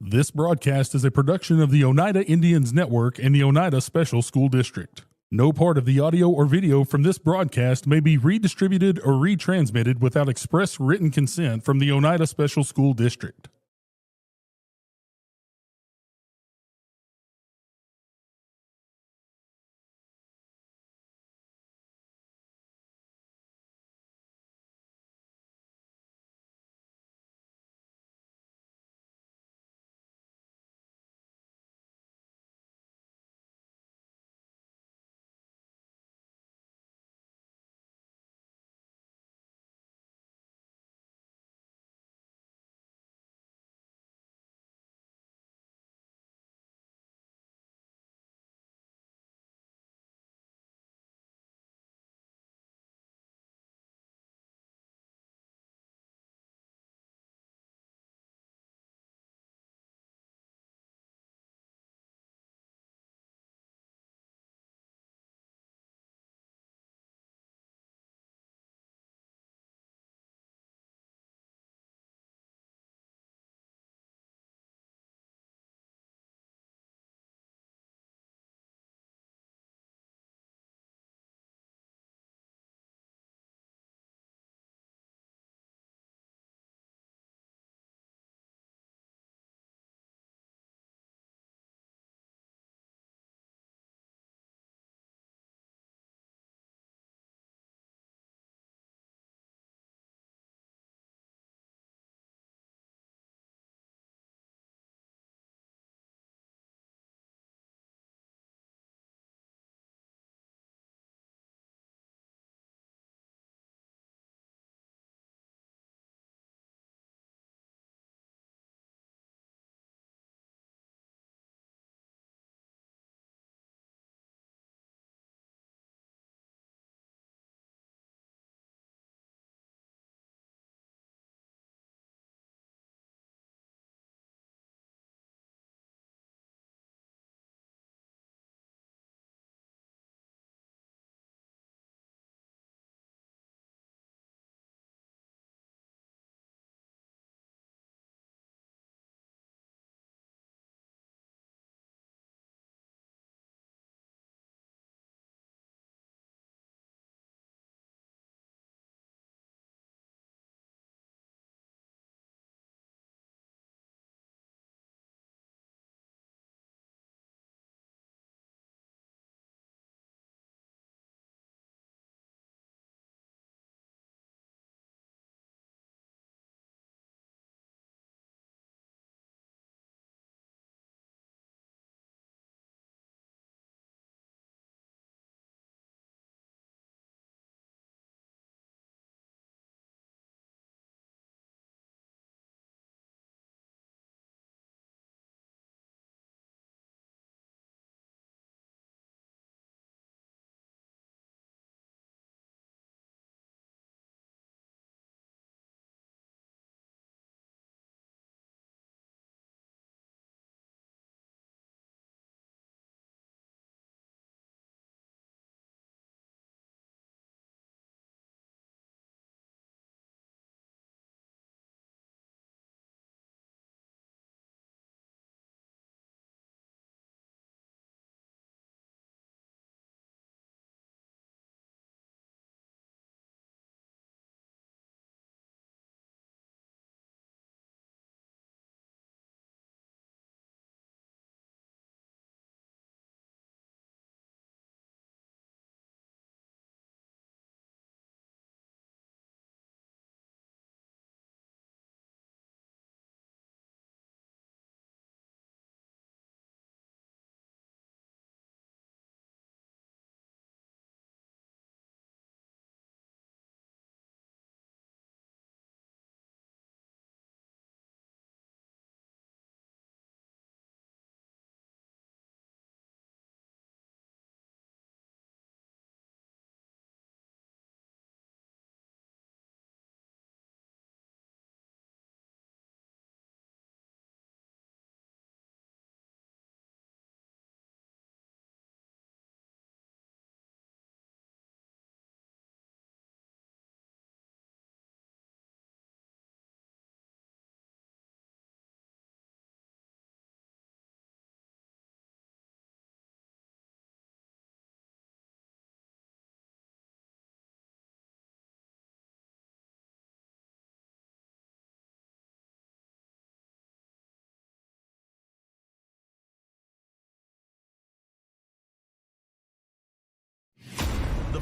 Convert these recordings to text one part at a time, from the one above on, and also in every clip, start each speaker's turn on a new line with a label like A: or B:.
A: This broadcast is a production of the Oneida Indians Network and the Oneida Special School District. No part of the audio or video from this broadcast may be redistributed or retransmitted without express written consent from the Oneida Special School District.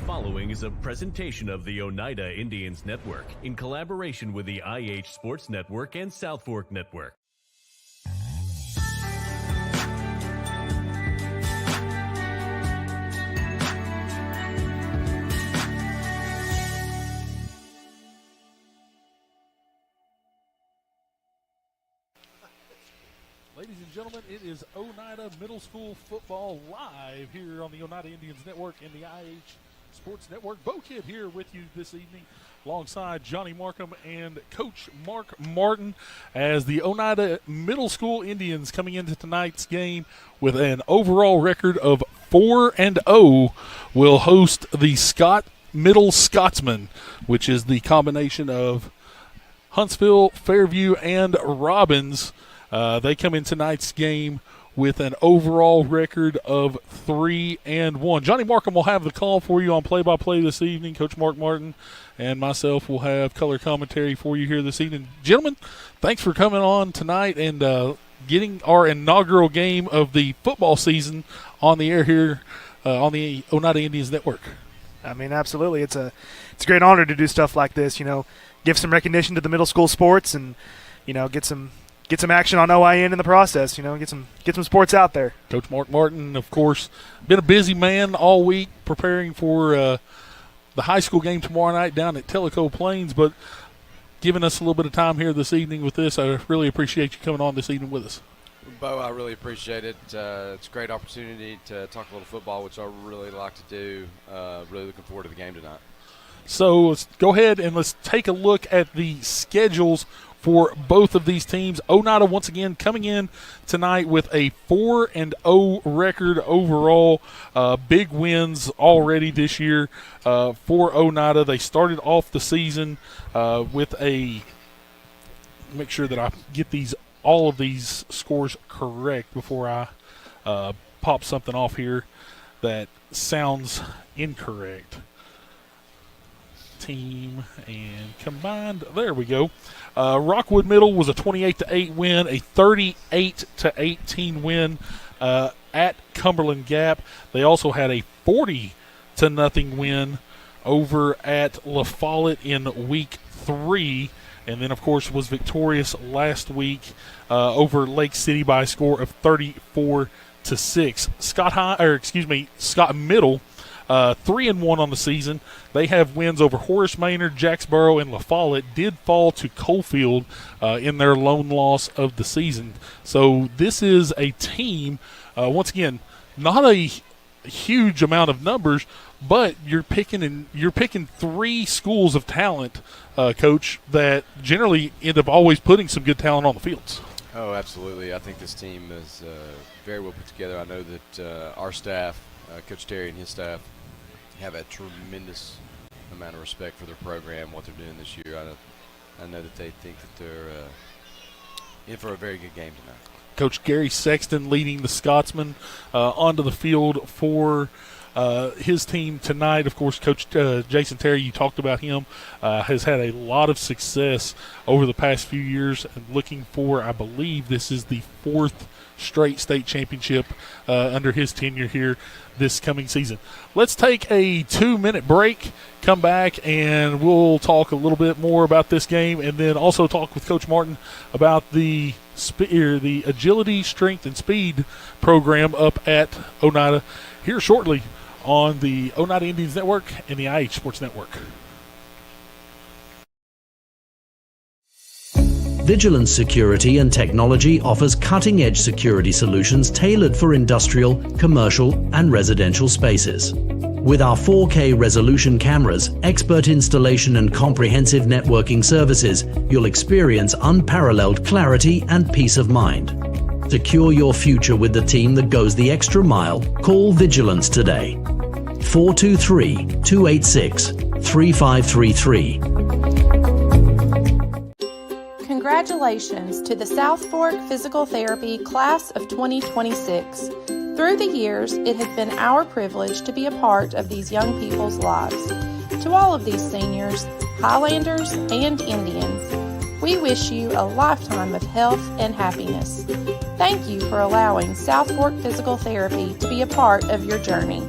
B: following is a presentation of the Oneida Indians Network in collaboration with the IH Sports Network and South Fork Network.
A: Ladies and gentlemen, it is Oneida Middle School football live here on the Oneida Indians Network and the IH Sports Network. Bo Kid here with you this evening alongside Johnny Markham and Coach Mark Martin as the Oneida Middle School Indians coming into tonight's game with an overall record of 4-0 will host the Scott Middle Scotsmen, which is the combination of Huntsville, Fairview, and Robbins. They come in tonight's game with an overall record of 3-1. Johnny Markham will have the call for you on play-by-play this evening. Coach Mark Martin and myself will have color commentary for you here this evening. Gentlemen, thanks for coming on tonight and getting our inaugural game of the football season on the air here on the Oneida Indians Network.
C: I mean, absolutely. It's a great honor to do stuff like this, give some recognition to the middle school sports and, get some action on OIN in the process, get some sports out there.
A: Coach Mark Martin, of course, been a busy man all week preparing for the high school game tomorrow night down at Tellico Plains, but giving us a little bit of time here this evening with this. I really appreciate you coming on this evening with us.
D: Bo, I really appreciate it. It's a great opportunity to talk a little football, which I really like to do. Really looking forward to the game tonight.
A: So let's go ahead and let's take a look at the schedules for both of these teams. Oneida once again coming in tonight with a 4-0 record overall. Big wins already this year for Oneida. They started off the season with a – make sure that I get all of these scores correct before I pop something off here that sounds incorrect. Team and combined. There we go. Rockwood Middle was a 28-8 win, a 38-18 win at Cumberland Gap. They also had a 40-0 win over at La Follette in week 3, and then of course was victorious last week over Lake City by a score of 34-6. Scott Middle 3-1 on the season. They have wins over Horace Maynard, Jacksboro, and La Follette. Did fall to Coalfield in their lone loss of the season. So this is a team, once again, not a huge amount of numbers, but you're picking three schools of talent, Coach, that generally end up always putting some good talent on the fields.
D: Oh, absolutely. I think this team is very well put together. I know that our staff, Coach Terry and his staff, have a tremendous amount of respect for their program, what they're doing this year. I know that they think that they're in for a very good game tonight. Coach
A: Gary Sexton leading the Scotsmen onto the field for his team tonight. Of course, Coach Jason Terry, you talked about him, has had a lot of success over the past few years and looking for, I believe this is the 4th straight state championship under his tenure here this coming season. Let's take a 2-minute break, come back, and we'll talk a little bit more about this game and then also talk with Coach Martin about the agility, strength, and speed program up at Oneida here shortly on the Oneida Indians Network and the IH Sports Network.
E: Vigilance Security and Technology offers cutting-edge security solutions tailored for industrial, commercial, and residential spaces. With our 4K resolution cameras, expert installation, and comprehensive networking services, you'll experience unparalleled clarity and peace of mind. Secure your future with the team that goes the extra mile. Call Vigilance today. 423-286-3533.
F: Congratulations to the South Fork Physical Therapy Class of 2026. Through the years, it has been our privilege to be a part of these young people's lives. To all of these seniors, Highlanders, and Indians, we wish you a lifetime of health and happiness. Thank you for allowing South Fork Physical Therapy to be a part of your journey.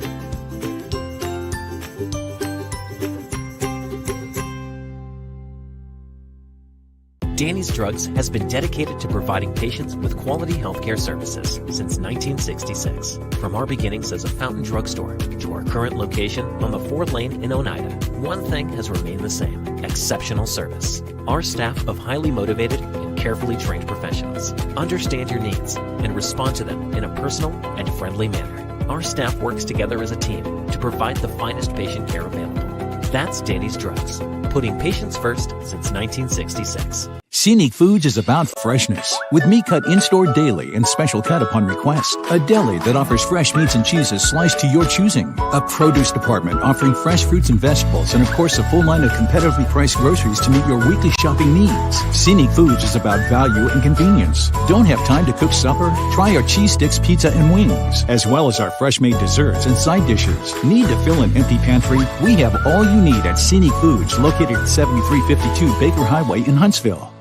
G: Danny's Drugs has been dedicated to providing patients with quality healthcare services since 1966. From our beginnings as a fountain drugstore to our current location on the 4th Lane in Oneida, one thing has remained the same: exceptional service. Our staff of highly motivated and carefully trained professionals understand your needs and respond to them in a personal and friendly manner. Our staff works together as a team to provide the finest patient care available. That's Danny's Drugs, putting patients first since 1966.
H: Scenic Foods is about freshness, with meat cut in-store daily and special cut upon request. A deli that offers fresh meats and cheeses sliced to your choosing. A produce department offering fresh fruits and vegetables, and of course a full line of competitively priced groceries to meet your weekly shopping needs. Scenic Foods is about value and convenience. Don't have time to cook supper? Try our cheese sticks, pizza, and wings, as well as our fresh-made desserts and side dishes. Need to fill an empty pantry? We have all you need at Scenic Foods, located at 7352 Baker Highway in Huntsville.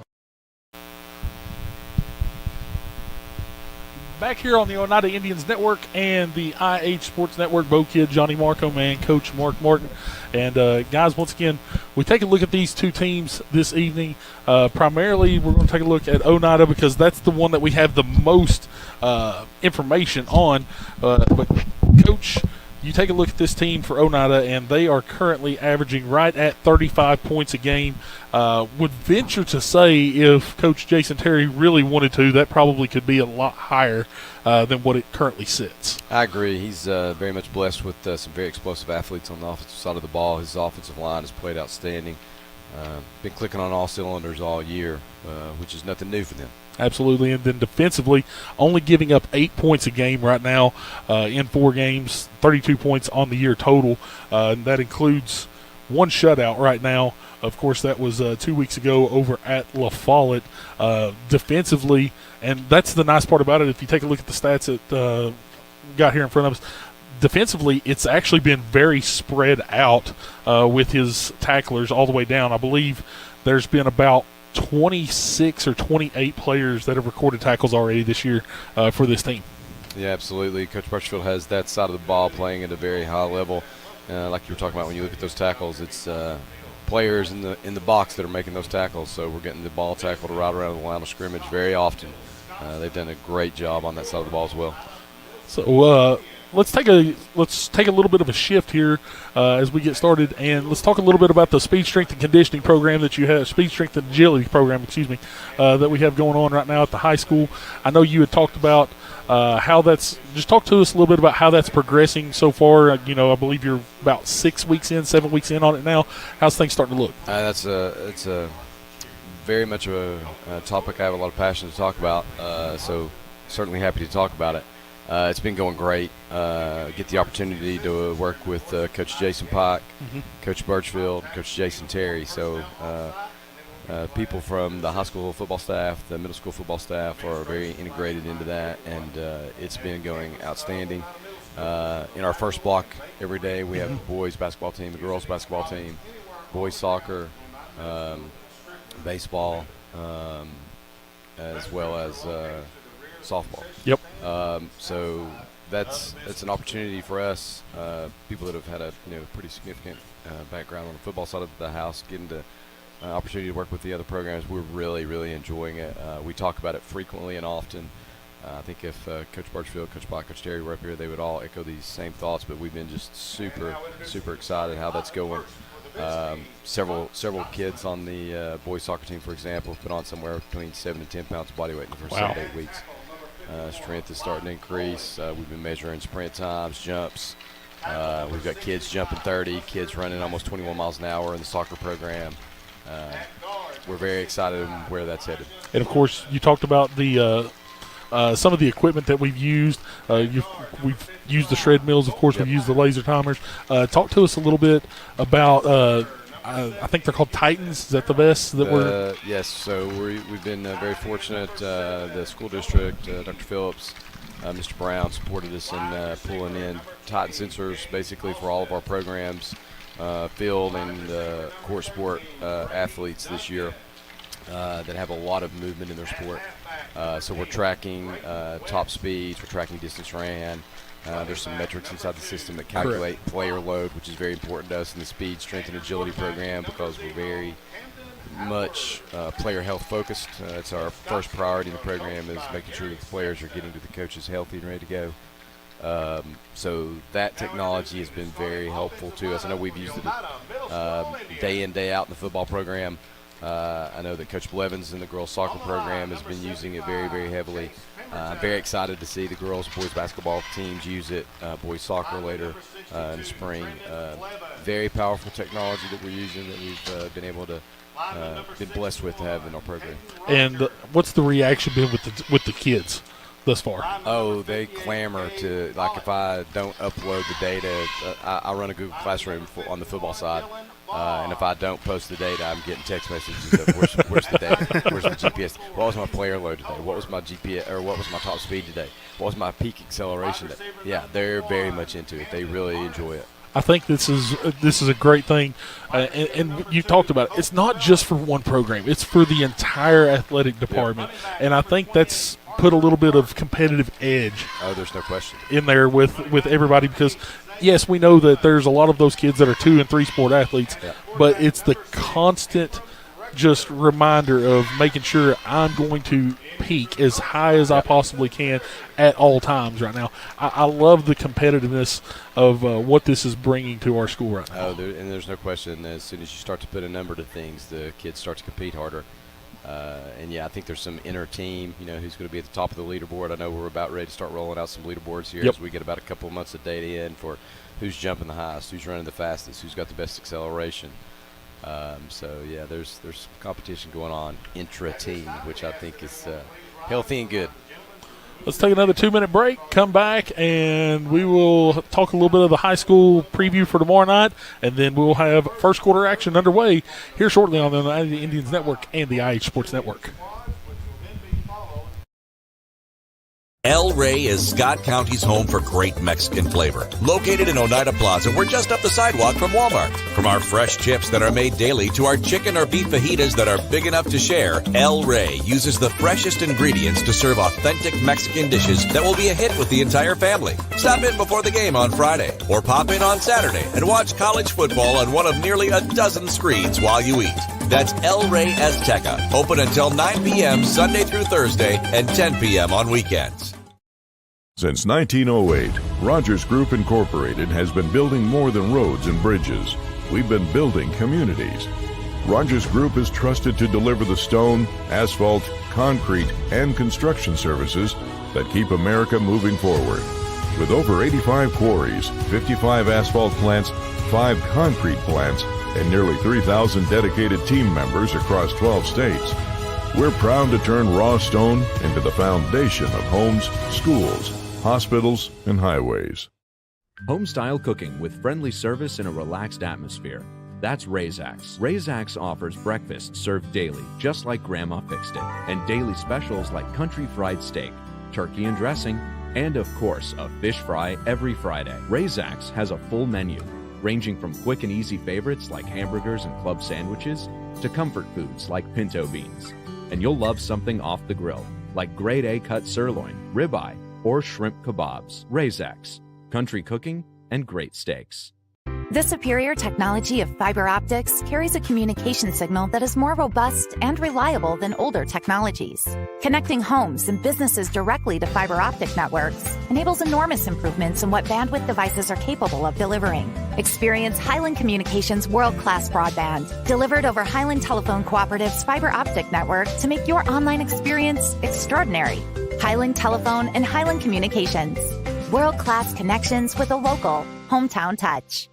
A: Back here on the Oneida Indians Network and the IH Sports Network, Bo Kid, Johnny Marco, man, Coach Mark Martin. And, guys, once again, we take a look at these two teams this evening. Primarily, we're going to take a look at Oneida because that's the one that we have the most information on. But, Coach, you take a look at this team for Oneida, and they are currently averaging right at 35 points a game. Would venture to say if Coach Jason Terry really wanted to, that probably could be a lot higher than what it currently sits.
D: I agree. He's very much blessed with some very explosive athletes on the offensive side of the ball. His offensive line has played outstanding. Been clicking on all cylinders all year, which is nothing new for them.
A: Absolutely, and then defensively, only giving up 8 points a game right now in 4 games, 32 points on the year total. And that includes one shutout right now. Of course, that was 2 weeks ago over at La Follette. Defensively, and that's the nice part about it, if you take a look at the stats that got here in front of us, defensively, it's actually been very spread out with his tacklers all the way down. I believe there's been about 26 or 28 players that have recorded tackles already this year for this team.
D: Yeah, absolutely. Coach Birchfield has that side of the ball playing at a very high level. Like you were talking about, when you look at those tackles, it's players in the box that are making those tackles. So we're getting the ball tackled right around the line of scrimmage very often. They've done a great job on that side of the ball as well.
A: So let's take a little bit of a shift here as we get started, and let's talk a little bit about the speed, strength, and conditioning program that you have, speed, strength, and agility program, that we have going on right now at the high school. I know you had talked about how that's. Just talk to us a little bit about how that's progressing so far. I believe you're about 7 weeks in on it now. How's things starting to look?
D: It's a very much a topic I have a lot of passion to talk about. So certainly happy to talk about it. It's been going great. Get the opportunity to work with Coach Jason Pike, Coach Birchfield, Coach Jason Terry. So people from the high school football staff, the middle school football staff are very integrated into that, and it's been going outstanding. In our first block every day, we have a boys basketball team, a girls basketball team, boys soccer, baseball, as well as softball.
A: Yep.
D: So that's an opportunity for us, people that have had a pretty significant background on the football side of the house, getting the opportunity to work with the other programs. We're really, really enjoying it. We talk about it frequently and often. I think if Coach Birchfield, Coach Black, Coach Terry were up here, they would all echo these same thoughts, but we've been just super, super excited how that's going. Several kids on the boys soccer team, for example, have put on somewhere between 7 and 10 pounds of body weight in the first 7 to 8 weeks. Strength is starting to increase. We've been measuring sprint times, jumps. We've got kids jumping 30, kids running almost 21 miles an hour in the soccer program. We're very excited where that's headed.
A: And, of course, you talked about the some of the equipment that we've used. We've used the shred mills, of course. We've used the laser timers. Talk to us a little bit about I think they're called Titans. Is that the vests that we're?
D: Yes. So we've been very fortunate. The school district, Dr. Phillips, Mr. Brown supported us in pulling in Titan sensors basically for all of our programs, field and court sport athletes this year that have a lot of movement in their sport. So we're tracking top speeds, we're tracking distance ran. There's some metrics inside the system that calculate player load, which is very important to us in the speed, strength, and agility program because we're very much player health focused. It's our first priority in the program, is making sure that the players are getting to the coaches healthy and ready to go. So that technology has been very helpful to us. I know we've used it day in, day out in the football program. I know that Coach Blevins in the girls soccer program has been using it very, very heavily. I'm very excited to see the girls and boys basketball teams use it, boys soccer later in the spring. Very powerful technology that we're using, that we've been able to been blessed with to have in our program.
I: And what's the reaction been with the kids thus far?
D: Oh, they clamor to, like, if I don't upload the data, I run a Google Classroom on the football side. And if I don't post the data, I'm getting text messages of where's the data? Where's the GPS? What was my player load today? What was my GPS, or what was my top speed today? What was my peak acceleration today? Yeah, they're very much into it. They really enjoy it.
I: I think this is a great thing, and you talked about it. It's not just for one program; it's for the entire athletic department, and I think that's put a little bit of competitive edge.
D: Oh, there's no question
I: in there with everybody, because yes, we know that there's a lot of those kids that are 2 and 3 sport athletes, but it's the constant just reminder of making sure I'm going to peak as high as I possibly can at all times right now. I love the competitiveness of what this is bringing to our school right now.
D: And there's no question, as soon as you start to put a number to things, the kids start to compete harder. And, I think there's some inner team, who's going to be at the top of the leaderboard. I know we're about ready to start rolling out some leaderboards here as we get about a couple of months of data in for who's jumping the highest, who's running the fastest, who's got the best acceleration. There's competition going on intra-team, which I think is healthy and good.
I: Let's take another 2-minute break, come back, and we will talk a little bit of the high school preview for tomorrow night, and then we'll have first quarter action underway here shortly on the Oneida Indians Network and the IH Sports Network.
J: El Rey is Scott County's home for great Mexican flavor. Located in Oneida Plaza, we're just up the sidewalk from Walmart. From our fresh chips that are made daily to our chicken or beef fajitas that are big enough to share, El Rey uses the freshest ingredients to serve authentic Mexican dishes that will be a hit with the entire family. Stop in before the game on Friday, or pop in on Saturday and watch college football on one of nearly a dozen screens while you eat. That's El Rey Azteca, open until 9 p.m. Sunday through Thursday and 10 p.m. on weekends.
K: Since 1908, Rogers Group Incorporated has been building more than roads and bridges. We've been building communities. Rogers Group is trusted to deliver the stone, asphalt, concrete, and construction services that keep America moving forward. With over 85 quarries, 55 asphalt plants, 5 concrete plants, and nearly 3,000 dedicated team members across 12 states, we're proud to turn raw stone into the foundation of homes, schools, hospitals, and highways.
L: Home-style cooking with friendly service in a relaxed atmosphere. That's Razax. Razax offers breakfast served daily, just like Grandma fixed it, and daily specials like country fried steak, turkey and dressing, and of course, a fish fry every Friday. Razax has a full menu, ranging from quick and easy favorites like hamburgers and club sandwiches to comfort foods like pinto beans. And you'll love something off the grill, like grade A cut sirloin, ribeye, or shrimp kebabs. Razax, country cooking and great steaks.
M: The superior technology of fiber optics carries a communication signal that is more robust and reliable than older technologies. Connecting homes and businesses directly to fiber optic networks enables enormous improvements in what bandwidth devices are capable of delivering. Experience Highland Communications world-class broadband, delivered over Highland Telephone Cooperative's fiber optic network to make your online experience extraordinary. Highland Telephone and Highland Communications. World-class connections with a local, hometown touch.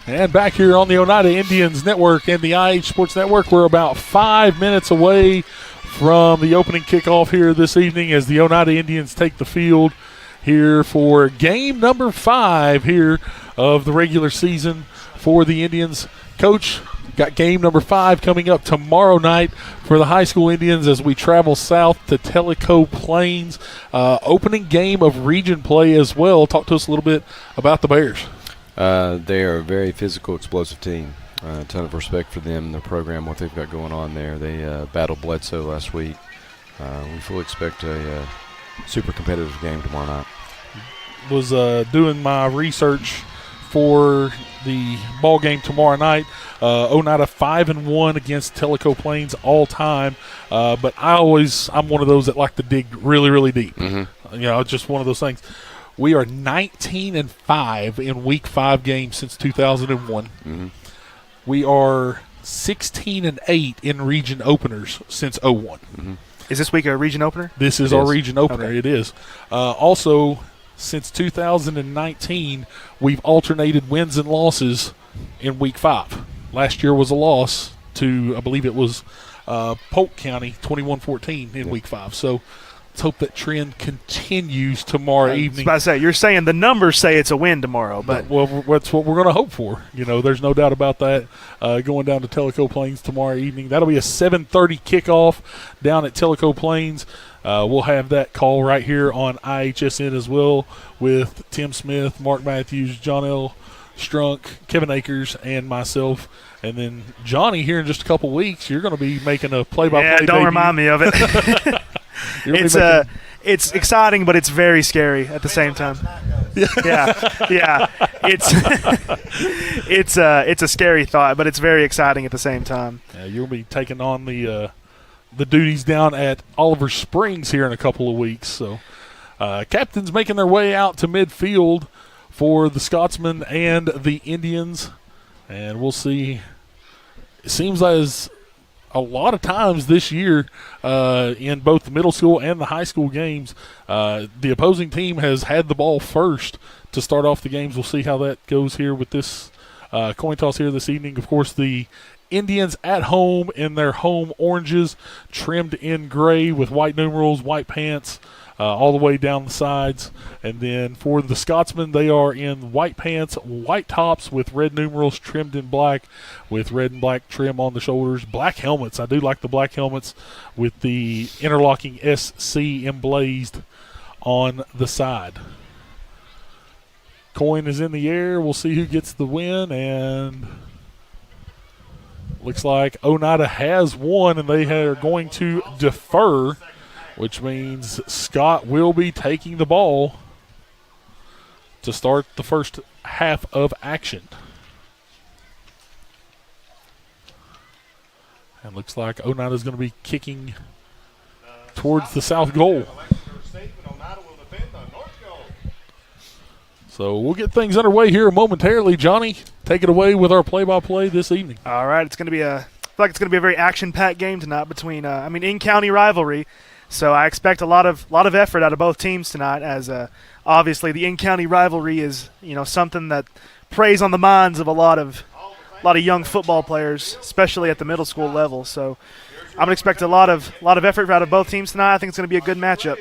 I: And back here on the Oneida Indians Network and the IH Sports Network, we're about 5 minutes away from the opening kickoff here this evening as the Oneida Indians take the field. here for game number 5 here of the regular season for the Indians. Coach, got game number 5 coming up tomorrow night for the high school Indians as we travel south to Tellico Plains. Opening game of region play as well. Talk to us a little bit about the Bears.
D: They are a very physical, explosive team. A ton of respect for them, their program, what they've got going on there. They battled Bledsoe last week. We fully expect a super competitive game tomorrow night.
I: Was doing my research for the ball game tomorrow night. Oneida 5-1 against Tellico Plains all time, but I'm one of those that like to dig really, really deep.
D: Mm-hmm.
I: You know, it's just one of those things. We are 19-5 in Week 5 games since 2001.
D: Mm-hmm.
I: We are 16-8 in region openers since 01.
D: Mm-hmm.
C: Is this week a region opener?
I: This is our region opener.
C: Okay.
I: It is. Also, since 2019, we've alternated wins and losses in Week 5. Last year was a loss to, I believe it was Polk County, 21-14 in Week 5. So let's hope that trend continues tomorrow evening.
C: I was about to say, you're saying the numbers say it's a win tomorrow, but
I: well, that's what we're going to hope for. You know, there's no doubt about that. Going down to Tellico Plains tomorrow evening. That'll be a 7:30 kickoff down at Tellico Plains. We'll have that call right here on IHSN as well with Tim Smith, Mark Matthews, John L. Strunk, Kevin Akers, and myself. And then Johnny, here in just a couple weeks, you're going to be making a play-by-play
C: yeah, don't
I: debut.
C: remind me of it. It's exciting, but it's very scary at the same time. Yeah. It's a scary thought, but it's very exciting at the same time.
I: Yeah, you'll be taking on the duties down at Oliver Springs here in a couple of weeks. So, captains making their way out to midfield for the Scotsmen and the Indians, and we'll see. It seems as a lot of times this year in both the middle school and the high school games, the opposing team has had the ball first to start off the games. We'll see how that goes here with this coin toss here this evening. Of course, the Indians at home in their home oranges, trimmed in gray with white numerals, white pants, all the way down the sides. And then for the Scotsmen, they are in white pants, white tops with red numerals trimmed in black with red and black trim on the shoulders. Black helmets. I do like the black helmets with the interlocking SC emblazed on the side. Coin is in the air. We'll see who gets the win, and looks like Oneida has won, and they are going to defer, which means Scott will be taking the ball to start the first half of action. And looks like Oneida is going to be kicking towards the south goal. So we'll get things underway here momentarily. Johnny, take it away with our play-by-play this evening.
C: All right, it's going to be I feel like it's going to be a very action-packed game tonight between in-county rivalry. So I expect a lot of effort out of both teams tonight, as obviously the in-county rivalry is something that preys on the minds of a lot of young football players, especially at the middle school level. So I'm going to expect a lot of effort out of both teams tonight. I think it's going to be a good matchup.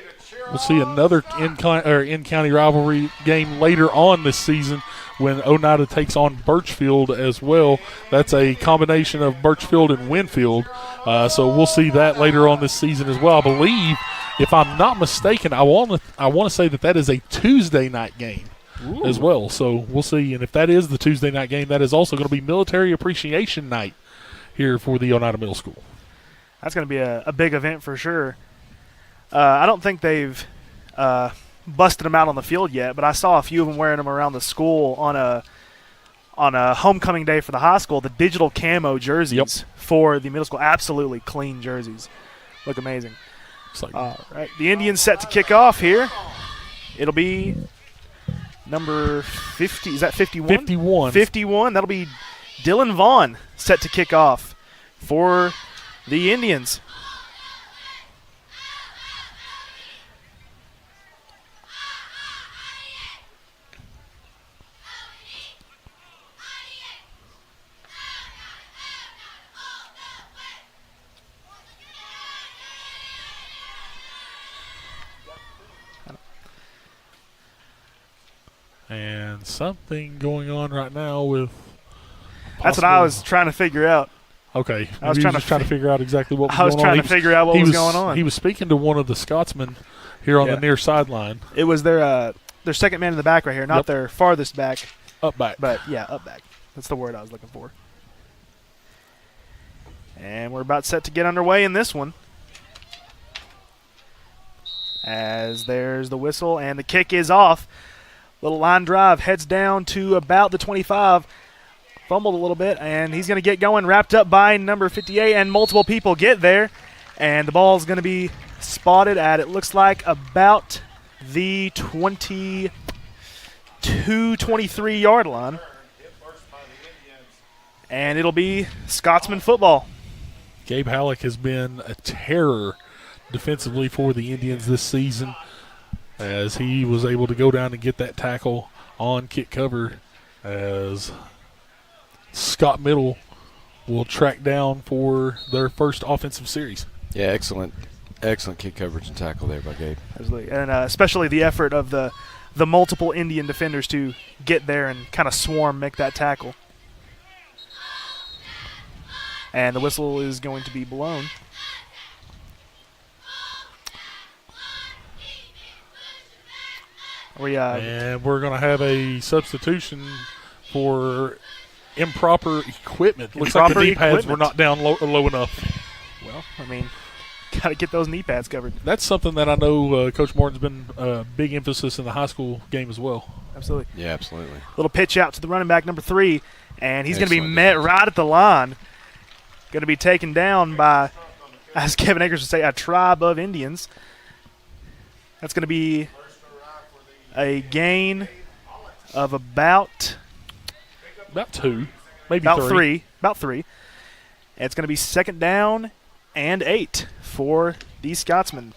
I: We'll see another in-county rivalry game later on this season when Oneida takes on Birchfield as well. That's a combination of Birchfield and Winfield. So we'll see that later on this season as well. I believe, if I'm not mistaken, I want to say that is a Tuesday night game as well. So we'll see. And if that is the Tuesday night game, that is also going to be Military Appreciation Night here for the Oneida Middle School.
C: That's going to be a big event for sure. I don't think they've busted them out on the field yet, but I saw a few of them wearing them around the school on a homecoming day for the high school. The digital camo jerseys for the middle school, absolutely clean jerseys, look amazing. All right, the Indians set to kick off here. It'll be number 50. Is that 51?
I: 51.
C: 51. That'll be Dylan Vaughn set to kick off for the Indians.
I: And something going on right now with.
C: That's what I was trying to figure out.
I: Okay,
C: I was trying
I: to figure out exactly what was
C: I was
I: going on.
C: trying to figure out what was going on.
I: He was speaking to one of the Scotsmen here on the near sideline.
C: It was their second man in the back right here, not their farthest back.
I: Up back.
C: But, yeah, up back. That's the word I was looking for. And we're about set to get underway in this one. As there's the whistle, and the kick is off. Little line drive, heads down to about the 25. Fumbled a little bit, and he's going to get going, wrapped up by number 58, and multiple people get there. And the ball is going to be spotted at, it looks like, about the 22, 23-yard line. And it'll be Scotsman football.
I: Gabe Halleck has been a terror defensively for the Indians this season, as he was able to go down and get that tackle on kick cover, as Scott Middle will track down for their first offensive series.
D: Yeah, excellent kick coverage and tackle there by Gabe.
C: Absolutely, and especially the effort of the multiple Indian defenders to get there and kind of swarm, make that tackle. And the whistle is going to be blown.
I: And we're going to have a substitution for improper equipment. Looks like the knee pads were not down low enough.
C: Well, I mean, got to get those knee pads covered.
I: That's something that I know Coach Morton's been a big emphasis in the high school game as well.
C: Absolutely.
D: Yeah, absolutely.
C: Little pitch out to the running back, number 3, and he's going to be met right at the line. Going to be taken down by, as Kevin Akers would say, a tribe of Indians. That's going to be a gain of about
I: 2, maybe
C: about
I: 3.
C: About 3. And it's going to be second down and 8 for the Scotsmen.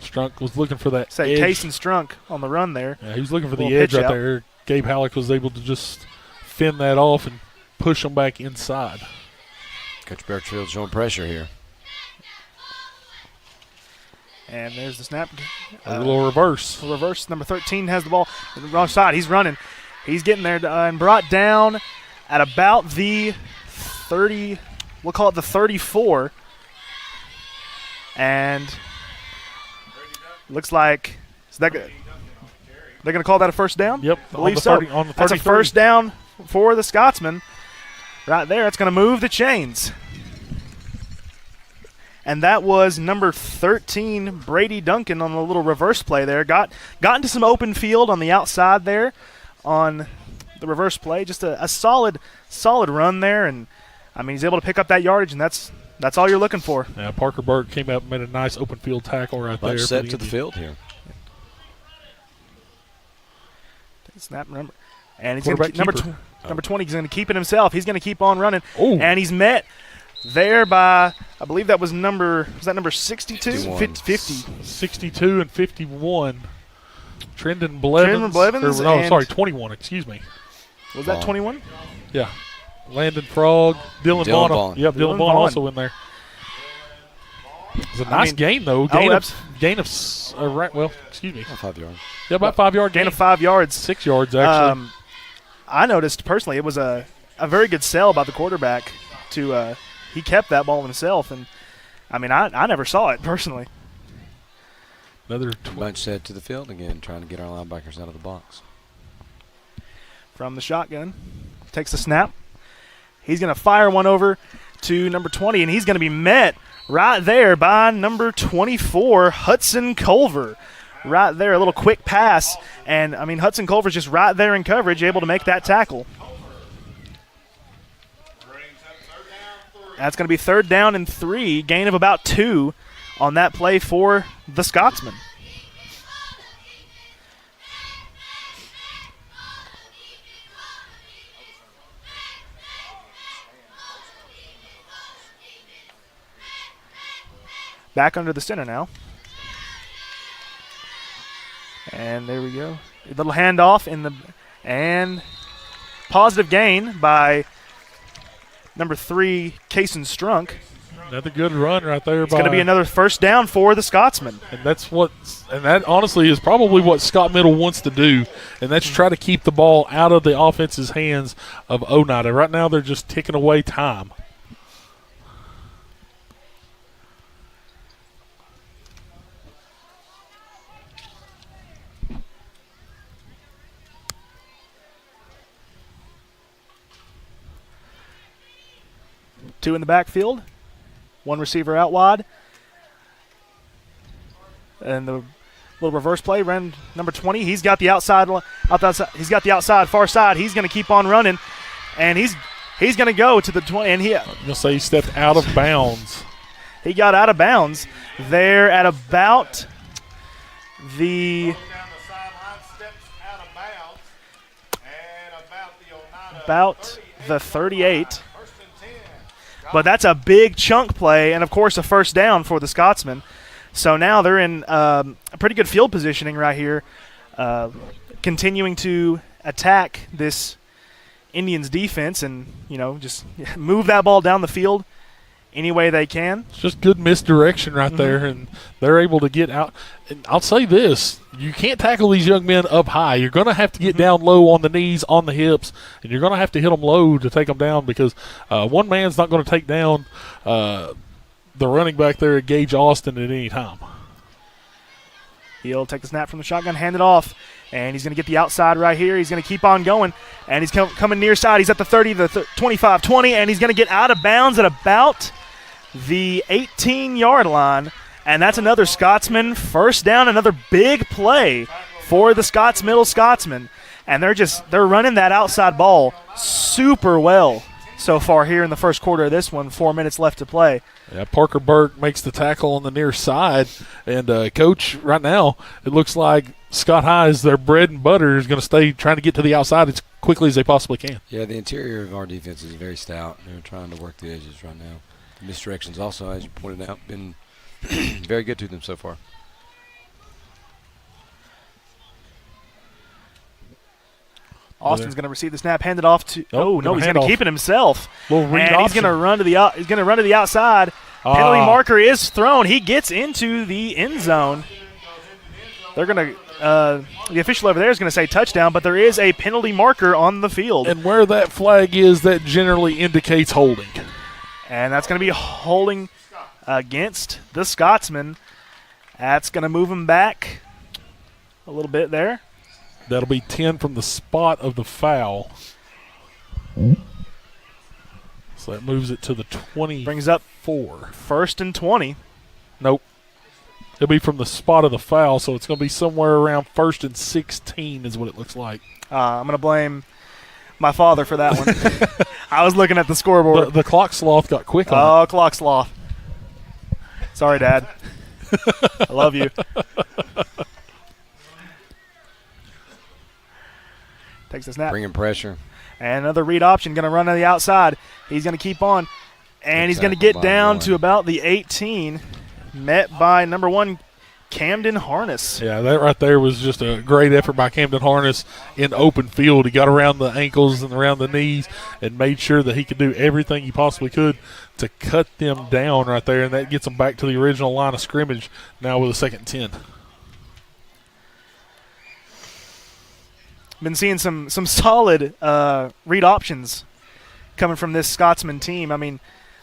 I: Strunk was looking for that
C: Say
I: edge.
C: Case and Strunk on the run there.
I: Yeah, he was looking for the edge right there. Gabe Halleck was able to just fend that off and push them back inside.
D: Coach Birchfield showing pressure here.
C: And there's the snap.
I: A little reverse.
C: Reverse. Number 13 has the ball on the wrong side. He's running. He's getting there and brought down at about the 30, we'll call it the 34. And looks like they're going to call that a first down?
I: Yep.
C: I believe so.
I: On the 33.
C: That's a first down for the Scotsman. Right there. It's going to move the chains. And that was number 13, Brady Duncan, on the little reverse play there. Got into some open field on the outside there on the reverse play. Just a solid run there. And, I mean, he's able to pick up that yardage, and that's all you're looking for.
I: Yeah, Parker Burke came out and made a nice open field tackle right there.
D: Set to the field here.
C: Snap number. And he's going to number 20. He's going to keep it himself. He's going to keep on running.
I: Ooh.
C: And he's met there by, I believe that was number 62? 50.
I: 62 and 51. Trendon Blevins. 21, excuse me.
C: Was that 21?
I: Yeah. Landon Frog, Dylan Vaughn. Yep, Dylan Vaughn also in there. It was a nice gain, though. Gain of excuse me.
D: 5 yards.
I: Yeah, about 5 yard gain.
C: Gain of 5 yards.
I: 6 yards, actually.
C: I noticed personally it was a very good sell by the quarterback to he kept that ball himself, and I mean I never saw it personally.
D: Another bunch set to the field again, trying to get our linebackers out of the box.
C: From the shotgun, takes the snap. He's going to fire one over to number 20, and he's going to be met right there by number 24, Hudson Culver. Right there, a little quick pass, and I mean Hudson Culver's just right there in coverage, able to make that tackle. That's going to be third down and 3, gain of about 2 on that play for the Scotsman. Back under the center now. And there we go. A little handoff and positive gain by number 3, Kason Strunk.
I: Another good run right there.
C: It's going to be another first down for the Scotsman.
I: And that honestly is probably what Scott Middle wants to do, and that's try to keep the ball out of the offense's hands of Oneida. Right now they're just ticking away time.
C: Two in the backfield. One receiver out wide. And the little reverse play, ran number 20. He's got the outside. He's got the outside, far side. He's going to keep on running, and he's going to go to the 20. And
I: I'm going to say he stepped out of bounds.
C: He got out of bounds there at about the about the 38. But that's a big chunk play, and, of course, a first down for the Scotsmen. So now they're in a pretty good field positioning right here, continuing to attack this Indians defense and, just move that ball down the field any way they can.
I: It's just good misdirection right there, and they're able to get out. And I'll say this, you can't tackle these young men up high. You're going to have to get down low on the knees, on the hips, and you're going to have to hit them low to take them down because one man's not going to take down the running back there at Gage Austin at any time.
C: He'll take the snap from the shotgun, hand it off, and he's going to get the outside right here. He's going to keep on going, and he's coming near side. He's at the 30, the 25, 20, and he's going to get out of bounds at about the 18-yard line, and that's another Scotsman first down, another big play for the Scotts Middle Scotsmen, and they're running that outside ball super well so far here in the first quarter of this one. 4 minutes left to play.
I: Yeah, Parker Burke makes the tackle on the near side, and Coach, right now it looks like Scott High is their bread and butter is going to stay trying to get to the outside as quickly as they possibly can.
D: Yeah, the interior of our defense is very stout. They're trying to work the edges right now. The misdirections also, as you pointed out, been very good to them so far.
C: Austin's going to receive the snap, hand it off to. He's going to keep it himself.
I: And
C: he's going to run to the outside. Penalty marker is thrown. He gets into the end zone. They're going to. The official over there is going to say touchdown, but there is a penalty marker on the field.
I: And where that flag is, that generally indicates holding.
C: And that's going to be holding against the Scotsman. That's going to move him back a little bit there.
I: That'll be 10 from the spot of the foul. So that moves it to the 20.
C: Brings up 1st and 20.
I: Nope. It'll be from the spot of the foul, so it's going to be somewhere around 1st and 16 is what it looks like.
C: I'm going to blame my father for that one. I was looking at the scoreboard.
I: The clock sloth got quick on
C: it. Oh, clock sloth. Sorry, Dad. I love you. Takes the snap.
D: Bringing pressure.
C: And another read option, going to run to the outside. He's going to keep on. And he's going to get down to about the 18, met by number 1, Camden Harness.
I: Yeah, that right there was just a great effort by Camden Harness in open field. He got around the ankles and around the knees and made sure that he could do everything he possibly could to cut them down right there, and that gets them back to the original line of scrimmage now with a 2nd and 10.
C: Been seeing some solid read options coming from this Scotsman team. I mean,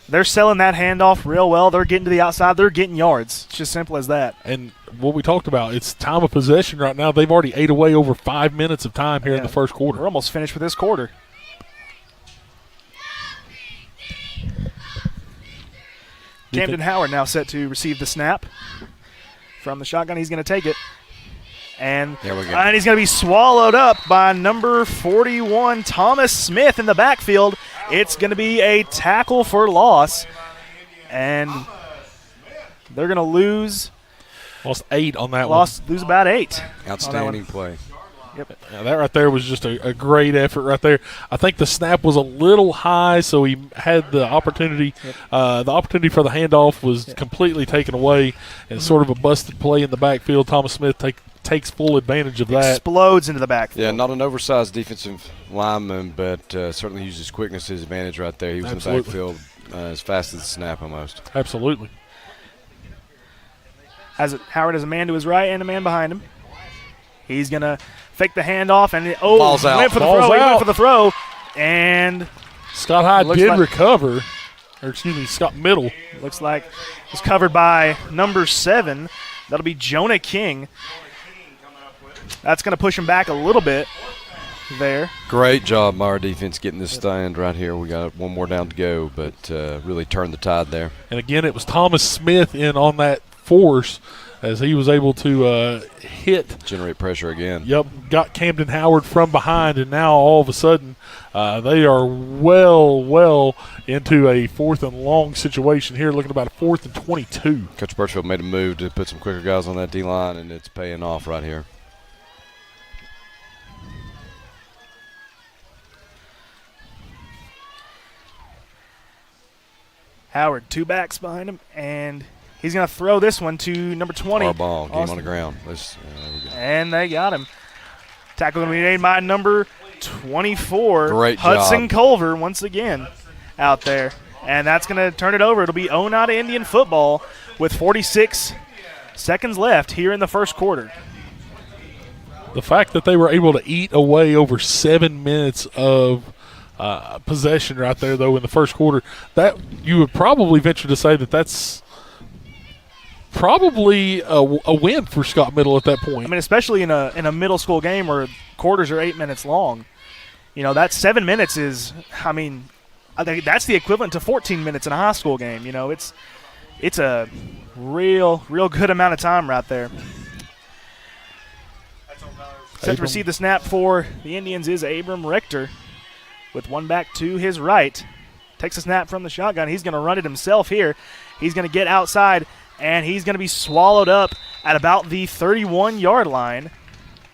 C: they're selling that handoff real well. They're getting to the outside. They're getting yards. It's just simple as that.
I: And what we talked about, it's time of possession right now. They've already ate away over 5 minutes of time here in the first quarter.
C: We're almost finished with this quarter. Camden Howard now set to receive the snap from the shotgun. He's going to take it. And he's going to be swallowed up by number 41, Thomas Smith, in the backfield. It's going to be a tackle for loss. And they're going to lose.
I: Lost 8 on that one.
C: Lose about 8.
D: Outstanding play.
C: Yep.
I: Yeah, that right there was just a great effort right there. I think the snap was a little high, so he had the opportunity. The opportunity for the handoff was completely taken away, and sort of a busted play in the backfield. Thomas Smith takes full advantage of that.
C: Explodes into the backfield.
D: Yeah, not an oversized defensive lineman, but certainly used his quickness to his advantage right there. He was in the backfield as fast as the snap almost.
I: Absolutely.
C: Howard has a man to his right and a man behind him. He's going to fake the handoff, and
D: Ball's out.
C: Went for the
I: Ball's
C: throw. He
I: out.
C: went for the throw, and
I: Scott Hyde
C: looks
I: did
C: like-
I: recover. Or excuse me, Scott Middle.
C: looks like it's covered by number 7. That'll be Jonah King. That's going to push him back a little bit there.
D: Great job by our defense getting this stand right here. We got one more down to go, but really turned the tide there.
I: And again, it was Thomas Smith in on that force as he was able to
D: generate pressure again.
I: Yep, got Camden Howard from behind, and now all of a sudden they are well into a 4th and long situation here, looking about a 4th and 22.
D: Coach Birchfield made a move to put some quicker guys on that D-line, and it's paying off right here.
C: Howard, 2 backs behind him, and he's going to throw this one to number 20.
D: Our ball, game
C: Austin.
D: on the ground. There we go.
C: And they got him. Tackle going to be made by number 24.
D: Great
C: Hudson
D: job.
C: Culver once again out there. And that's going to turn it over. It'll be Oneida Indian football with 46 seconds left here in the first quarter.
I: The fact that they were able to eat away over 7 minutes of possession right there, though, in the first quarter, that you would probably venture to say that that's probably a win for Scott Middle at that point.
C: I mean, especially in a middle school game where quarters are 8 minutes long. You know, that 7 minutes is, I mean, I think that's the equivalent to 14 minutes in a high school game. You know, it's a real good amount of time right there. Set to receive the snap for the Indians is Abram Richter with one back to his right. Takes a snap from the shotgun. He's going to run it himself here. He's going to get outside, and he's going to be swallowed up at about the 31-yard line.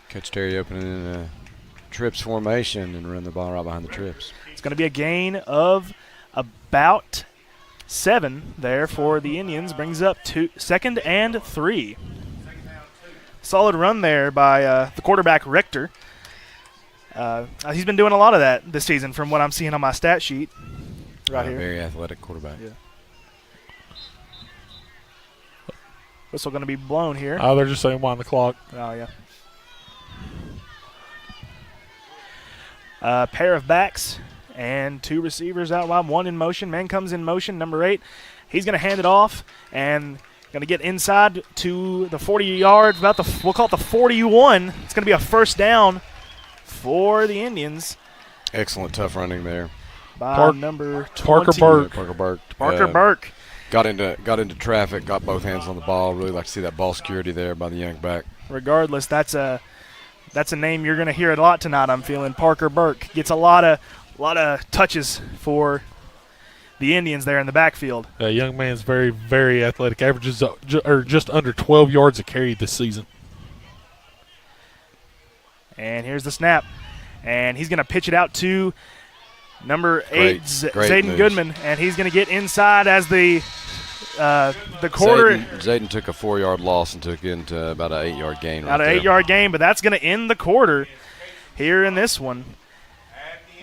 D: Coach Terry opening in a trips formation and run the ball right behind the trips.
C: It's going to be a gain of about 7 there for the Indians. Brings up to 2nd and 3. Solid run there by the quarterback, Richter. He's been doing a lot of that this season from what I'm seeing on my stat sheet right here.
D: Very athletic quarterback.
C: Yeah. Whistle going to be blown here.
I: Oh, they're just saying wind the clock.
C: Oh, yeah. Pair of backs and 2 receivers out wide. 1 in motion. Man comes in motion, number 8. He's going to hand it off and going to get inside to the 40 yards. We'll call it the 41. It's going to be a first down for the Indians.
D: Excellent tough running there.
C: By number 20.
I: Parker Burke.
C: Parker Burke.
D: Got into traffic, got both hands on the ball. Really like to see that ball security there by the young back.
C: Regardless, that's a name you're going to hear a lot tonight, I'm feeling. Parker Burke gets a lot of touches for the Indians there in the backfield.
I: The young man's very, very athletic. Averages just under 12 yards a carry this season.
C: And here's the snap. And he's going to pitch it out to number 8, Zayden
D: moves.
C: Goodman. And he's going to get inside as the quarter.
D: Zayden took a 4-yard loss and took into about an 8-yard gain.
C: About an 8-yard gain, but that's going to end the quarter here in this one.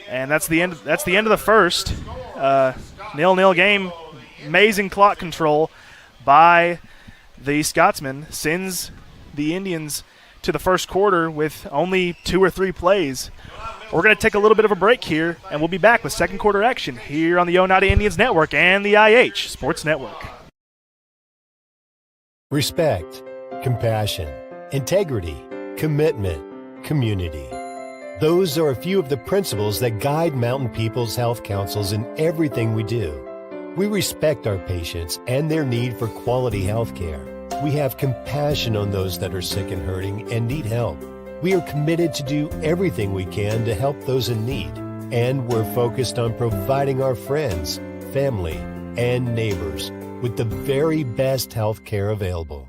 C: And that's the end of the first. 0-0 game. Amazing clock control by the Scotsman sends the Indians to the first quarter with only 2 or 3 plays. We're going to take a little bit of a break here, and we'll be back with second quarter action here on the Oneida Indians Network and the IH Sports Network.
N: Respect, compassion, integrity, commitment, community. Those are a few of the principles that guide Mountain People's Health Councils in everything we do. We respect our patients and their need for quality health care. We have compassion on those that are sick and hurting and need help. We are committed to do everything we can to help those in need. And we're focused on providing our friends, family, and neighbors with the very best health care available.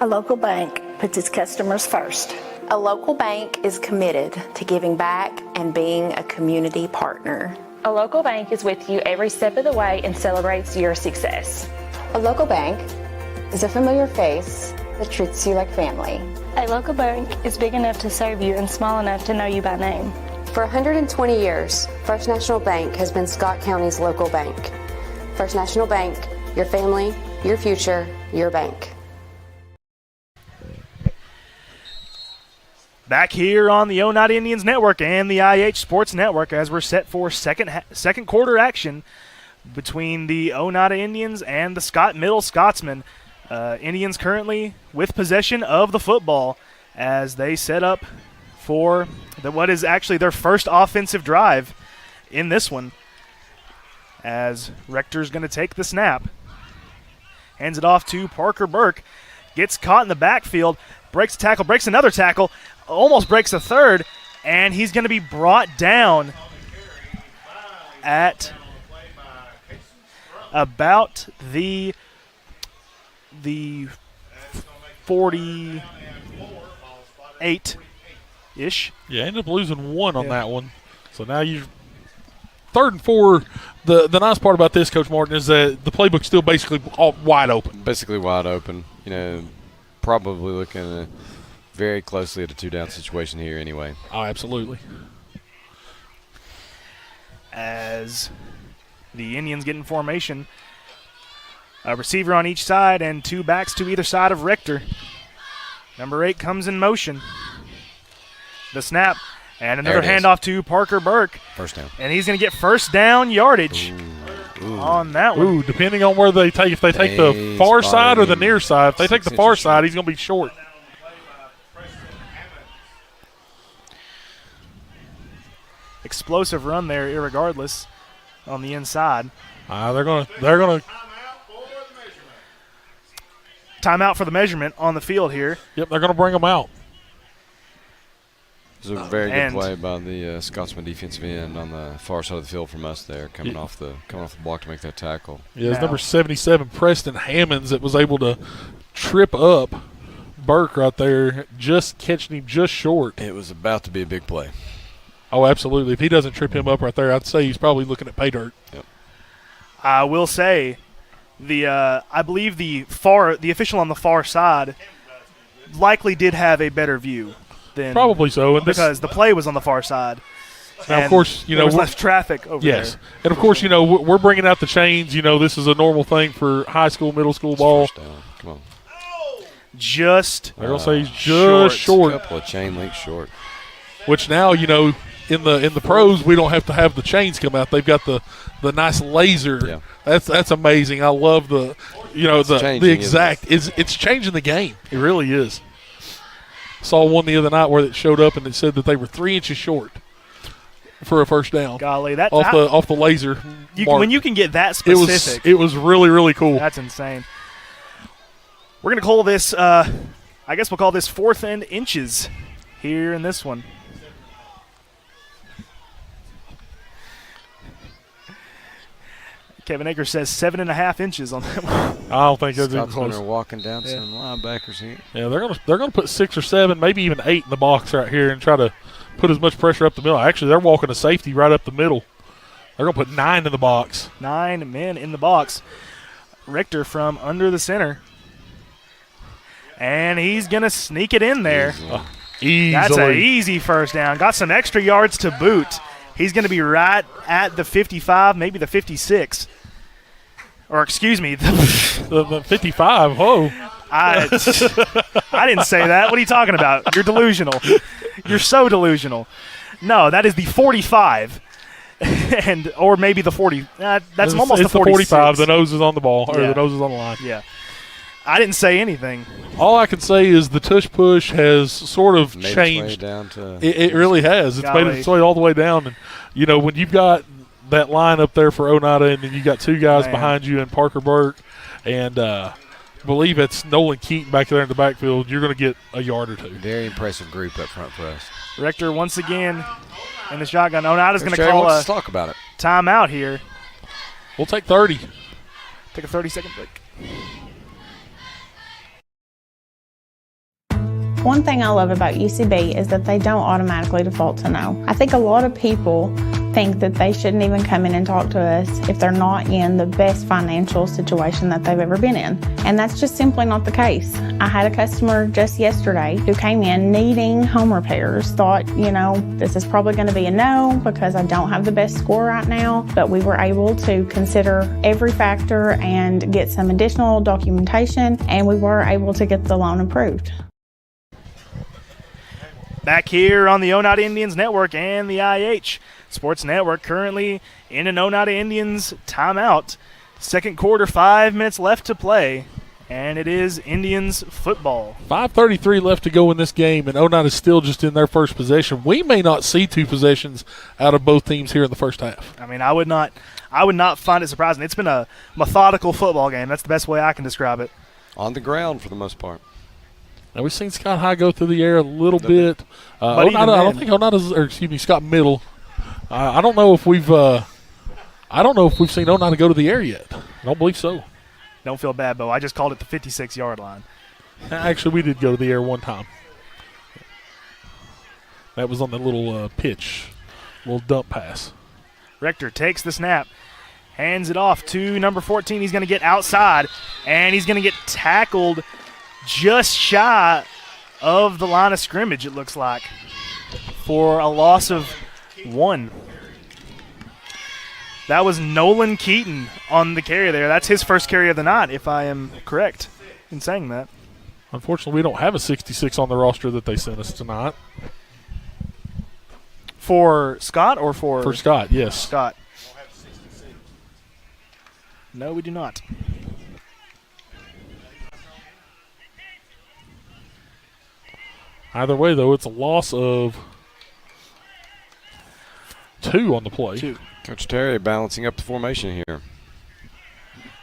O: A local bank puts its customers first.
P: A local bank is committed to giving back and being a community partner.
Q: A local bank is with you every step of the way and celebrates your success.
R: A local bank is a familiar face that treats you like family. A local bank is big enough to serve you and small enough to know you by name.
P: For 120 years, First National Bank has been Scott County's local bank. First National Bank, your family, your future, your bank.
C: Back here on the Oneida Indians Network and the IH Sports Network as we're set for second quarter action between the Oneida Indians and the Middle Scotsmen. Indians currently with possession of the football as they set up for what is actually their first offensive drive in this one. As Rector's going to take the snap. Hands it off to Parker Burke. Gets caught in the backfield. Breaks a tackle, breaks another tackle. Almost breaks a third. And he's going to be brought down at about the 48-ish.
I: Yeah, ended up losing one on that one. So now you're 3rd and 4. The nice part about this, Coach Martin, is that the playbook's still basically all wide open.
D: Basically wide open. Probably looking very closely at a 2-down situation here anyway.
I: Oh, absolutely.
C: As the Indians get in formation, a receiver on each side and 2 backs to either side of Rector. Number 8 comes in motion. The snap. And another handoff to Parker Burke.
D: First down.
C: And he's going to get first down yardage on that one.
I: Ooh, depending on where they take, if they take the far side or the near side. If they take the far side, he's going to be short.
C: Explosive run there, irregardless, on the inside.
I: They're gonna
C: timeout for the measurement on the field here.
I: Yep, they're gonna bring them out.
D: It was a very good play by the Scotsman defensive end on the far side of the field from us there, coming off the block to make that tackle.
I: Yeah, it's number 77, Preston Hammonds, that was able to trip up Burke right there, just catching him just short.
D: It was about to be a big play.
I: Oh, absolutely. If he doesn't trip him up right there, I'd say he's probably looking at pay dirt.
D: Yep.
C: I will say, I believe the official on the far side likely did have a better view than
I: probably so, and
C: because the play was on the far side.
I: Now, of course,
C: there was less traffic over there.
I: Yes, and of course, we're bringing out the chains. This is a normal thing for high school, middle school ball.
D: First down. Come on.
C: They're
I: gonna say he's just short.
D: A couple of chain links short.
I: Which now, in the pros, we don't have to have the chains come out. They've got the nice laser.
D: Yeah.
I: That's amazing. I love the exact. It's changing the game. It really is. Saw one the other night where it showed up and it said that they were 3 inches short for a first down.
C: Golly,
I: off the laser.
C: When you can get that specific,
I: it was really, really cool.
C: That's insane. We're gonna call this. I guess we'll call this 4th and inches here in this one. Kevin Akers says 7.5 inches on that one.
I: I don't think that's even close.
D: Are walking down some linebackers here.
I: Yeah, they're gonna put 6 or 7, maybe even 8 in the box right here and try to put as much pressure up the middle. Actually, they're walking a safety right up the middle. They're gonna put 9 in the box.
C: 9 men in the box. Richter from under the center, and he's gonna sneak it in there.
I: Easily.
C: That's an easy first down. Got some extra yards to boot. He's going to be right at the 55, maybe the 56. Or excuse me,
I: the 55. Whoa!
C: I didn't say that. What are you talking about? You're delusional. You're so delusional. No, that is the 45, or maybe the 40. That's almost the 46.
I: The 45. The nose is on the ball, or the nose is on the line.
C: Yeah. I didn't say anything.
I: All I can say is the tush push has sort of
D: made
I: changed.
D: Its way down to
I: it really has. It's made its way all the way down. And, when you've got that line up there for Oneida and then you got 2 guys behind you and Parker Burke and I believe it's Nolan Keaton back there in the backfield, you're going to get a yard or 2.
D: Very impressive group up front for us.
C: Rector once again in the shotgun. Oneida's going to call
D: let's talk about it.
C: Timeout here.
I: We'll take 30.
C: Take a 30-second break.
S: One thing I love about UCB is that they don't automatically default to no. I think a lot of people think that they shouldn't even come in and talk to us if they're not in the best financial situation that they've ever been in. And that's just simply not the case. I had a customer just yesterday who came in needing home repairs, thought, this is probably going to be a no because I don't have the best score right now, but we were able to consider every factor and get some additional documentation, and we were able to get the loan approved.
C: Back here on the Oneida Indians Network and the IH Sports Network, currently in an Oneida Indians timeout. Second quarter, 5 minutes left to play, and it is Indians football.
I: 5:33 left to go in this game, and Oneida's still just in their first possession. We may not see two possessions out of both teams here in the first half.
C: I mean, I would not find it surprising. It's been a methodical football game. That's the best way I can describe it.
D: On the ground for the most part.
I: Now we've seen Scott High go through the air a little bit.
C: Oneida,
I: I don't think Scott Middle. I don't know if we've seen Oneida go to the air yet. I don't believe so.
C: Don't feel bad, Bo. I just called it the 56-yard line.
I: Actually, we did go to the air one time. That was on the little pitch, little dump pass.
C: Rector takes the snap, hands it off to number 14. He's going to get outside, and he's going to get tackled just shy of the line of scrimmage, it looks like, for a loss of 1. That was Nolan Keaton on the carry there. That's his first carry of the night, if I am correct in saying that.
I: Unfortunately, we don't have a 66 on the roster that they sent us tonight.
C: For Scott or for?
I: For Scott, yes.
C: Scott. No, we do not.
I: Either way, though, it's a loss of 2 on the play.
C: 2.
D: Coach Terry balancing up the formation here.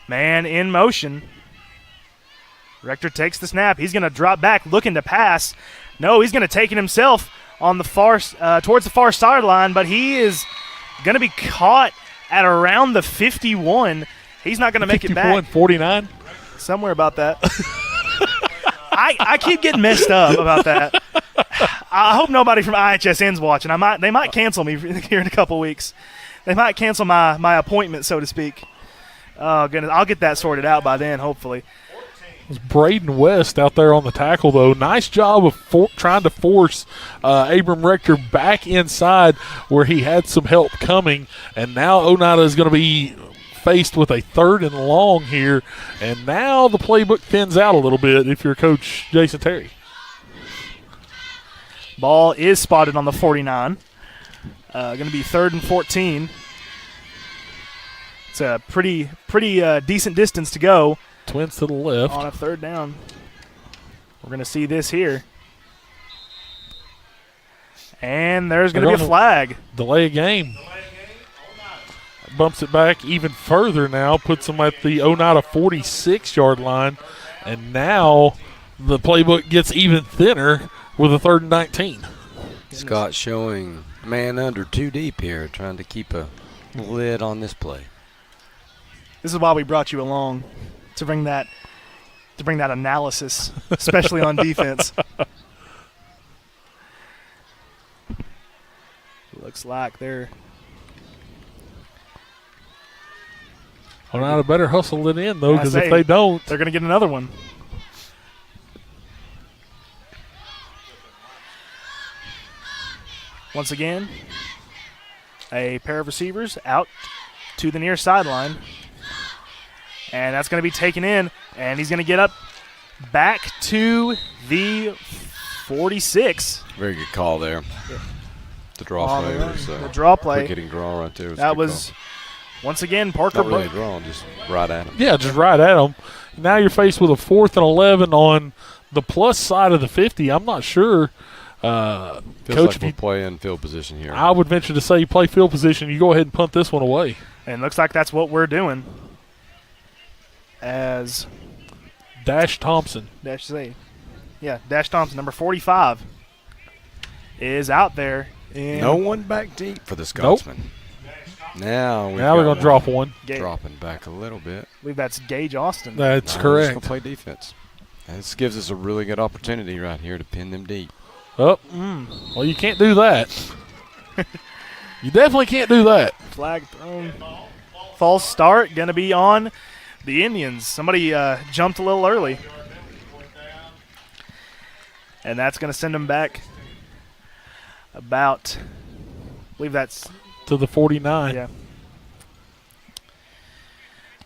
C: Man in motion. Rector takes the snap. He's going to drop back, looking to pass. No, he's going to take it himself on the far towards the far sideline, but he is going to be caught at around the 51. He's not going to make it back.
I: 49?
C: Somewhere about that. I keep getting messed up about that. I hope nobody from IHSN's watching. They might cancel me here in a couple weeks. They might cancel my appointment, so to speak. Oh, goodness. I'll get that sorted out by then, hopefully.
I: It's Braden West out there on the tackle, though. Nice job of trying to force Abram Rector back inside where he had some help coming. And now Oneida is going to be faced with a 3rd and long here. And now the playbook thins out a little bit if you're Coach Jason Terry.
C: Ball is spotted on the 49. Going to be 3rd and 14. It's a pretty decent distance to go.
I: Twins to the left.
C: On a 3rd down. We're going to see this here. And there's going to be a flag.
I: Delay a game. Bumps it back even further now, puts them at the Oneida 46-yard line, and now the playbook gets even thinner with a 3rd and 19.
D: Scott showing man under 2 deep here, trying to keep a lid on this play.
C: This is why we brought you along, to bring that analysis, especially on defense. Looks like they're
I: Oneida better hustle it in, though, because if they don't,
C: they're going to get another one. Once again, a pair of receivers out to the near sideline. And that's going to be taken in, and he's going to get up back to the 46.
D: Very good call there.
C: Yeah.
D: The draw play was
C: the draw play.
D: Quick hitting draw right there.
C: That was once again Parker.
D: Not really a draw, just right at him.
I: Yeah, just right at him. Now you're faced with a 4th and 11 on the plus side of the 50. I'm not sure.
D: Feels
I: Coach,
D: like we'll play in field position here.
I: I would venture to say you play field position. You go ahead and punt this one away.
C: And looks like that's what we're doing. As
I: Dash Thompson.
C: Dash Thompson, number 45, is out there.
D: No one back deep for the Scotsman. Nope. Now
I: we're going to drop one.
D: Dropping back a little bit.
C: I believe that's Gage Austin.
I: That's correct.
D: He's going to play defense. And this gives us a really good opportunity right here to pin them deep.
I: Oh, well, you can't do that. You definitely can't do that.
C: Flag thrown. False start. Going to be on the Indians. Somebody jumped a little early. And that's going to send them back about, I believe that's
I: to the 49.
C: Yeah.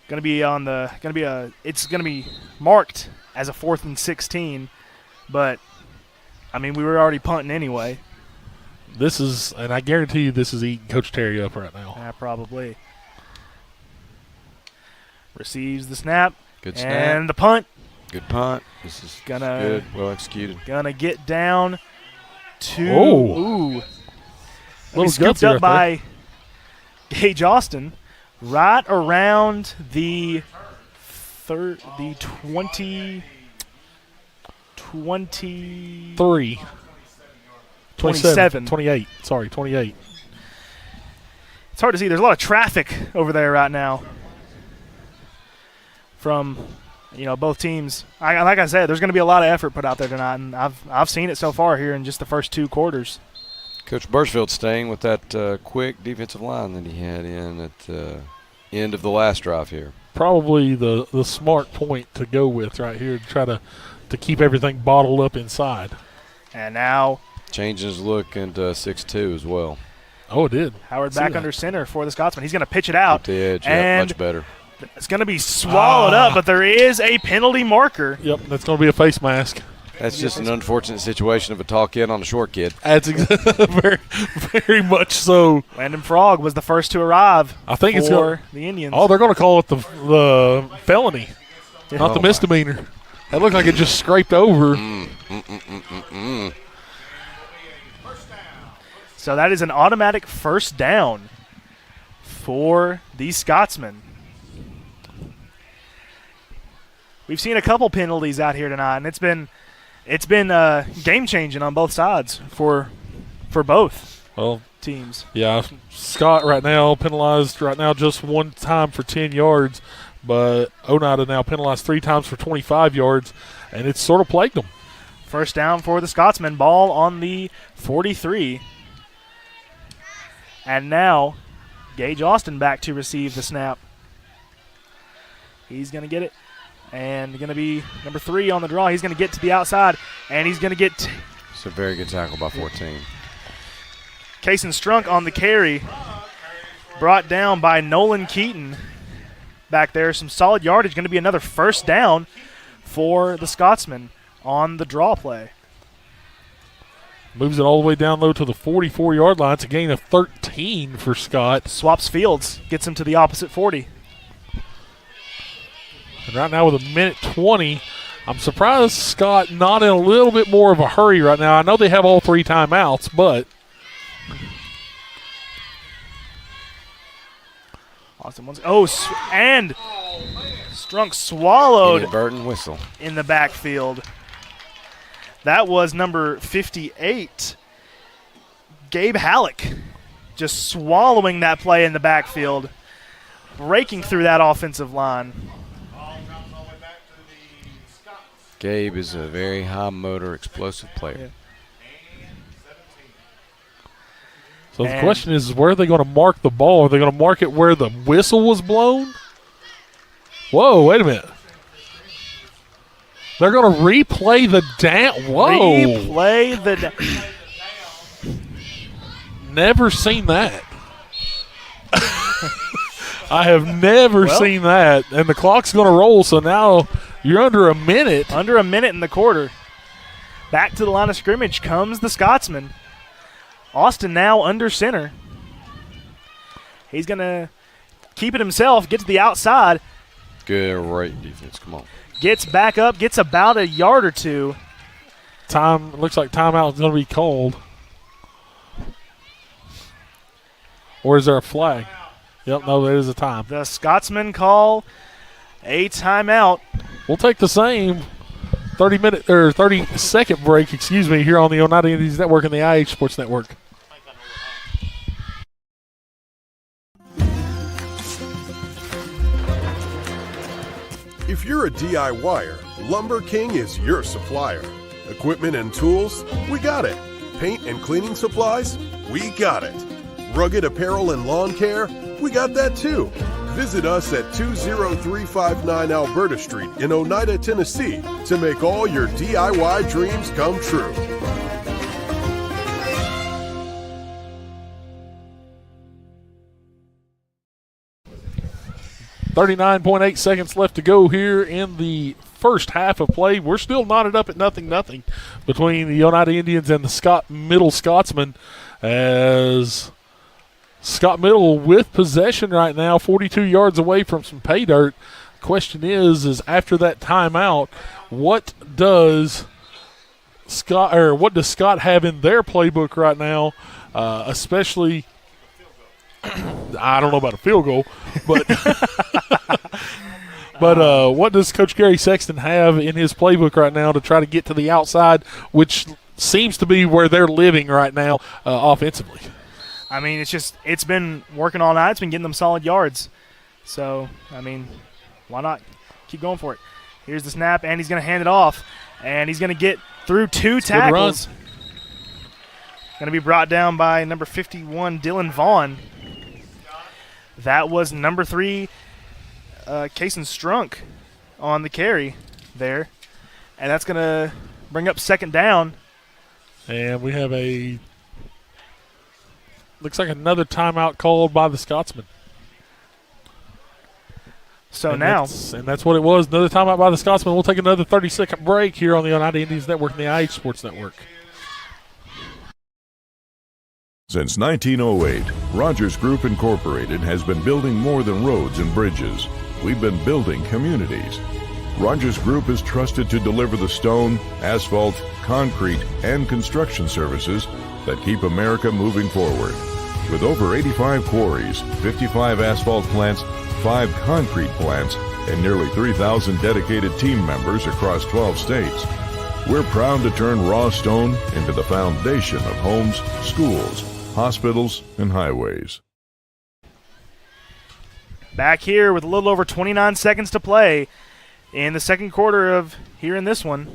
C: Going to be on the it's going to be marked as a 4th and 16, but I mean we were already punting anyway.
I: This is, and I guarantee you this is eating Coach Terry up right now.
C: Yeah, probably. Receives the snap.
D: Good snap.
C: And the punt.
D: Good punt. This is good. Well executed.
C: Gonna get down to
I: Little
C: scooped up by Gage Austin, right around the 23.
I: 27. 28. Sorry, 28.
C: It's hard to see. There's a lot of traffic over there right now from both teams. Like I said, there's going to be a lot of effort put out there tonight, and I've seen it so far here in just the first 2 quarters.
D: Coach Birchfield staying with that quick defensive line that he had in at the end of the last drive here.
I: Probably the smart point to go with right here to try to keep everything bottled up inside.
C: And now
D: changing his look into 6-2 as well.
I: Oh, it did.
C: Howard back under center for the Scotsman. He's going to pitch it out.
D: Up the edge,
C: and
D: much better.
C: It's going to be swallowed up, but there is a penalty marker.
I: Yep, that's going to be a face mask.
D: That's just an unfortunate situation of a tall kid on a short kid.
I: That's very, very much so.
C: Landon Frog was the first to arrive.
I: I think it's
C: for the Indians.
I: Oh, they're going to call it the felony, not the misdemeanor. That looked like it just scraped over.
C: So that is an automatic first down for the Scotsmen. We've seen a couple penalties out here tonight, and it's been game changing on both sides for both teams.
I: Yeah, Scott right now penalized just 1 time for 10 yards, but Oneida now penalized 3 times for 25 yards, and it's sort of plagued them.
C: First down for the Scotsmen, ball on the 43. And now Gage Austin back to receive the snap. He's going to get it. And going to be number 3 on the draw. He's going to get to the outside, and he's going to get
D: it's a very good tackle by 14.
C: Kaysen Strunk on the carry. Brought down by Nolan Keaton back there. Some solid yardage. Going to be another first down for the Scotsmen on the draw play.
I: Moves it all the way down low to the 44-yard line. It's a gain of 13 for Scott.
C: Swaps fields. Gets him to the opposite 40.
I: And right now with 1:20, I'm surprised Scott not in a little bit more of a hurry right now. I know they have all 3 timeouts, but
C: Austin wants and Strunk swallowed
D: inadvertent whistle
C: in the backfield. That was number 58, Gabe Halleck, just swallowing that play in the backfield, breaking through that offensive line.
D: Gabe is a very high motor, explosive player.
I: So the question is, where are they going to mark the ball? Are they going to mark it where the whistle was blown? Whoa, wait a minute. They're going to replay the down. Whoa.
C: Replay the
I: Never seen that. I have never seen that. And the clock's going to roll, so now you're under a minute.
C: Under a minute in the quarter. Back to the line of scrimmage comes the Scotsman. Austin now under center. He's going to keep it himself, get to the outside.
D: Great defense. Come on.
C: Gets back up, gets about a yard or 2.
I: Looks like timeout is going to be called. Or is there a flag? Yep, no, there is a time.
C: The Scotsmen call a timeout.
I: We'll take the same 30-second break, here on the Oneida Indians Network and the IH Sports Network.
T: If you're a DIYer, Lumber King is your supplier. Equipment and tools, we got it. Paint and cleaning supplies, we got it. Rugged apparel and lawn care? We got that too. Visit us at 20359 Alberta Street in Oneida, Tennessee to make all your DIY dreams come true.
I: .8 seconds left to go here in the first half of play. We're still knotted up at 0-0 between the Oneida Indians and the Middle Scotsmen, as Scott Middle with possession right now, 42 yards away from some pay dirt. Question is after that timeout, what does Scott have in their playbook right now, especially I don't know about a field goal, but but what does Coach Gary Sexton have in his playbook right now to try to get to the outside, which seems to be where they're living right now offensively?
C: I mean, it's been working all night. It's been getting them solid yards. So, I mean, why not keep going for it? Here's the snap, and he's going to hand it off, and he's going to get through two tackles. Going to be brought down by number 51, Dylan Vaughn. That was number 3, Kason Strunk on the carry there. And that's going to bring up second down.
I: And we have looks like another timeout called by the Scotsman.
C: So
I: and
C: now.
I: That's what it was, another timeout by the Scotsman. We'll take another 30-second break here on the Oneida Indians Network and the IH Sports Network.
K: Since 1908, Rogers Group Incorporated has been building more than roads and bridges. We've been building communities. Rogers Group is trusted to deliver the stone, asphalt, concrete, and construction services that keep America moving forward. With over 85 quarries, 55 asphalt plants, 5 concrete plants, and nearly 3,000 dedicated team members across 12 states, we're proud to turn raw stone into the foundation of homes, schools, hospitals, and highways.
C: Back here with a little over 29 seconds to play in the second quarter of here in this one.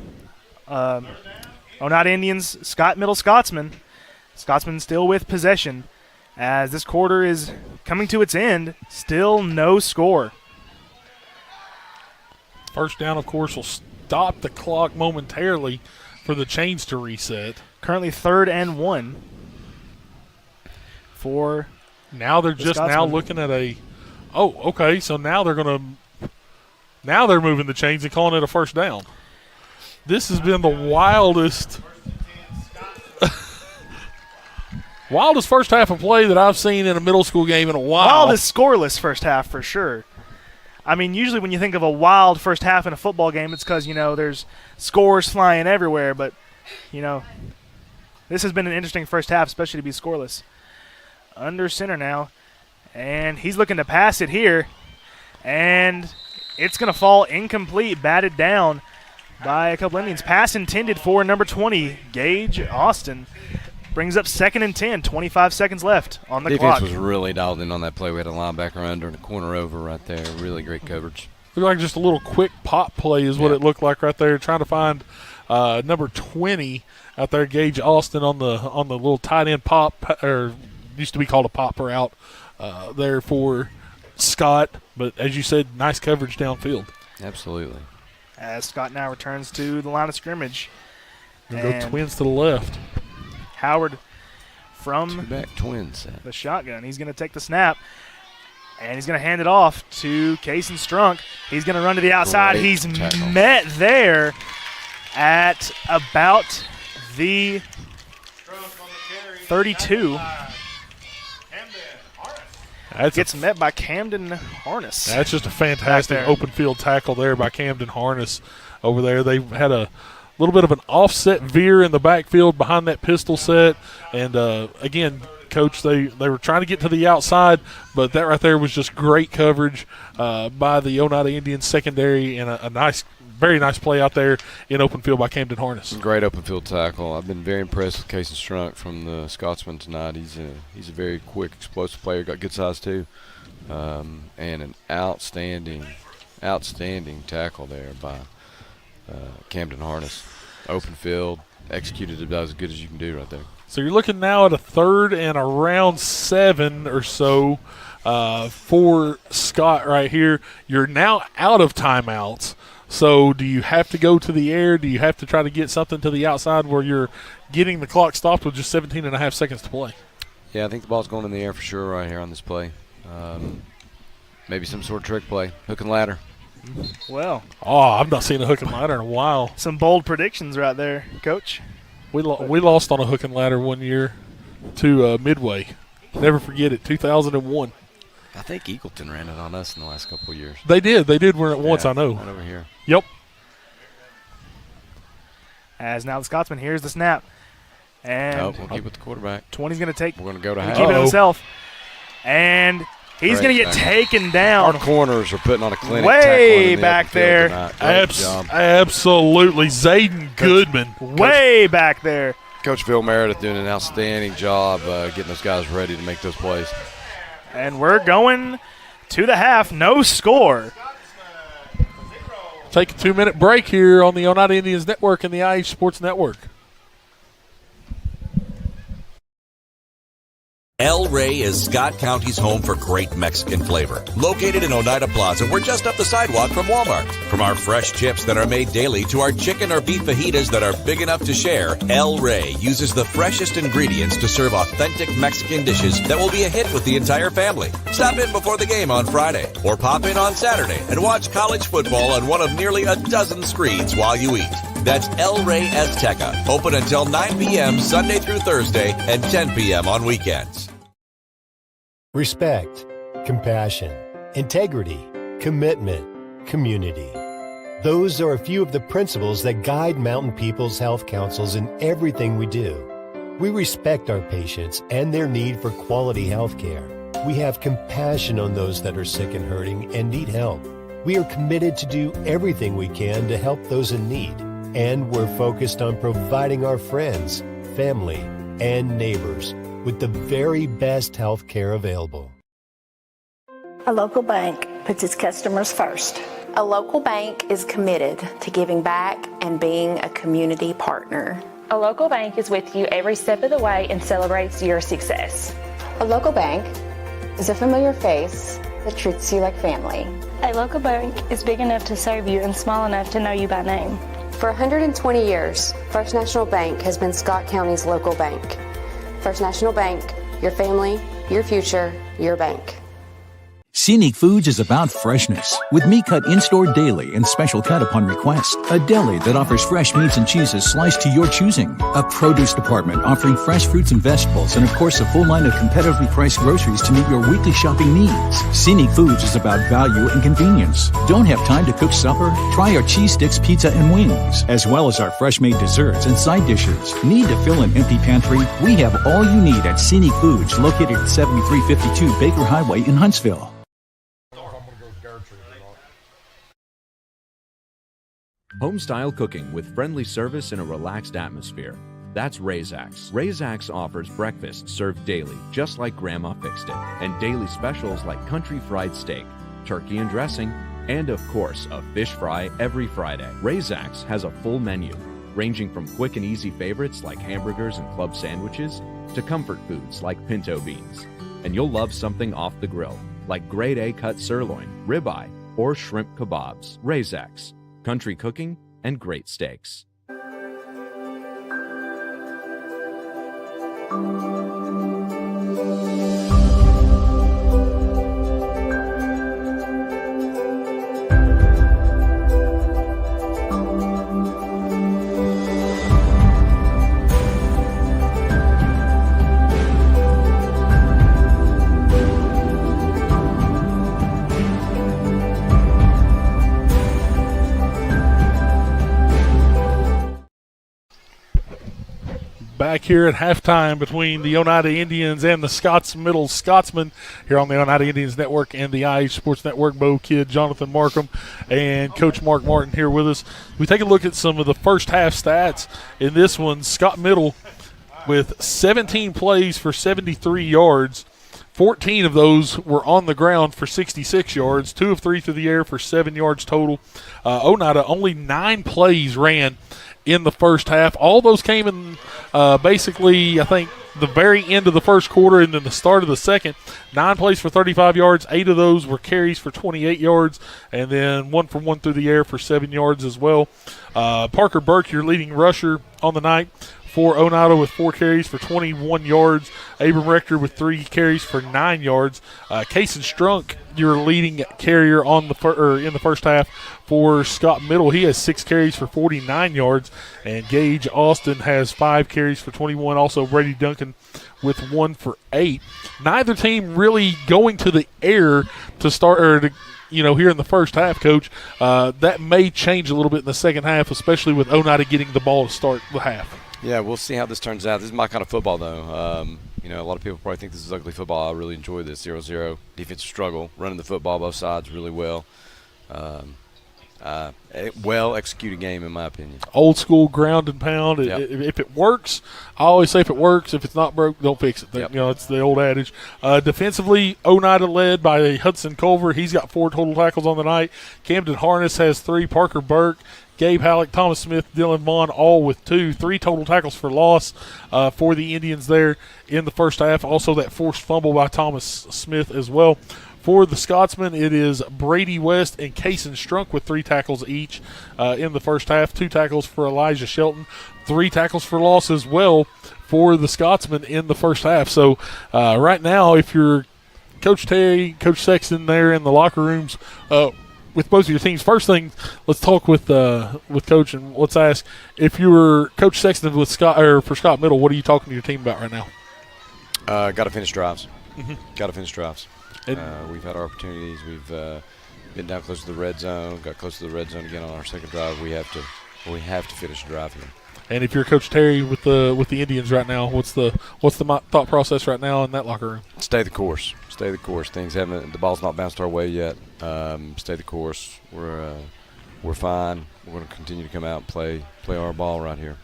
C: Oneida Indians, Middle Scotsman. Scotsman still with possession as this quarter is coming to its end. Still no score.
I: First down, of course, will stop the clock momentarily for the chains to reset.
C: Currently 3rd and 1. For
I: now they're just
C: Scotsman.
I: Now looking at okay, so now they're moving the chains and calling it a first down. This has been the wildest first half of play that I've seen in a middle school game in a while.
C: Wildest scoreless first half for sure. I mean, usually when you think of a wild first half in a football game, it's because, there's scores flying everywhere. But, this has been an interesting first half, especially to be scoreless. Under center now, and he's looking to pass it here, and it's going to fall incomplete, batted down by a couple Indians. Pass intended for number 20, Gage Austin. Brings up 2nd and 10, 25 seconds left on the clock.
D: Defense was really dialed in on that play. We had a linebacker under and a corner over right there. Really great coverage.
I: Looked like just a little quick pop play is what it looked like right there, trying to find number 20 out there, Gage Austin, on the little tight end pop, or used to be called a pop route there for Scott. But as you said, nice coverage downfield.
D: Absolutely.
C: As Scott now returns to the line of scrimmage.
I: And go Twins to the left.
C: Howard from
D: two-back twins.
C: The shotgun. He's going to take the snap, and he's going to hand it off to Kason Strunk. He's going to run to the outside.
D: Great
C: He's
D: tackle.
C: met there at about the 32. Gets met by Camden Harness.
I: That's just a fantastic open field tackle there by Camden Harness over there. They had a little bit of an offset veer in the backfield behind that pistol set. And, again, Coach, they were trying to get to the outside, but that right there was just great coverage by the Oneida Indians secondary, and a nice, very nice play out there in open field by Camden Harness.
D: Great open field tackle. I've been very impressed with Kason Strunk from the Scotsman tonight. He's a very quick, explosive player, got good size too, and an outstanding tackle there by Camden Harness. Open field, executed it about as good as you can do right there.
I: So you're looking now at a 3rd and around 7 or so for Scott right here. You're now out of timeouts. So do you have to go to the air? Do you have to try to get something to the outside where you're getting the clock stopped with just 17 and a half seconds to play?
D: Yeah, I think the ball's going in the air for sure right here on this play. Maybe some sort of trick play, hook and ladder.
C: Well.
I: Oh, I've not seen a hook and ladder in a while.
C: Some bold predictions right there, Coach.
I: We lost on a hook and ladder one year to Midway. Never forget it, 2001.
D: I think Eagleton ran it on us in the last couple of years.
I: They did run it once, I know.
D: Right over here.
I: Yep.
C: As now the Scotsman, here's the snap. And
D: we'll keep with the quarterback.
C: 20's going to take.
D: We're going to go to half.
C: Keep it himself. And he's going to get taken down.
D: Our corners are putting on a clinic.
C: Way back there.
I: Absolutely. Zayden Goodman.
C: Way back there.
D: Coach Phil Meredith doing an outstanding job getting those guys ready to make those plays.
C: And we're going to the half. No score.
I: Take a 2-minute break here on the Oneida Indians Network and the IH Sports Network.
J: El Rey is Scott County's home for great Mexican flavor. Located in Oneida Plaza, we're just up the sidewalk from Walmart. From our fresh chips that are made daily to our chicken or beef fajitas that are big enough to share, El Rey uses the freshest ingredients to serve authentic Mexican dishes that will be a hit with the entire family. Stop in before the game on Friday or pop in on Saturday and watch college football on one of nearly a dozen screens while you eat. That's El Rey Azteca, open until 9 p.m. Sunday through Thursday and 10 p.m. on weekends.
N: Respect, compassion, integrity, commitment, community. Those are a few of the principles that guide Mountain People's Health Councils in everything we do. We respect our patients and their need for quality health care. We have compassion on those that are sick and hurting and need help. We are committed to do everything we can to help those in need. And we're focused on providing our friends, family, and neighbors with the very best health care available.
O: A local bank puts its customers first.
P: A local bank is committed to giving back and being a community partner.
Q: A local bank is with you every step of the way and celebrates your success.
P: A local bank is a familiar face that treats you like family.
R: A local bank is big enough to serve you and small enough to know you by name.
P: For 120 years, First National Bank has been Scott County's local bank. First National Bank, your family, your future, your bank.
H: Scenic Foods is about freshness, with meat cut in-store daily and special cut upon request. A deli that offers fresh meats and cheeses sliced to your choosing. A produce department offering fresh fruits and vegetables, and of course a full line of competitively priced groceries to meet your weekly shopping needs. Scenic Foods is about value and convenience. Don't have time to cook supper? Try our cheese sticks, pizza, and wings, as well as our fresh-made desserts and side dishes. Need to fill an empty pantry? We have all you need at Scenic Foods, located at 7352 Baker Highway in Huntsville.
L: Home-style cooking with friendly service in a relaxed atmosphere. That's Razax. Razax offers breakfast served daily, just like Grandma fixed it, and daily specials like country fried steak, turkey and dressing, and of course, a fish fry every Friday. Razax has a full menu, ranging from quick and easy favorites like hamburgers and club sandwiches to comfort foods like pinto beans. And you'll love something off the grill, like grade A cut sirloin, ribeye, or shrimp kebabs. Razax. Country cooking and great steaks.
I: Back here at halftime between the Oneida Indians and the Scotts Middle Scotsmen here on the Oneida Indians Network and the IH Sports Network. Bo Kidd, Jonathan Markham, and Coach Mark Martin here with us. We take a look at some of the first half stats. In this one, Scott Middle with 17 plays for 73 yards, 14 of those were on the ground for 66 yards, 2 of 3 through the air for 7 yards total. Oneida, only 9 plays ran in the first half. All those came in basically, I think, the very end of the first quarter and then the start of the second. 9 plays for 35 yards. 8 of those were carries for 28 yards, and then 1 for 1 through the air for 7 yards as well. Parker Burke, your leading rusher on the night for Oneida, with 4 carries for 21 yards. Abram Rector with 3 carries for 9 yards. Cason Strunk, your leading carrier on in the first half for Scott Middle. He has 6 carries for 49 yards. And Gage Austin has 5 carries for 21. Also Brady Duncan with 1 for 8. Neither team really going to the air to start, here in the first half, Coach. That may change a little bit in the second half, especially with Oneida getting the ball to start the half.
D: Yeah, we'll see how this turns out. This is my kind of football, though. A lot of people probably think this is ugly football. I really enjoy this 0-0 defensive struggle, running the football both sides really well. Well-executed game, in my opinion.
I: Old school ground and pound.
D: Yep.
I: If it works, I always say if it works. If it's not broke, don't fix it.
D: Yep.
I: It's the old adage. Defensively, Oneida led by Hudson Culver. He's got 4 total tackles on the night. Camden Harness has 3. Parker Burke, Gabe Halleck, Thomas Smith, Dylan Vaughn, all with 2. 3 total tackles for loss for the Indians there in the first half. Also that forced fumble by Thomas Smith as well. For the Scotsmen, it is Brady West and Cason Strunk with 3 tackles each in the first half. 2 tackles for Elijah Shelton. 3 tackles for loss as well for the Scotsmen in the first half. So right now, if you're Coach Terry, Coach Sexton there in the locker rooms with both of your teams, first thing, let's talk with Coach and let's ask, if you were Coach Sexton with for Scott Middle, what are you talking to your team about right now?
D: Got to finish drives.
I: Mm-hmm.
D: Got to finish drives. We've had our opportunities. We've been down close to the red zone. Got close to the red zone again on our second drive. We have to finish the drive here.
I: And if you're Coach Terry with the Indians right now, what's the thought process right now in that locker room?
D: Stay the course. Stay the course. The ball's not bounced our way yet. Stay the course. We're fine. We're going to continue to come out and play our ball right here.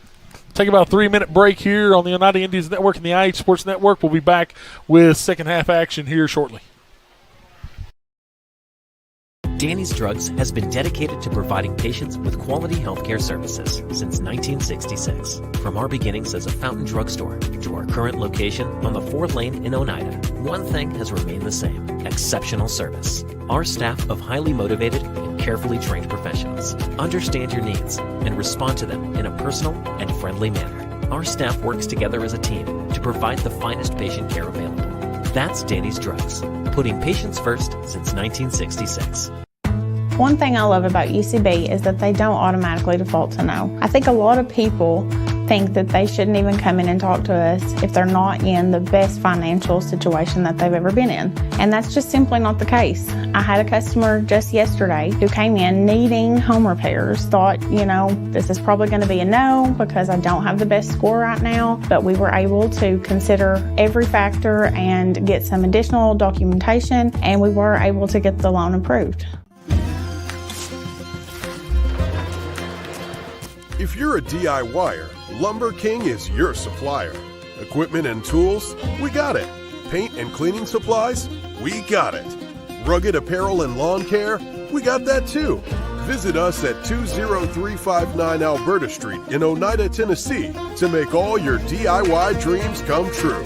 I: Take about a 3-minute break here on the Oneida Indians Network and the IH Sports Network. We'll be back with second half action here shortly.
G: Danny's Drugs has been dedicated to providing patients with quality healthcare services since 1966. From our beginnings as a fountain drugstore to our current location on the 4th lane in Oneida, one thing has remained the same: exceptional service. Our staff of highly motivated and carefully trained professionals understand your needs and respond to them in a personal and friendly manner. Our staff works together as a team to provide the finest patient care available. That's Danny's Drugs, putting patients first since 1966.
S: One thing I love about UCB is that they don't automatically default to no. I think a lot of people think that they shouldn't even come in and talk to us if they're not in the best financial situation that they've ever been in. And that's just simply not the case. I had a customer just yesterday who came in needing home repairs, thought, this is probably going to be a no because I don't have the best score right now, but we were able to consider every factor and get some additional documentation, and we were able to get the loan approved.
T: If you're a DIYer, Lumber King is your supplier. Equipment and tools? We got it. Paint and cleaning supplies? We got it. Rugged apparel and lawn care? We got that too. Visit us at 20359 Alberta Street in Oneida, Tennessee to make all your DIY dreams come true.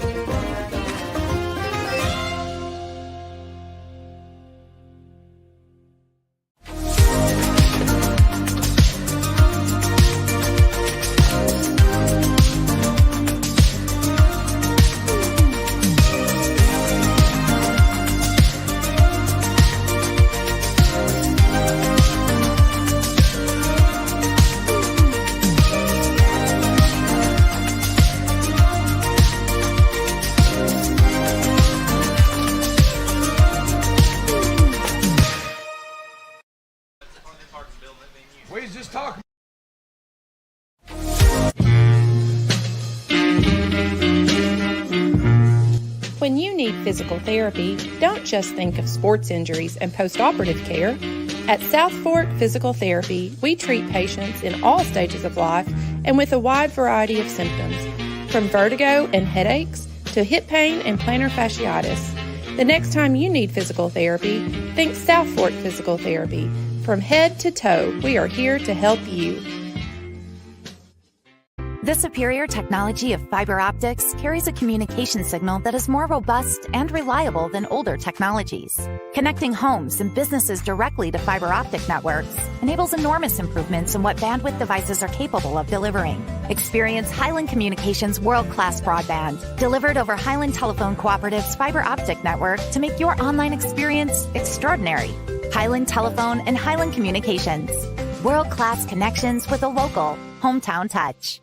F: When you need physical therapy, don't just think of sports injuries and post-operative care. At South Fork Physical Therapy, we treat patients in all stages of life and with a wide variety of symptoms, from vertigo and headaches to hip pain and plantar fasciitis. The next time you need physical therapy, think South Fork Physical Therapy. From head to toe, we are here to help you.
M: The superior technology of fiber optics carries a communication signal that is more robust and reliable than older technologies. Connecting homes and businesses directly to fiber optic networks enables enormous improvements in what bandwidth devices are capable of delivering. Experience Highland Communications' world-class broadband, delivered over Highland Telephone Cooperative's fiber optic network to make your online experience extraordinary. Highland Telephone and Highland Communications. World-class connections with a local, hometown touch.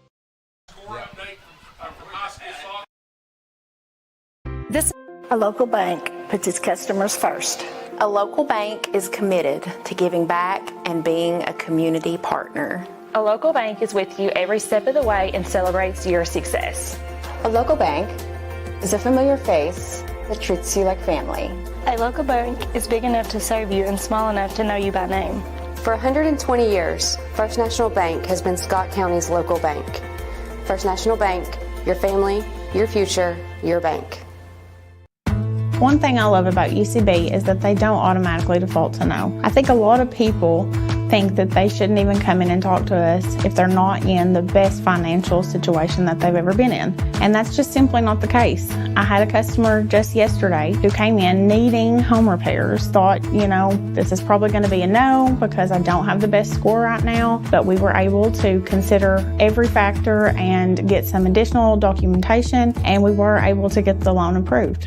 O: A local bank puts its customers first.
B: A local bank is committed to giving back and being a community partner.
Q: A local bank is with you every step of the way and celebrates your success.
P: A local bank is a familiar face that treats you like family.
R: A local bank is big enough to serve you and small enough to know you by name.
P: For 120 years, First National Bank has been Scott County's local bank. First National Bank, your family, your future, your bank.
S: One thing I love about UCB is that they don't automatically default to no. I think a lot of people think that they shouldn't even come in and talk to us if they're not in the best financial situation that they've ever been in. And that's just simply not the case. I had a customer just yesterday who came in needing home repairs, thought, this is probably going to be a no because I don't have the best score right now, but we were able to consider every factor and get some additional documentation, and we were able to get the loan approved.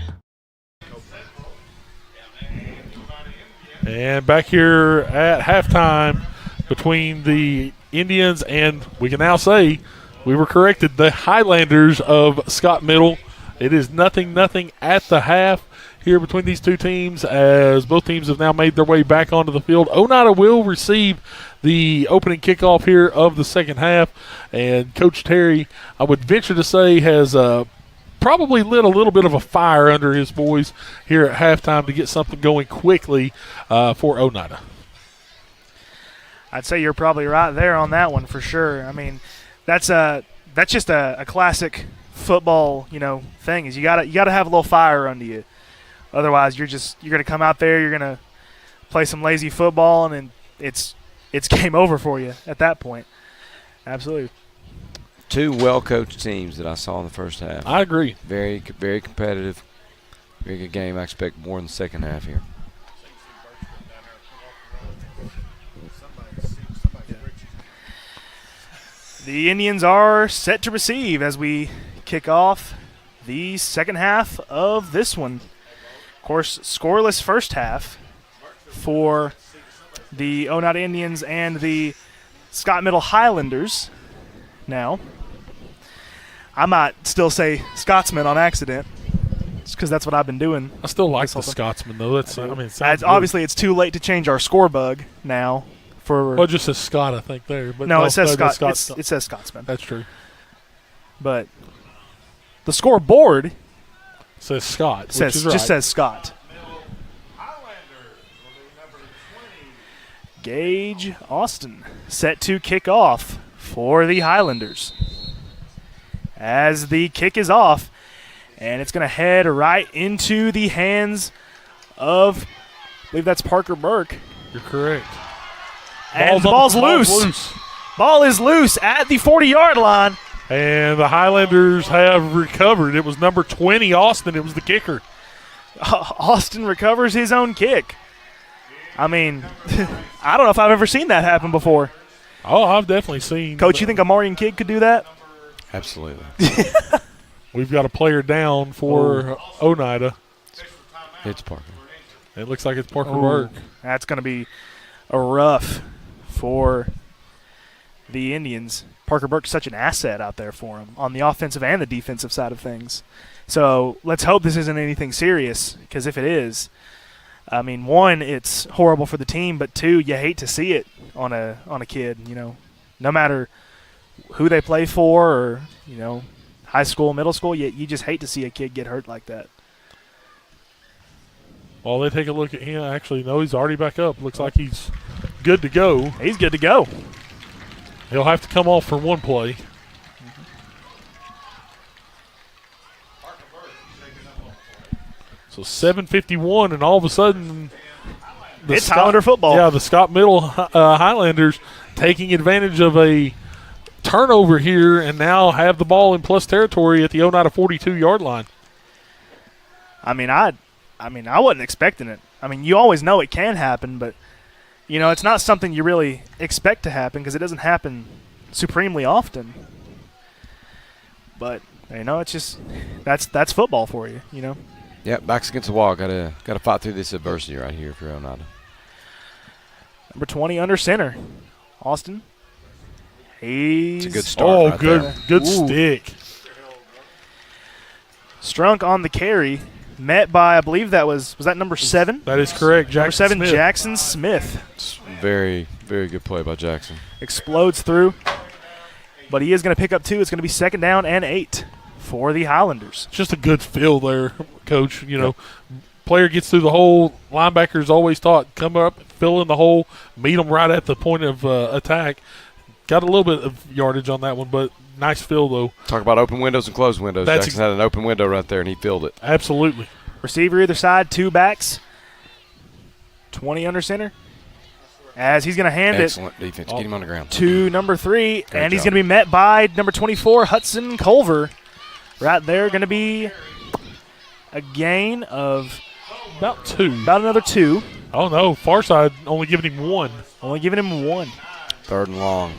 I: And back here at halftime between the Indians and, we can now say, we were corrected, the Highlanders of Scott Middle. It is 0-0 at the half here between these two teams, as both teams have now made their way back onto the field. Oneida will receive the opening kickoff here of the second half, and Coach Terry, I would venture to say, has probably lit a little bit of a fire under his boys here at halftime to get something going quickly for Oneida.
C: I'd say you're probably right there on that one for sure. I mean, that's just a classic football, thing. Is you gotta have a little fire under you. Otherwise, you're gonna come out there, you're gonna play some lazy football, and then it's game over for you at that point. Absolutely.
D: Two well-coached teams that I saw in the first half.
I: I agree.
D: Very, very competitive. Very good game. I expect more in the second half here.
C: The Indians are set to receive as we kick off the second half of this one. Of course, scoreless first half for the Oneida Indians and the Scott Middle Highlanders. Now, I might still say Scotsman on accident, just because that's what I've been doing.
I: I still like the Scotsman, though.
C: Obviously, it's too late to change our score bug now.
I: Well, it just says Scott, I think, there. But
C: no, it says Scott. It says Scotsman.
I: That's true.
C: But the scoreboard
I: says Scott.
C: Just says Scott. Gage Austin set to kick off for the Highlanders. As the kick is off, and it's going to head right into the hands of, I believe that's Parker Burke.
I: You're correct.
C: And the ball's loose. Ball is loose at the 40-yard line.
I: And the Highlanders have recovered. It was number 20, Austin. It was the kicker.
C: Austin recovers his own kick. I mean, I don't know if I've ever seen that happen before.
I: Oh, I've definitely seen.
C: Coach, you think a Marion kid could do that?
D: Absolutely.
I: We've got a player down for Oneida.
D: It's Parker.
I: It looks like it's Parker Burke.
C: That's going to be a rough for the Indians. Parker Burke's such an asset out there for him on the offensive and the defensive side of things. So let's hope this isn't anything serious, because if it is, I mean, one, it's horrible for the team, but two, you hate to see it on a kid, no matter who they play for or, high school, middle school, you just hate to see a kid get hurt like that.
I: Well, they take a look at him. Actually, no, he's already back up. Looks like he's good to go.
C: He's good to go.
I: He'll have to come off for one play. So 7:51, and all of a sudden,
C: it's Highlander football.
I: Yeah, the Scott Middle Highlanders taking advantage of a turnover here, and now have the ball in plus territory at the Oneida 42-yard line.
C: I mean, I wasn't expecting it. I mean, you always know it can happen, but it's not something you really expect to happen because it doesn't happen supremely often. But it's just that's football for you.
D: Yeah, backs against the wall. Gotta fight through this adversity right here for Oneida.
C: Number 20 under center, Austin.
D: It's a good start. Right
I: good
D: there.
I: stick.
C: Strunk on the carry, met by I believe that was that number 7.
I: That is correct.
C: Number 7,
I: Smith.
C: Jackson Smith.
D: It's very, very good play by Jackson.
C: Explodes through, but he is going to pick up 2. It's going to be 2nd down and 8 for the Highlanders.
I: Just a good feel there, Coach. Player gets through the hole. Linebackers always taught, come up, fill in the hole, meet them right at the point of attack. Got a little bit of yardage on that one, but nice fill, though.
D: Talk about open windows and closed windows. Jackson had an open window right there, and he filled it.
I: Absolutely.
C: Receiver either side, 2 backs. 20 under center. As he's going to hand
D: Excellent defense. Get him on the ground.
C: To number 3,
D: Great
C: and he's
D: job.
C: going to be met by number 24, Hudson Culver. Right there, going to be a gain of
I: about 2.
C: About another 2.
I: Oh, no. Far side only giving him 1.
C: Only giving him 1.
D: 3rd and long.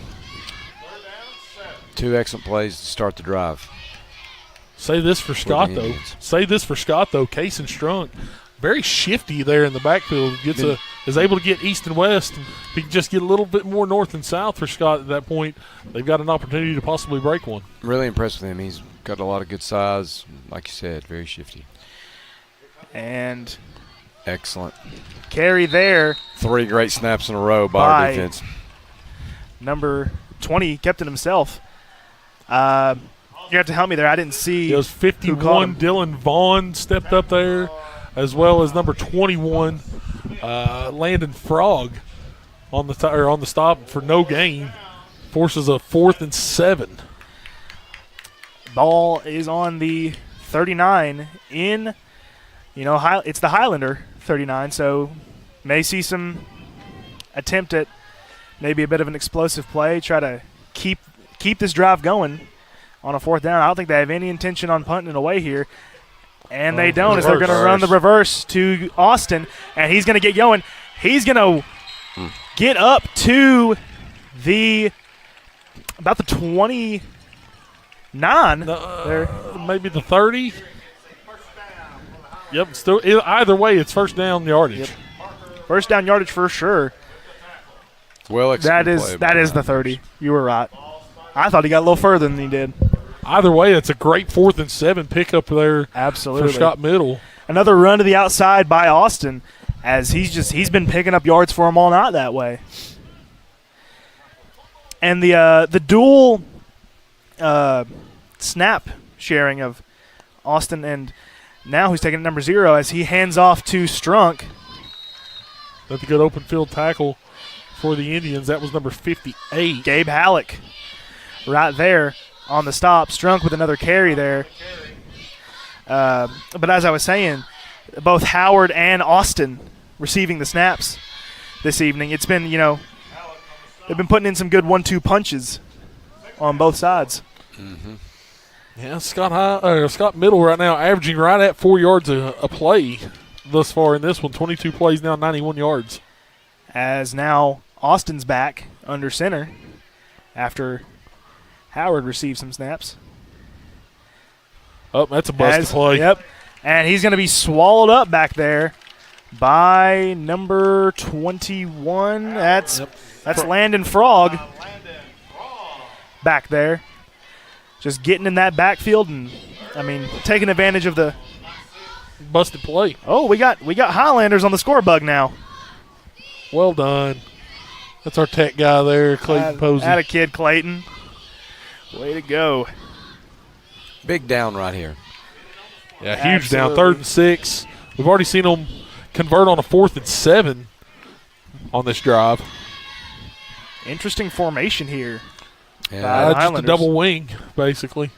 D: 2 excellent plays to start the drive.
I: Say this for Scott, though. Case and Strunk, very shifty there in the backfield. Is able to get east and west. And if he can just get a little bit more north and south for Scott at that point, they've got an opportunity to possibly break one.
D: Really impressed with him. He's got a lot of good size. Like you said, very shifty.
C: And
D: excellent
C: carry there.
D: 3 great snaps in a row by our defense.
C: Number 20 kept it himself. You have to help me there. I didn't see.
I: It was 51. Dylan Vaughn stepped up there, as well as number 21, Landon Frog, on the stop for no gain. Forces a 4th and 7.
C: Ball is on the 39 in. It's the Highlander 39, so may see some attempt at maybe a bit of an explosive play. Try to keep this drive going. On a 4th down, I don't think they have any intention on punting it away here. And they don't, as they're going to run the reverse to Austin, and he's going to get going. He's going to get up to about the 29. There.
I: Maybe the 30. Yep, still either way, it's 1st down yardage.
C: Yep. 1st down yardage for sure.
D: Well,
C: that is the 30. You were right. I thought he got a little further than he did.
I: Either way, it's a great 4th and 7 pickup there.
C: Absolutely.
I: For Scott Middle.
C: Another run to the outside by Austin, as he's been picking up yards for him all night that way. And the dual snap sharing of Austin, and now who's taking number 0 as he hands off to Strunk.
I: That's a good open field tackle for the Indians. That was number 58.
C: Gabe Halleck right there on the stop. Strunk with another carry there. But as I was saying, both Howard and Austin receiving the snaps this evening. It's been, they've been putting in some good 1-2 punches on both sides.
D: Mm-hmm.
I: Yeah, Scott Middle right now averaging right at 4 yards a play thus far in this one. 22 plays now, 91 yards.
C: As now Austin's back under center after Howard received some snaps.
I: Oh, that's a busted play.
C: Yep. And he's going to be swallowed up back there by number 21. That's Landon Frog back there. Just getting in that backfield and, taking advantage of the
I: busted play.
C: Oh, we got Highlanders on the score bug now.
I: Well done. That's our tech guy there, Clayton Posey.
C: Atta kid, Clayton. Way to go.
D: Big down right here.
I: Yeah, huge down. 3rd and 6. We've already seen them convert on a 4th and 7 on this drive.
C: Interesting formation here.
D: Yeah,
I: just a double wing, basically.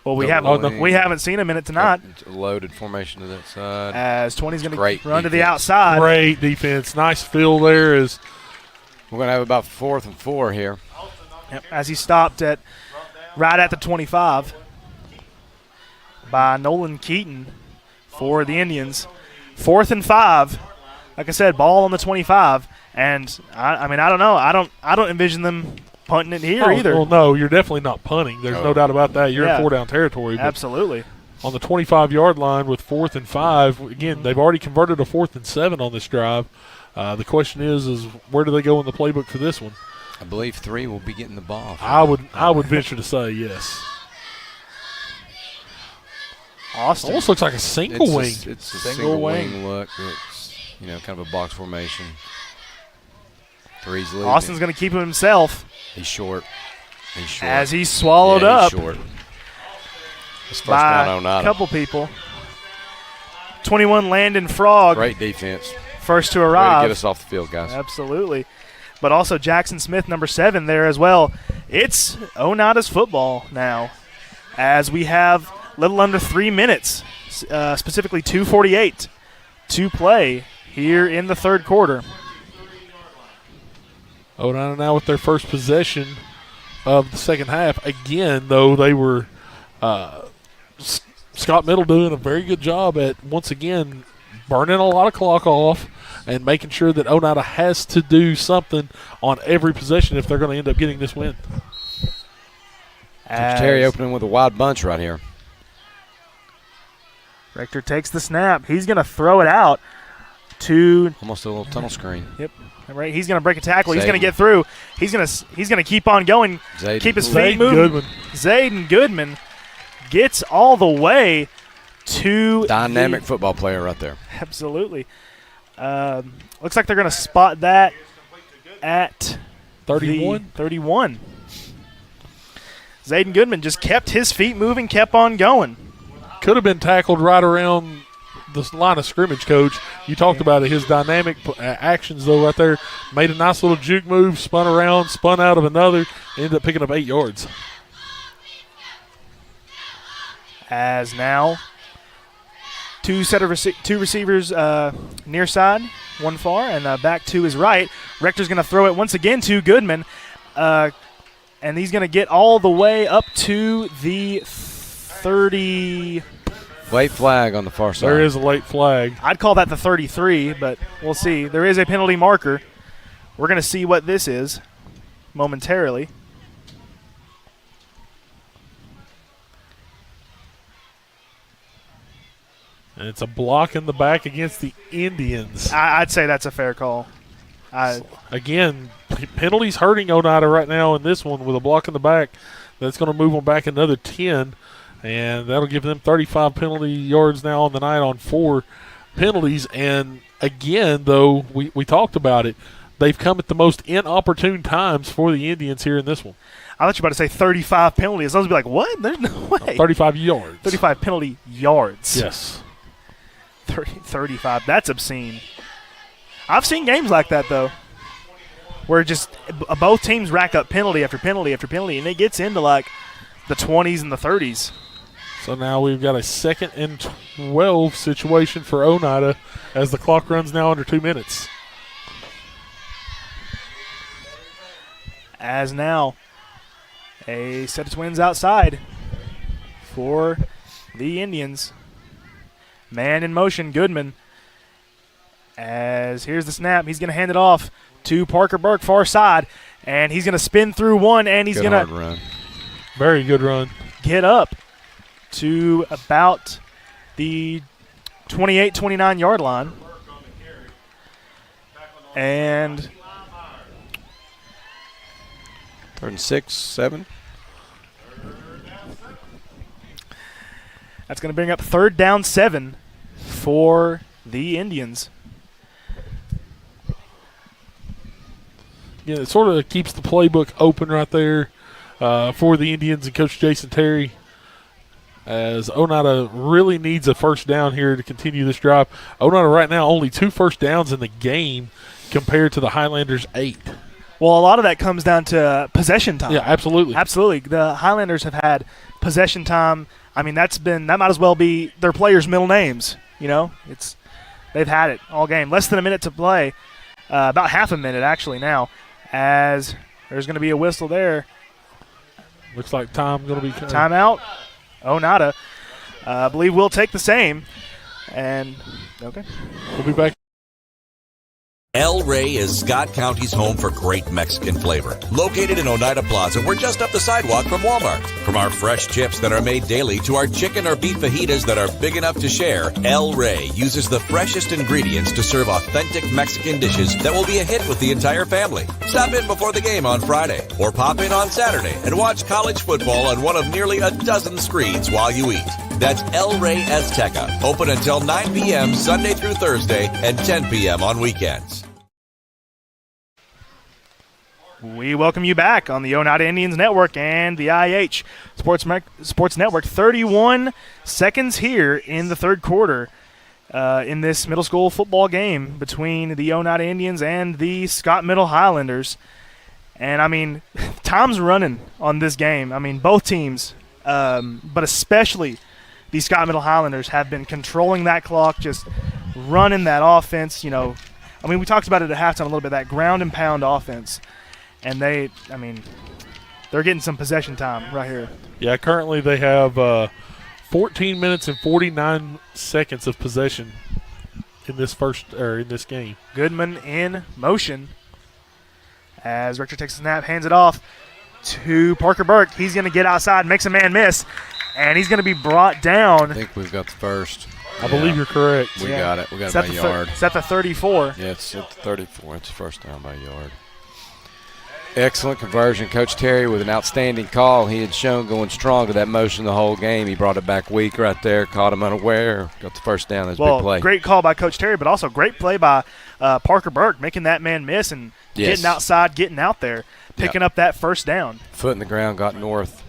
C: Well, we haven't seen him in it tonight.
D: It's a loaded formation to that side.
C: As 20's going to run
D: defense.
C: To the outside.
I: Great defense. Nice fill there.
D: We're going to have about 4th and 4 here.
C: Yep, as he stopped right at the 25 by Nolan Keaton for the Indians. 4th and 5. Like I said, ball on the 25. And I mean, I don't know. I don't envision them punting it here either.
I: Well, no, you're definitely not punting. There's no doubt about that. You're in 4-down territory.
C: Absolutely.
I: On the 25-yard line with 4th and 5, again, they've already converted a 4th and 7 on this drive. The question is where do they go in the playbook for this one?
D: I believe 3 will be getting the ball.
I: I would venture to say yes.
C: Austin.
I: Almost looks like a single wing.
D: It's a single wing look. It's kind of a box formation. 3's leading.
C: Austin's going to keep him himself.
D: He's short.
C: As he's swallowed up.
D: He's short. His first
C: by
D: down,
C: a couple people. 21 Landon Frog.
D: Great defense.
C: First to arrive.
D: Way to get us off the field, guys.
C: Absolutely. But also Jackson Smith, number 7 there as well. It's Oneida's football now, as we have a little under 3 minutes, specifically 2:48 to play here in the third quarter.
I: Oneida now with their first possession of the second half. Again, though, they were Scott Middle doing a very good job at, once again, burning a lot of clock off and making sure that Oneida has to do something on every possession if they're going to end up getting this win.
D: Terry opening with a wide bunch right here.
C: Rector takes the snap. He's going to throw it out to
D: almost a little tunnel screen.
C: Yep. Right. He's going to break a tackle. He's going to get through. He's going to keep on going. Keep his feet moving. Zayden Goodman gets all the way to
D: dynamic football player right there.
C: Absolutely. Looks like they're going to spot that at
I: 31.
C: 31. Zayden Goodman just kept his feet moving, kept on going.
I: Could have been tackled right around the line of scrimmage, Coach. You talked about it. His dynamic actions, though, right there. Made a nice little juke move, spun around, spun out of another, ended up picking up 8 yards.
C: As now two receivers near side, one far, and back to his right. Rector's going to throw it once again to Goodman, and he's going to get all the way up to the 30.
D: Late flag on the far side.
I: There is a late flag.
C: I'd call that the 33, but we'll see. There is a penalty marker. We're going to see what this is momentarily.
I: And it's a block in the back against the Indians.
C: I'd say that's a fair call.
I: Again, penalties hurting Oneida right now in this one with a block in the back. That's going to move them back another 10. And that'll give them 35 penalty yards now on the night on 4 penalties. And again, though, we talked about it, they've come at the most inopportune times for the Indians here in this one.
C: I thought you were about to say 35 penalties. I was be like, what? There's no way.
I: 35 yards.
C: 35 penalty yards.
I: Yes.
C: 35. That's obscene. I've seen games like that, though, where just both teams rack up penalty after penalty after penalty, and it gets into like the 20s and the 30s.
I: So now we've got a 2nd and 12 situation for Oneida as the clock runs now under 2 minutes.
C: As now a set of twins outside for the Indians. Man in motion, Goodman. As here's the snap. He's going to hand it off to Parker Burke, far side. And he's going to spin through one, and he's going
D: to
I: very good run.
C: Get up to about the 28, 29-yard line. And
D: 3rd and 6, 7.
C: That's going to bring up 3rd down 7 for the Indians.
I: Yeah, it sort of keeps the playbook open right there for the Indians and Coach Jason Terry, as Oneida really needs a first down here to continue this drive. Oneida right now only 2 first downs in the game compared to the Highlanders' 8.
C: Well, a lot of that comes down to possession time.
I: Yeah, absolutely.
C: Absolutely. The Highlanders have had possession time. I mean, that might as well be their players' middle names. You know, they've had it all game. Less than a minute to play, about half a minute actually now, as there's going to be a whistle there.
I: Looks like time going to be
C: timeout. Oneida, I believe we'll take the same. And okay,
I: we'll be back.
J: El Rey is Scott County's home for great Mexican flavor. Located in Oneida Plaza, we're just up the sidewalk from Walmart. From our fresh chips that are made daily to our chicken or beef fajitas that are big enough to share, El Rey uses the freshest ingredients to serve authentic Mexican dishes that will be a hit with the entire family. Stop in before the game on Friday or pop in on Saturday and watch college football on one of nearly a dozen screens while you eat. That's El Rey Azteca, open until 9 p.m. Sunday through Thursday and 10 p.m. on weekends.
C: We welcome you back on the Oneida Indians Network and the IH Sports Network. 31 seconds here in the third quarter in this middle school football game between the Oneida Indians and the Scott Middle Highlanders. And, I mean, time's running on this game. I mean, both teams, but especially the Scott Middle Highlanders, have been controlling that clock, just running that offense. You know, I mean, we talked about it at halftime a little bit, that ground and pound offense. And they're getting some possession time right here.
I: Yeah, currently they have 14 minutes and 49 seconds of possession in this game.
C: Goodman in motion as Rector takes a snap, hands it off to Parker Burke. He's going to get outside, makes a man miss, and he's going to be brought down.
D: I think we've got the first.
I: I believe you're correct.
D: We got it. We got it by a yard.
C: It's at the 34.
D: Yeah, it's at the 34. It's the first down by a yard. Excellent conversion. Coach Terry with an outstanding call. He had shown going strong to that motion the whole game. He brought it back weak right there, caught him unaware, got the first down. That's a big play.
C: Great call by Coach Terry, but also great play by Parker Burke, making that man miss and getting outside, getting out there, picking up that first down.
D: Foot in the ground, got north.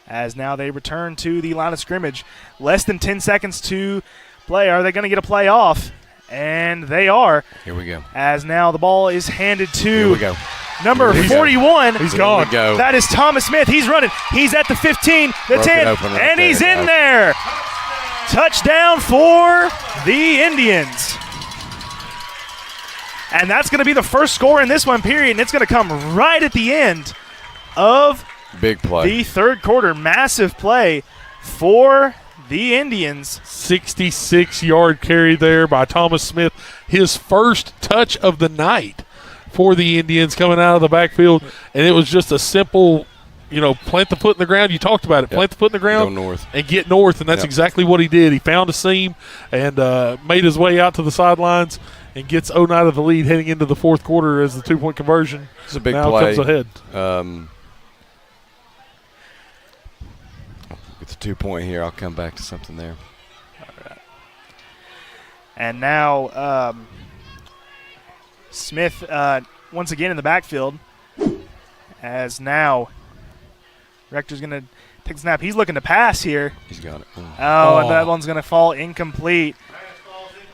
C: As now they return to the line of scrimmage. Less than 10 seconds to play. Are they going to get a play off? And they are.
D: Here we go.
C: As now the ball is handed to
D: Here we go.
C: number 41.
I: He's gone.
C: That is Thomas Smith. He's running. He's at the 15, the 10, and he's in there. Touchdown for the Indians. And that's going to be the first score in this one period, and it's going to come right at the end of
D: big play.
C: The third quarter. Massive play for the Indians.
I: 66-yard carry there by Thomas Smith. His first touch of the night for the Indians coming out of the backfield. And it was just a simple, plant the foot in the ground. You talked about it. Plant the foot in the ground.
D: Go north.
I: And get north. And that's exactly what he did. He found a seam and made his way out to the sidelines and gets Oneida the lead heading into the fourth quarter as the two-point conversion
D: it's a big
I: now
D: play.
I: comes ahead.
D: Get the 2-point here. I'll come back to something there.
C: All right. And now Smith once again in the backfield as now Rector's going to take the snap. He's looking to pass here.
D: He's got it.
C: And that one's going to fall incomplete.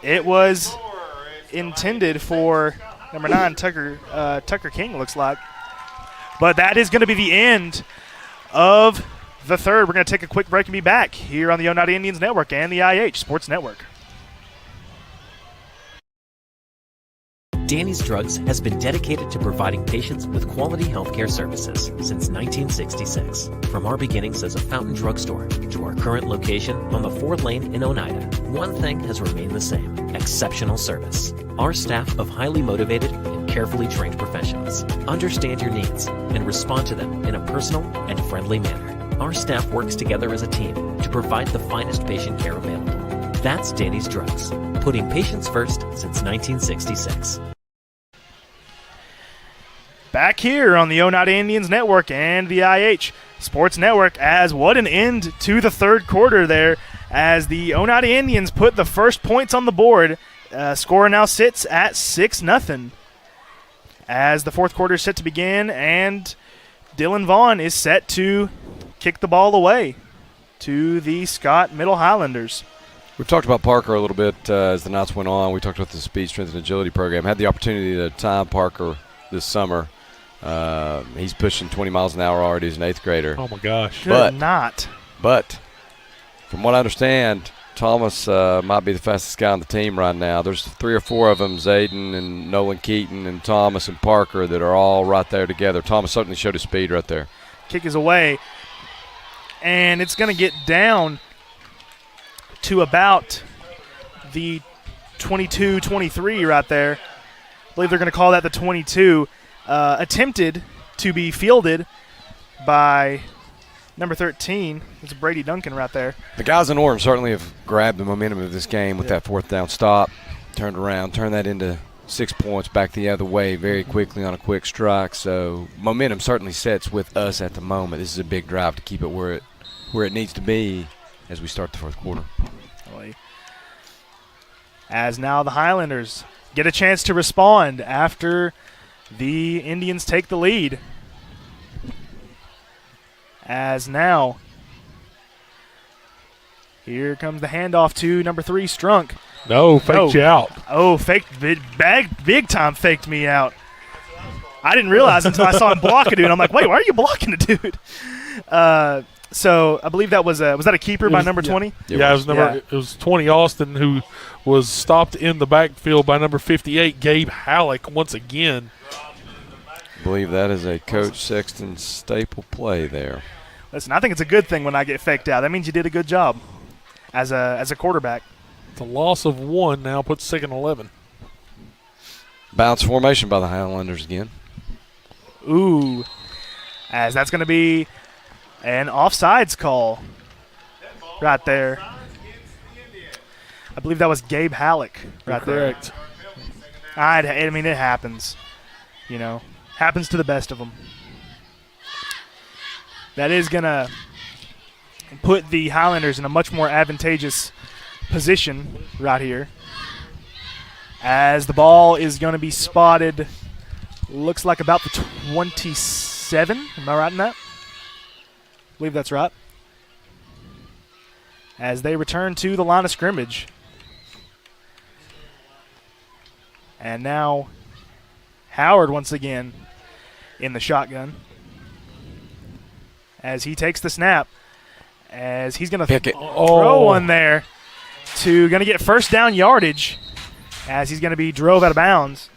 C: It was intended for number 9, Tucker King, looks like. But that is going to be the end of the third. We're going to take a quick break and be back here on the Oneida Indians Network and the IH Sports Network.
G: Danny's Drugs has been dedicated to providing patients with quality healthcare services since 1966. From our beginnings as a fountain drugstore to our current location on the 4th Lane in Oneida, one thing has remained the same: exceptional service. Our staff of highly motivated and carefully trained professionals understand your needs and respond to them in a personal and friendly manner. Our staff works together as a team to provide the finest patient care available. That's Danny's Drugs, putting patients first since 1966.
C: Back here on the Oneida Indians Network and the IH Sports Network, as what an end to the third quarter there, as the Oneida Indians put the first points on the board. Score now sits at 6-0 as the fourth quarter is set to begin, and Dylan Vaughn is set to kick the ball away to the Scott Middle Highlanders.
D: We've talked about Parker a little bit as the nights went on. We talked about the speed, strength, and agility program. Had the opportunity to time Parker this summer. He's pushing 20 miles an hour already as an 8th grader.
I: Oh, my gosh.
D: But from what I understand, Thomas might be the fastest guy on the team right now. There's 3 or 4 of them, Zayden and Nolan Keaton and Thomas and Parker, that are all right there together. Thomas certainly showed his speed right there.
C: Kick is away, and it's going to get down to about the 22-23 right there. I believe they're going to call that the 22. Attempted to be fielded by number 13. It's Brady Duncan right there.
D: The guys in orange certainly have grabbed the momentum of this game with that 4th down stop. Turned around, turned that into 6 points back the other way very quickly on a quick strike. So momentum certainly sets with us at the moment. This is a big drive to keep it where it needs to be as we start the 4th quarter.
C: As now the Highlanders get a chance to respond after the Indians take the lead. As now, here comes the handoff to number 3, Strunk.
I: Faked you out.
C: Oh, big time faked me out. I didn't realize until I saw him block a dude. I'm like, wait, why are you blocking a dude? So I believe that was that a keeper by number 20?
I: Yeah, it was 20 Austin, who was stopped in the backfield by number 58, Gabe Halleck, once again.
D: I believe that is a Coach Sexton staple play there.
C: Listen, I think it's a good thing when I get faked out. That means you did a good job as a quarterback.
I: It's a loss of 1 now, puts 2nd and 11.
D: Bounce formation by the Highlanders again.
C: Ooh, as that's going to be an offsides call right there. I believe that was Gabe Halleck right there.
I: Correct.
C: I mean, it happens. Happens to the best of them. That is going to put the Highlanders in a much more advantageous position right here. As the ball is going to be spotted, looks like about the 27. Am I right in that? I believe that's right. As they return to the line of scrimmage. And now Howard once again in the shotgun. As he takes the snap. As he's going to throw one there going to get 1st down yardage. As he's going to be drove out of bounds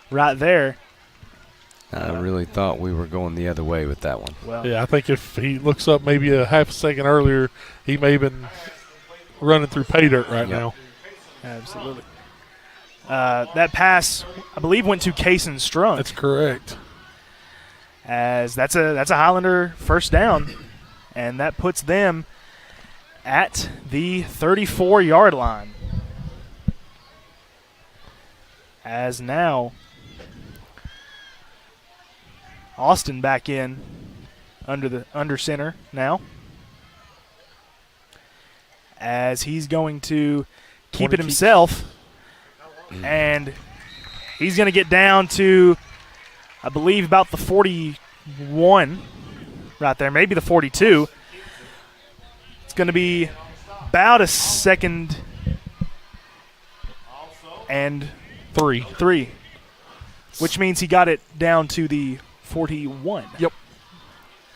C: right there.
D: I really thought we were going the other way with that one.
C: Well,
I: yeah, I think if he looks up maybe a half a second earlier, he may have been running through pay dirt right now.
C: Absolutely. That pass, I believe, went to Kaysen Strunk.
I: That's correct.
C: As that's a Highlander 1st down, and that puts them at the 34-yard line. As now Austin back in under center now. As he's going to keep it himself. And he's going to get down to, I believe, about the 41 right there, maybe the 42. It's going to be about a 2nd and 3, which means he got it down to the 41.
I: Yep.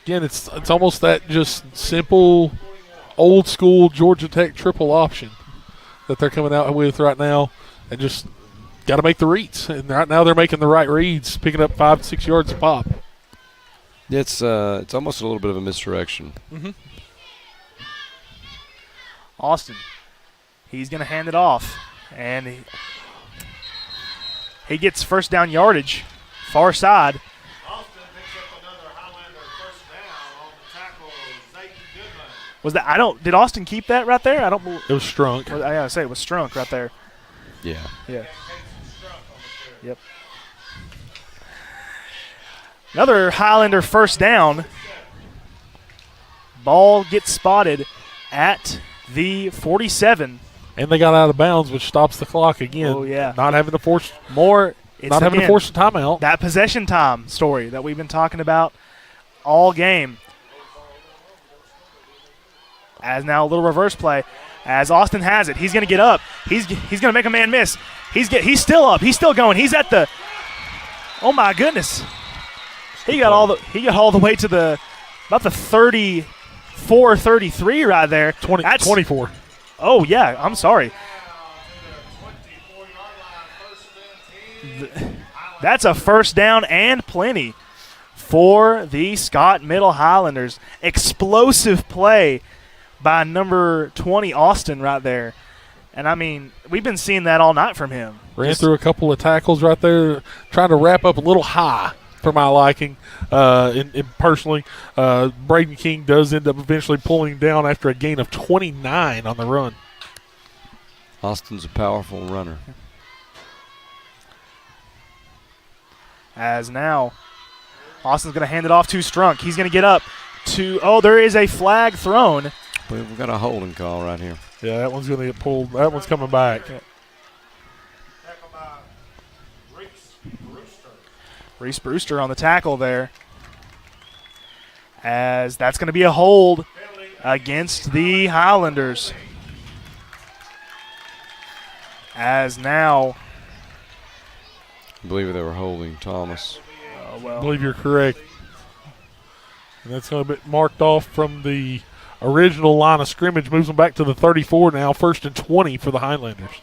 I: Again, it's almost that just simple, old school Georgia Tech triple option that they're coming out with right now, and just got to make the reads. And right now they're making the right reads, picking up 5-6 yards a pop.
D: It's almost a little bit of a misdirection.
C: Mm-hmm. Austin, he's going to hand it off, and he gets 1st down yardage, far side. Was that did Austin keep that right there?
I: It was Strunk.
C: I gotta say it was Strunk right there.
D: Yeah.
C: Yep. Another Highlander 1st down. Ball gets spotted at the 47.
I: And they got out of bounds, which stops the clock again.
C: Oh yeah.
I: Not having to force a timeout.
C: That possession time story that we've been talking about all game. As now a little reverse play. as Austin has it. He's going to get up. He's going to make a man miss. He's still up. He's still going. He's at the – oh, my goodness. He got all the way to about the 34, 33 right there.
I: 24.
C: Oh, yeah. I'm sorry. That's a first down and plenty for the Scott Middle Highlanders. Explosive play by number 20, Austin, right there. And, I mean, we've been seeing that all night from him.
I: Ran through a couple of tackles right there, trying to wrap up a little high for my liking. Personally, Braden King does end up eventually pulling down after a gain of 29 on the run.
D: Austin's a powerful runner.
C: As now Austin's going to hand it off to Strunk. He's going to get up to – oh, there is a flag thrown.
D: But we've got a holding call right here.
I: Yeah, that one's going to get pulled. That one's coming back.
C: Reese Brewster on the tackle there. As that's going to be a hold against the Highlanders. As now –
D: I believe they were holding Thomas.
I: I believe you're correct. And that's going to be marked off from the original line of scrimmage. Moves them back to the 34 now. 1st and 20 for the Highlanders.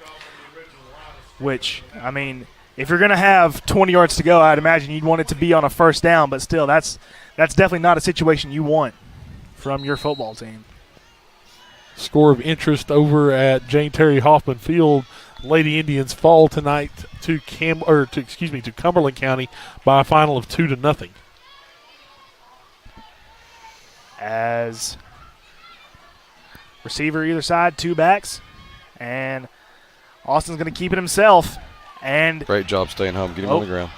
C: Which, I mean, if you're going to have 20 yards to go, I'd imagine you'd want it to be on a first down. But still, that's definitely not a situation you want from your football team.
I: Score of interest over at Jane Terry Hoffman Field. Lady Indians fall tonight to Cumberland County by a final of 2-0.
C: As receiver either side, 2 backs, and Austin's going to keep it himself. And
D: great job staying home. Get him on the ground.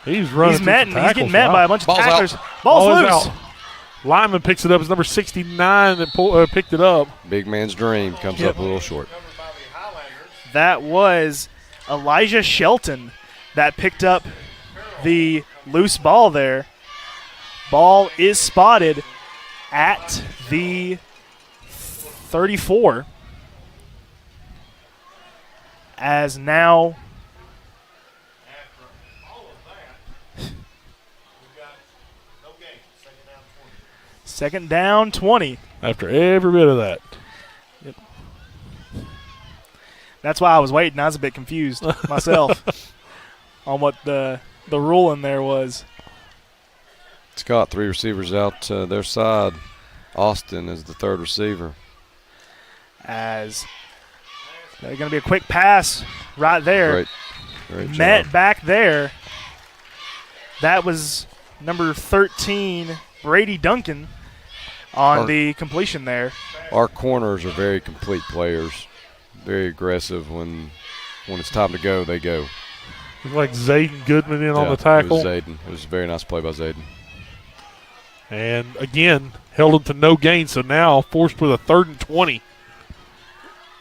I: He's running.
C: He's getting met by a bunch of tacklers. Ball's loose.
I: Out. Lyman picks it up. It's number 69 that picked it up.
D: Big man's dream comes up a little short.
C: That was Elijah Shelton that picked up the loose ball there. Ball is spotted at the 34. As now second down 20.
I: After every bit of that.
C: Yep. That's why I was waiting. I was a bit confused myself on what the rule in there was.
D: Scott, 3 receivers out to their side. Austin is the 3rd receiver.
C: As there's going to be a quick pass right there.
D: Great
C: Met
D: job.
C: back there. That was number 13, Brady Duncan, on the completion there.
D: Our corners are very complete players. Very aggressive. When it's time to go, they go.
I: Like Zayden Goodman on the tackle.
D: It was Zayden. It was a very nice play by Zayden.
I: And again, held him to no gain, so now forced with a 3rd and 20.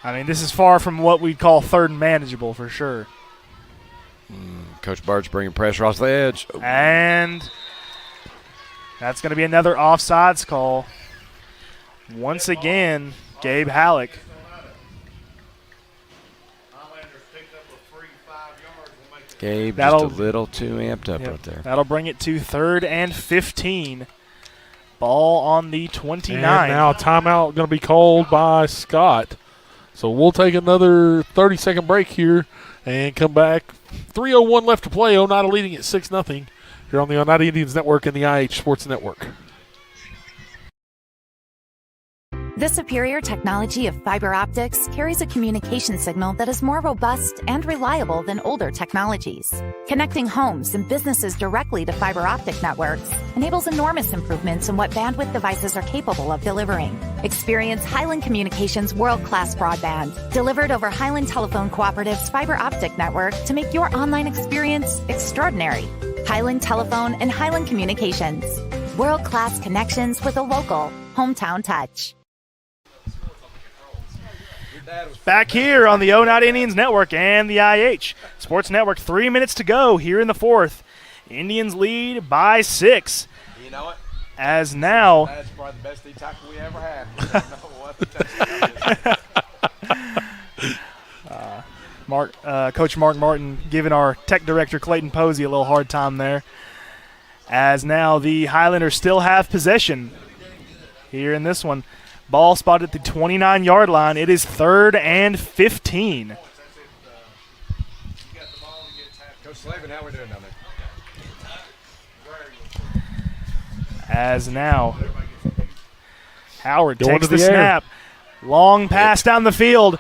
C: I mean, this is far from what we'd call 3rd and manageable for sure.
D: Coach Bird's bringing pressure off the edge.
C: And that's going to be another offsides call. Once again, Gabe Halleck.
D: Gabe just a little too amped up right there.
C: That'll bring it to 3rd and 15. Ball on the 29.
I: And now a timeout going to be called by Scott. So we'll take another 30-second break here and come back. 3:01 left to play. Oneida leading at 6-0 here on the Oneida Indians Network and the IH Sports Network.
M: The superior technology of fiber optics carries a communication signal that is more robust and reliable than older technologies. Connecting homes and businesses directly to fiber optic networks enables enormous improvements in what bandwidth devices are capable of delivering. Experience Highland Communications' world-class broadband, delivered over Highland Telephone Cooperative's fiber optic network to make your online experience extraordinary. Highland Telephone and Highland Communications. World-class connections with a local, hometown touch.
C: Back here on the Oneida Indians Network and the IH Sports Network. 3 minutes to go here in the 4th. Indians lead by 6.
U: You know it?
C: As now.
U: That's probably the best D tackle we ever had.
C: Coach Mark Martin giving our tech director Clayton Posey a little hard time there. As now the Highlanders still have possession here in this one. Ball spotted at the 29-yard line. It is 3rd and 15.
D: Coach Slavin, how we doing down there?
C: As now Howard
I: Going
C: takes
I: to
C: the
I: the air.
C: snap. Long pass down the field.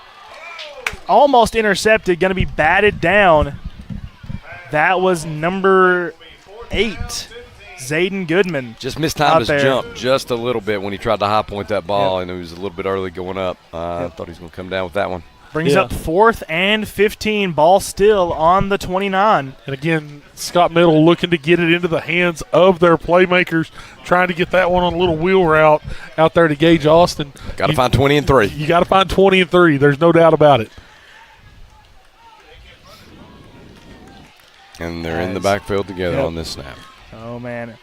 C: Almost intercepted. Going to be batted down. That was number 8, Zayden Goodman.
D: Just mistimed his
C: there.
D: jump just a little bit when he tried to high point that ball, and it was a little bit early going up. I thought he was going to come down with that one.
C: Brings up 4th and 15. Ball still on the 29.
I: And again, Scott Middle looking to get it into the hands of their playmakers, trying to get that one on a little wheel route out there to Gage Austin.
D: Got to find 20 and 3.
I: You got to find 20 and 3. There's no doubt about it.
D: And they're in the backfield together on this snap.
C: Oh, man.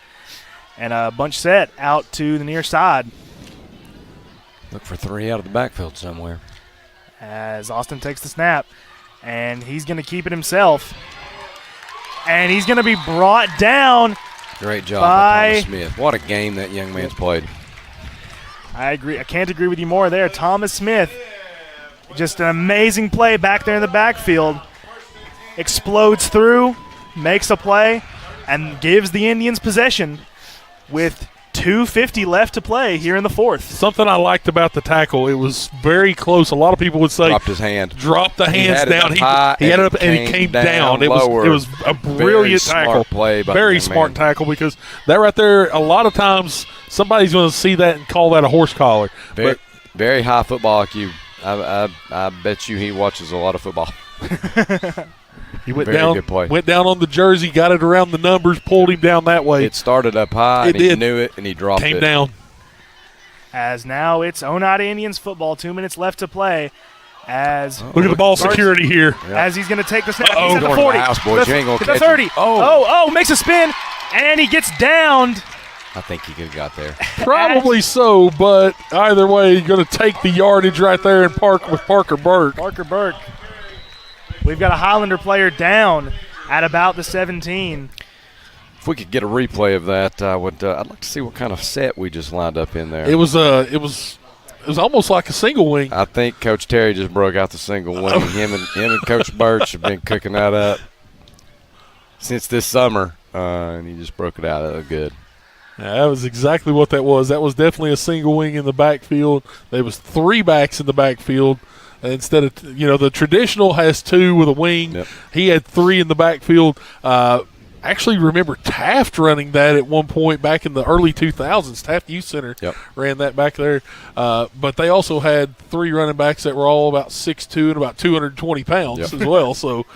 C: And a bunch set out to the near side.
D: Look for 3 out of the backfield somewhere.
C: As Austin takes the snap, and he's going to keep it himself. And he's going to be brought down.
D: Great job by Thomas Smith. What a game that young man's played.
C: I agree. I can't agree with you more there. Thomas Smith, just an amazing play back there in the backfield. Explodes through, makes a play, and gives the Indians possession with 2:50 left to play here in the 4th.
I: Something I liked about the tackle, it was very close. A lot of people would say
D: dropped his hand.
I: Dropped the hands down. He had it up and it came down. It was a brilliant tackle.
D: Smart play by
I: very
D: the young
I: smart
D: man.
I: tackle, because that right there, a lot of times somebody's going to see that and call that a horse collar.
D: Very, very high football IQ. I bet you he watches a lot of football.
I: He went
D: Very
I: down,
D: good play.
I: went down on the jersey, got it around the numbers, pulled him down that way.
D: It started up high, and he knew it, and he dropped it.
I: Came down.
C: As now it's Oneida Indians football. 2 minutes left to play. As
I: look at the ball security here.
C: As he's going to take the snap.
I: Uh-oh.
C: He's at the
D: Going to
C: 40.
D: the house, boys. You ain't gonna
C: to
D: catch
C: the 30.
D: him.
C: Oh, makes a spin, and he gets downed.
D: I think he could have got there.
I: Probably so, but either way, you're going to take the yardage right there and park with Parker Burke.
C: Parker Burke. We've got a Highlander player down at about the 17.
D: If we could get a replay of that, I would. I'd like to see what kind of set we just lined up in there.
I: It was almost like a single wing.
D: I think Coach Terry just broke out the single wing. Him and Coach Birch have been cooking that up since this summer, and he just broke it out. That was good.
I: Yeah, that was exactly what that was. That was definitely a single wing in the backfield. There was 3 backs in the backfield. Instead of, the traditional has 2 with a wing.
D: Yep.
I: He had 3 in the backfield. Actually remember Taft running that at one point back in the early 2000s. Taft Youth Center ran that back there. But they also had 3 running backs that were all about 6'2" and about 220 pounds as well. So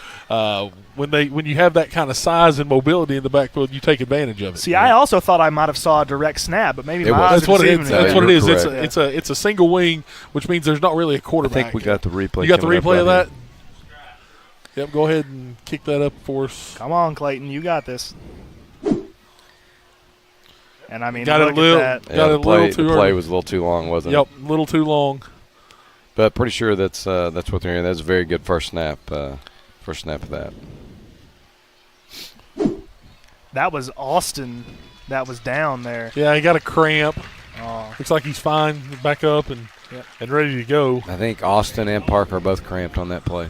I: when you have that kind of size and mobility in the backfield, you take advantage of it.
C: See, I also thought I might have saw a direct snap, but maybe my eyes
I: that's what it is. That's what it is.
D: Correct.
I: It's a single wing, which means there's not really a quarterback.
D: I think we got the replay.
I: You got the
D: coming up
I: replay of
D: right
I: that? Yep, go ahead and kick that up for us.
C: Come on, Clayton, you got this. And I mean,
I: got
C: look
I: it a little,
C: at that.
I: got it a little too
D: the
I: early.
D: play was a little too long, wasn't it?
I: Yep, a little too long.
D: But pretty sure that's what they're hearing. That's a very good first snap. First snap of that.
C: That was Austin that was down there.
I: Yeah, he got a cramp.
C: Oh.
I: Looks like he's fine, back up and ready to go.
D: I think Austin and Parker are both cramped on that play.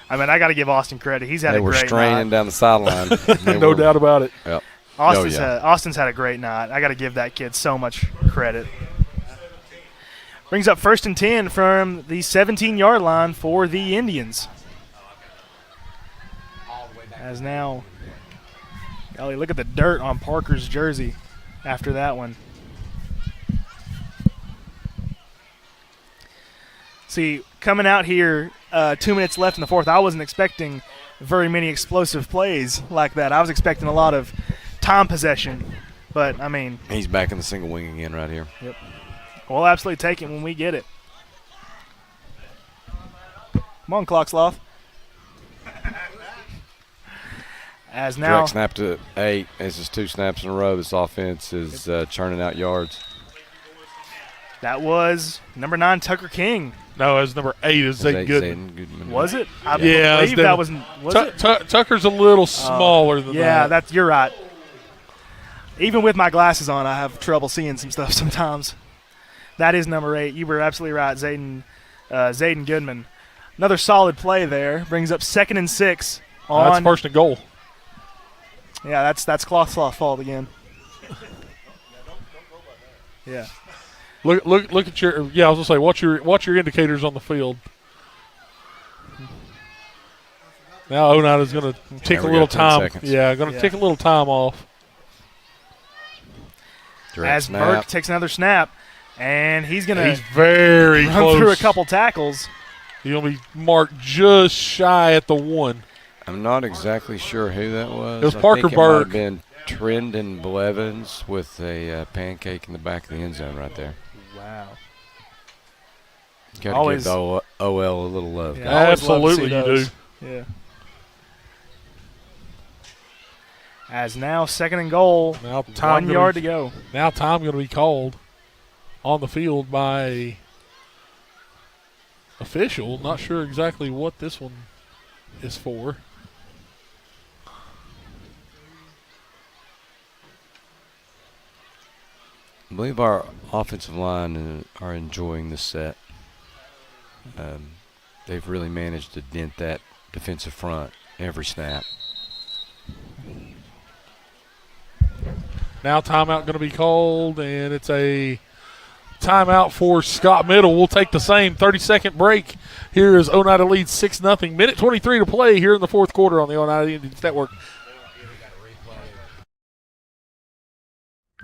C: I mean, I got to give Austin credit. He's had
D: They
C: a
D: were
C: great
D: straining
C: night.
D: down the sideline.
I: No doubt about it.
D: Yep.
C: Austin's had a great night. I got to give that kid so much credit. Brings up 1st and 10 from the 17-yard line for the Indians. As now, golly, look at the dirt on Parker's jersey after that one. See, coming out here, 2 minutes left in the 4th, I wasn't expecting very many explosive plays like that. I was expecting a lot of time possession, but, I mean.
D: He's back in the single wing again right here.
C: Yep. We'll absolutely take it when we get it. Come on, Clocksloth. As now.
D: Direct snap to 8. This is 2 snaps in a row. This offense is churning out yards.
C: That was number 9, Tucker King.
I: No, it was number 8. It was Zayden Goodman.
C: Was it? I
I: Yeah,
C: believe that was it?
I: Tucker's a little smaller than that.
C: Yeah, you're right. Even with my glasses on, I have trouble seeing some stuff sometimes. That is number 8. You were absolutely right, Zayden Goodman. Another solid play there. Brings up 2nd and 6.
I: That's first and goal.
C: Yeah, that's cloth fault again. Yeah.
I: Look at your. Yeah, I was gonna say watch your indicators on the field. Now Oneida's gonna take a little time. Yeah, gonna take a little time off.
C: As Burke takes another snap, and he's
I: very
C: run
I: close.
C: through a couple tackles.
I: He's gonna be marked just shy at the 1.
D: I'm not exactly sure who that was.
I: It was Parker
D: Burke.
I: Burke.
D: Might have been Trendon Blevins with a pancake in the back of the end zone right there.
C: Wow.
D: Got to give the OL a little love.
C: Yeah,
I: absolutely, you do.
C: Yeah. As now 2nd and goal.
I: Now
C: 1 yard to go.
I: Now time going to be called on the field by official. Not sure exactly what this one is for.
D: I believe our offensive line are enjoying the set. They've really managed to dent that defensive front every snap.
I: Now timeout going to be called, and it's a timeout for Scott Middle. We'll take the same 30-second break. Here is Oneida leads 6-0. Minute 23 to play here in the 4th quarter on the Oneida Indians Network.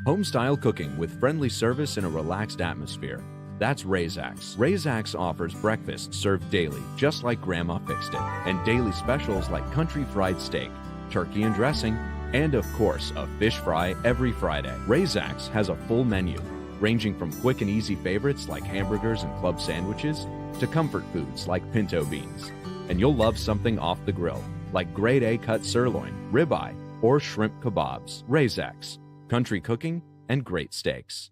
L: Home-style cooking with friendly service in a relaxed atmosphere. That's Razax. Razax offers breakfast served daily, just like Grandma fixed it, and daily specials like country fried steak, turkey and dressing, and of course, a fish fry every Friday. Razax has a full menu, ranging from quick and easy favorites like hamburgers and club sandwiches to comfort foods like pinto beans. And you'll love something off the grill, like grade A cut sirloin, ribeye, or shrimp kebabs. Razax. Country cooking and great steaks.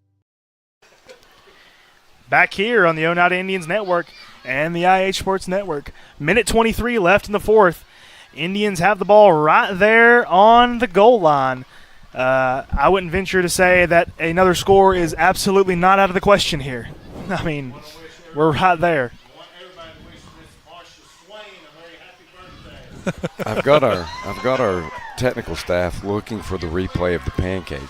C: Back here on the Oneida Indians Network and the IH Sports Network. Minute 23 left in the 4th. Indians have the ball right there on the goal line. I wouldn't venture to say that another score is absolutely not out of the question here. I mean, we're right there.
D: I've got our technical staff looking for the replay of the pancake.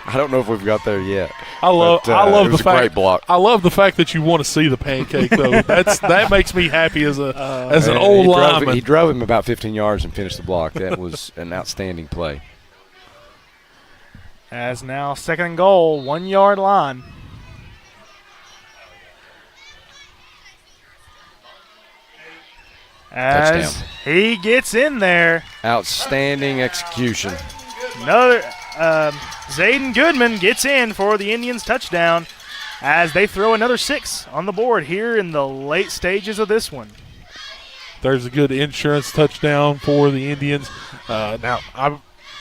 D: I don't know if we've got there yet.
I: I love the fact.
D: Great block.
I: I love the fact that you want to see the pancake though. that makes me happy as an old lineman.
D: He drove him about 15 yards and finished the block. That was an outstanding play.
C: As now 2nd and goal, 1 yard line. As
D: touchdown.
C: He gets in there.
D: Outstanding execution.
C: Another Zayden Goodman gets in for the Indians touchdown as they throw another 6 on the board here in the late stages of this one.
I: There's a good insurance touchdown for the Indians. Now, I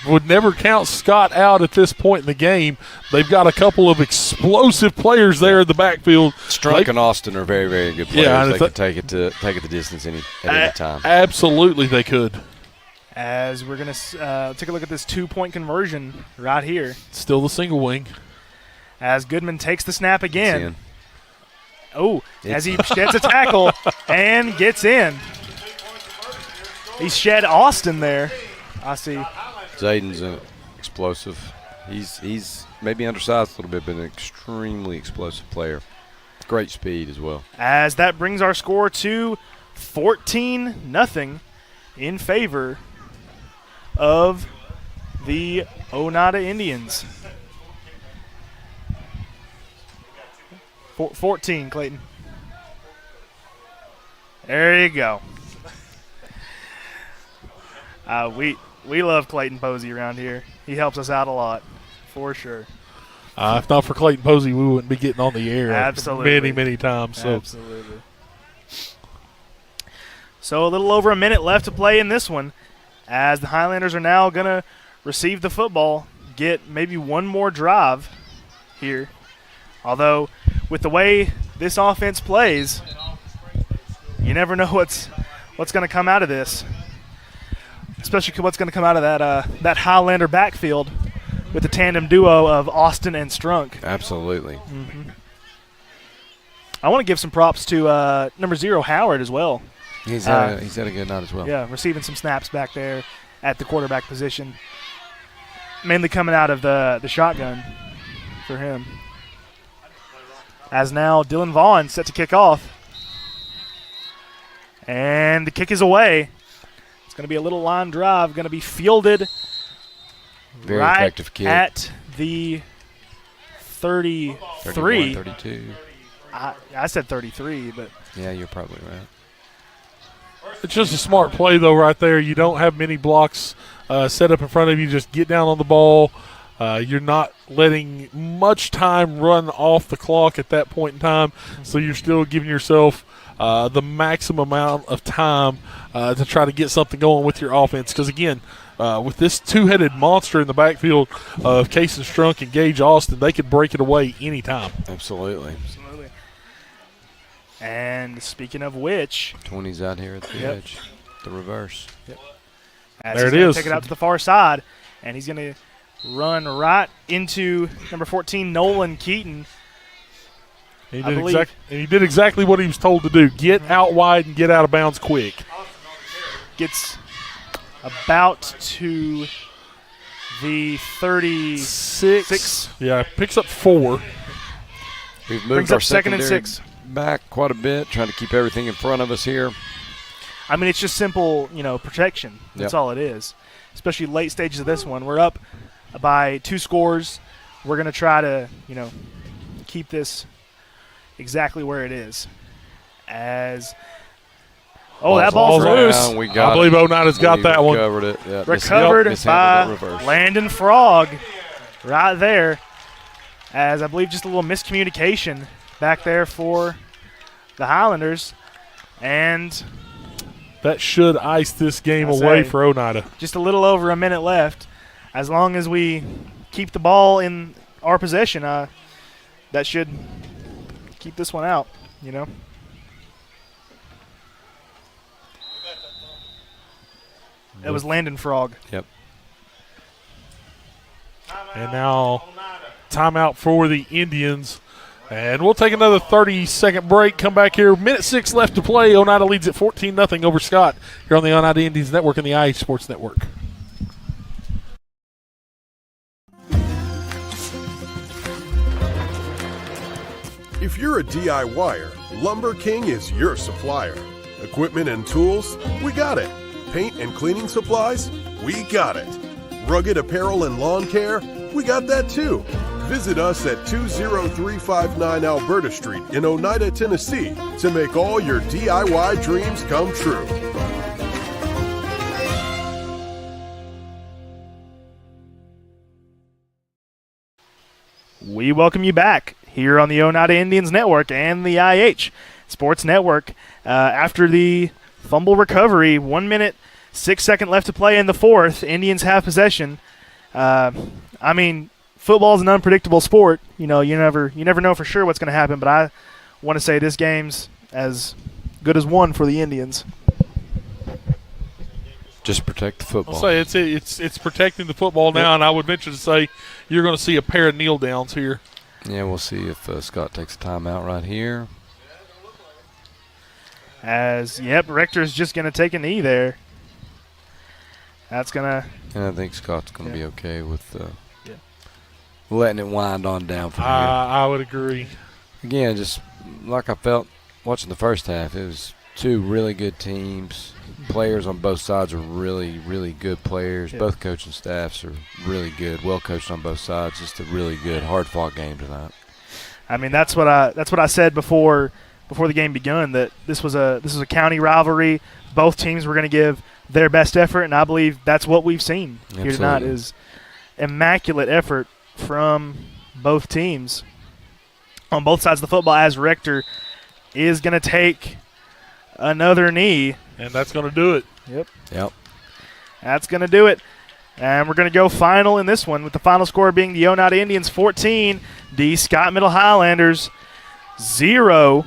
I: would never count Scott out at this point in the game. They've got a couple of explosive players there in the backfield.
D: Strunk and Austin are very, very good players.
I: Yeah,
D: they could take it the distance at any time.
I: Absolutely, they could.
C: As we're going to take a look at this 2-point conversion right here.
I: Still the single wing.
C: As Goodman takes the snap again. As he sheds a tackle and gets in. He shed Austin there. I see.
D: Zayden's explosive. He's maybe undersized a little bit, but an extremely explosive player. Great speed as well.
C: As that brings our score to 14-0 in favor of the Oneida Indians. 14, Clayton. There you go. We love Clayton Posey around here. He helps us out a lot, for sure.
I: If not for Clayton Posey, we wouldn't be getting on the air
C: Absolutely.
I: many times. So.
C: Absolutely. So a little over a minute left to play in this one, as the Highlanders are now going to receive the football, get maybe one more drive here. Although with the way this offense plays, you never know what's going to come out of this, especially what's going to come out of that Highlander backfield with the tandem duo of Austin and Strunk.
D: Absolutely.
C: Mm-hmm. I want to give some props to number 0, Howard, as well.
D: He's had a good night as well.
C: Yeah, receiving some snaps back there at the quarterback position, mainly coming out of the shotgun for him. As now Dylan Vaughn set to kick off. And the kick is away. It's going to be a little line drive, going to be fielded
D: very
C: right
D: effective kick
C: at the 33.
D: 31, 32.
C: I said 33, but
D: yeah, you're probably right.
I: It's just a smart play, though, right there. You don't have many blocks set up in front of you. Just get down on the ball. You're not letting much time run off the clock at that point in time, so you're still giving yourself the maximum amount of time to try to get something going with your offense. Because, again, with this two-headed monster in the backfield of Case and Strunk and Gage Austin, they could break it away anytime.
D: Absolutely.
C: And speaking of which,
D: 20's out here at the edge, the reverse.
C: Yep.
I: There it is.
C: Take it out to the far side, and he's going to run right into number 14, Nolan Keaton.
I: He did exactly what he was told to do. Get out wide and get out of bounds quick.
C: Gets about to the 36.
I: Yeah, picks up 4.
D: We've moved
C: Brings
D: our
C: up second and
D: secondary
C: 6.
D: Back quite a bit, trying to keep everything in front of us here.
C: I mean, it's just simple, protection. That's all it is, especially late stages of this one. We're up by 2 scores. We're going to try to, keep this exactly where it is. That ball's loose.
I: I believe Oneida's got that one.
D: Recovered it. Yeah,
C: recovered by Landon Frog right there, as I believe just a little miscommunication back there for the Highlanders. And
I: that should ice this game away for Oneida.
C: Just a little over a minute left. As long as we keep the ball in our possession, that should keep this one out, It was Landon Frog.
D: Yep.
I: And now timeout for the Indians. And we'll take another 30-second break, come back here. Minute 6 left to play. Oneida leads at 14-0 over Scott here on the Oneida Indians Network and the IH Sports Network.
T: If you're a DIYer, Lumber King is your supplier. Equipment and tools, we got it. Paint and cleaning supplies, we got it. Rugged apparel and lawn care, we got that too. Visit us at 20359 Alberta Street in Oneida, Tennessee to make all your DIY dreams come true.
C: We welcome you back here on the Oneida Indians Network and the IH Sports Network. After the fumble recovery, 1 minute, 6 seconds left to play in the fourth. Indians have possession. Football is an unpredictable sport. You never know for sure what's going to happen, but I want to say this game's as good as one for the Indians.
D: Just protect the football.
I: I'll say it's protecting the football now, and I would venture to say you're going to see a pair of kneel downs here.
D: Yeah, we'll see if Scott takes a timeout right here.
C: Rector's just going to take a knee there. That's going to.
D: And I think Scott's going to be okay with letting it wind on down from here.
I: I would agree.
D: Again, just like I felt watching the first half, it was two really good teams. Players on both sides are really, really good players. Both coaching staffs are really good, well coached on both sides. Just a really good, hard-fought game tonight.
C: That's what I said before the game begun, that this was a county rivalry. Both teams were going to give their best effort, and I believe that's what we've seen here tonight is immaculate effort from both teams on both sides of the football, as Rector is going to take another knee.
I: And that's going to do it.
D: Yep.
C: That's going to do it. And we're going to go final in this one, with the final score being the Oneida Indians 14, the Scott Middle Highlanders 0.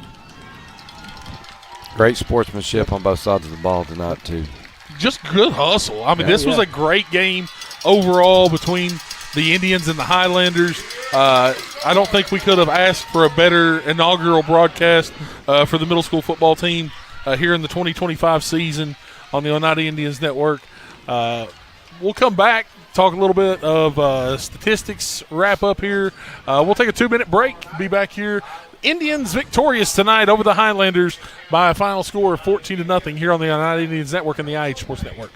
D: Great sportsmanship on both sides of the ball tonight, too.
I: Just good hustle. I mean, this was a great game overall between the Indians and the Highlanders. I don't think we could have asked for a better inaugural broadcast for the middle school football team here in the 2025 season on the Oneida Indians Network. We'll come back, talk a little bit of statistics, wrap up here. We'll take a 2-minute break, be back here. Indians victorious tonight over the Highlanders by a final score of 14-0 here on the Oneida Indians Network and the IH Sports Network.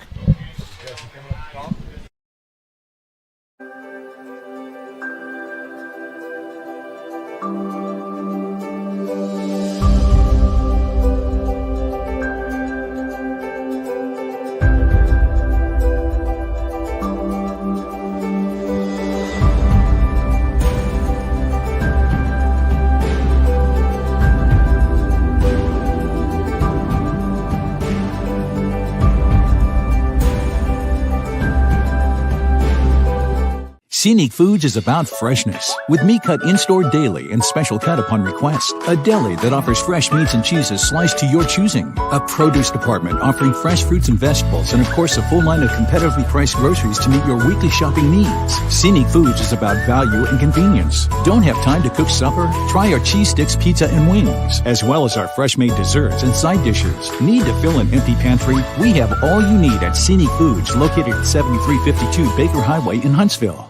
H: Scenic Foods is about freshness, with meat cut in-store daily and special cut upon request. A deli that offers fresh meats and cheeses sliced to your choosing. A produce department offering fresh fruits and vegetables, and of course a full line of competitively priced groceries to meet your weekly shopping needs. Scenic Foods is about value and convenience. Don't have time to cook supper? Try our cheese sticks, pizza, and wings, as well as our fresh-made desserts and side dishes. Need to fill an empty pantry? We have all you need at Scenic Foods, located at 7352 Baker Highway in Huntsville.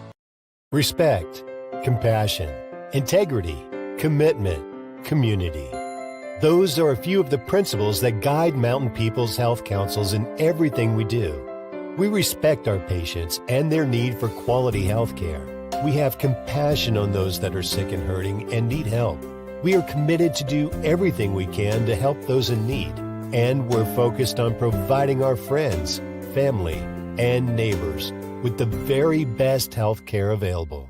N: Respect, compassion, integrity, commitment, community. Those are a few of the principles that guide Mountain People's Health Councils in everything we do. We respect our patients and their need for quality health care. We have compassion on those that are sick and hurting and need help. We are committed to do everything we can to help those in need. And we're focused on providing our friends, family, and neighbors with the very best health care available.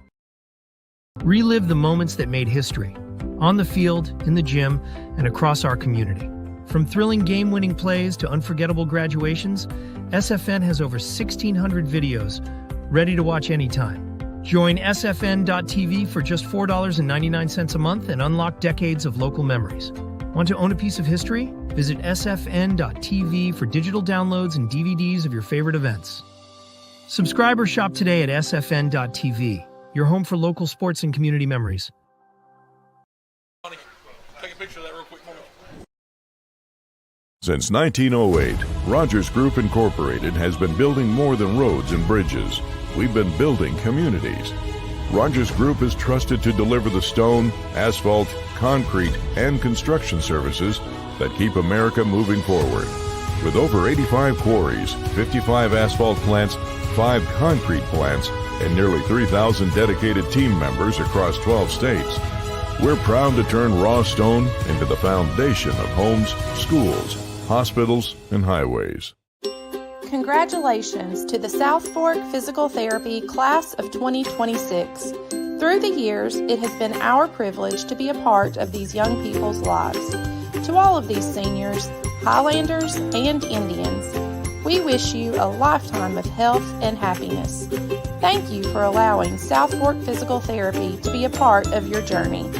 U: Relive the moments that made history, on the field, in the gym, and across our community. From thrilling game-winning plays to unforgettable graduations, SFN has over 1,600 videos ready to watch anytime. Join SFN.TV for just $4.99 a month and unlock decades of local memories. Want to own a piece of history? Visit SFN.TV for digital downloads and DVDs of your favorite events. Subscribe or shop today at sfn.tv, your home for local sports and community memories.
I: Take a picture of that real quick for me.
K: Since 1908, Rogers Group Incorporated has been building more than roads and bridges. We've been building communities. Rogers Group is trusted to deliver the stone, asphalt, concrete, and construction services that keep America moving forward. With over 85 quarries, 55 asphalt plants, 5 concrete plants, and nearly 3,000 dedicated team members across 12 states, we're proud to turn raw stone into the foundation of homes, schools, hospitals, and highways.
F: Congratulations to the South Fork Physical Therapy Class of 2026. Through the years, it has been our privilege to be a part of these young people's lives. To all of these seniors, Highlanders, and Indians, we wish you a lifetime of health and happiness. Thank you for allowing South Fork Physical Therapy to be a part of your journey.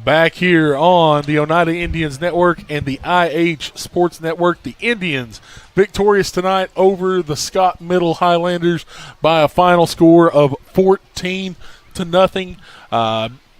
I: Back here on the Oneida Indians Network and the IH Sports Network, the Indians victorious tonight over the Scott Middle Highlanders by a final score of 14-0.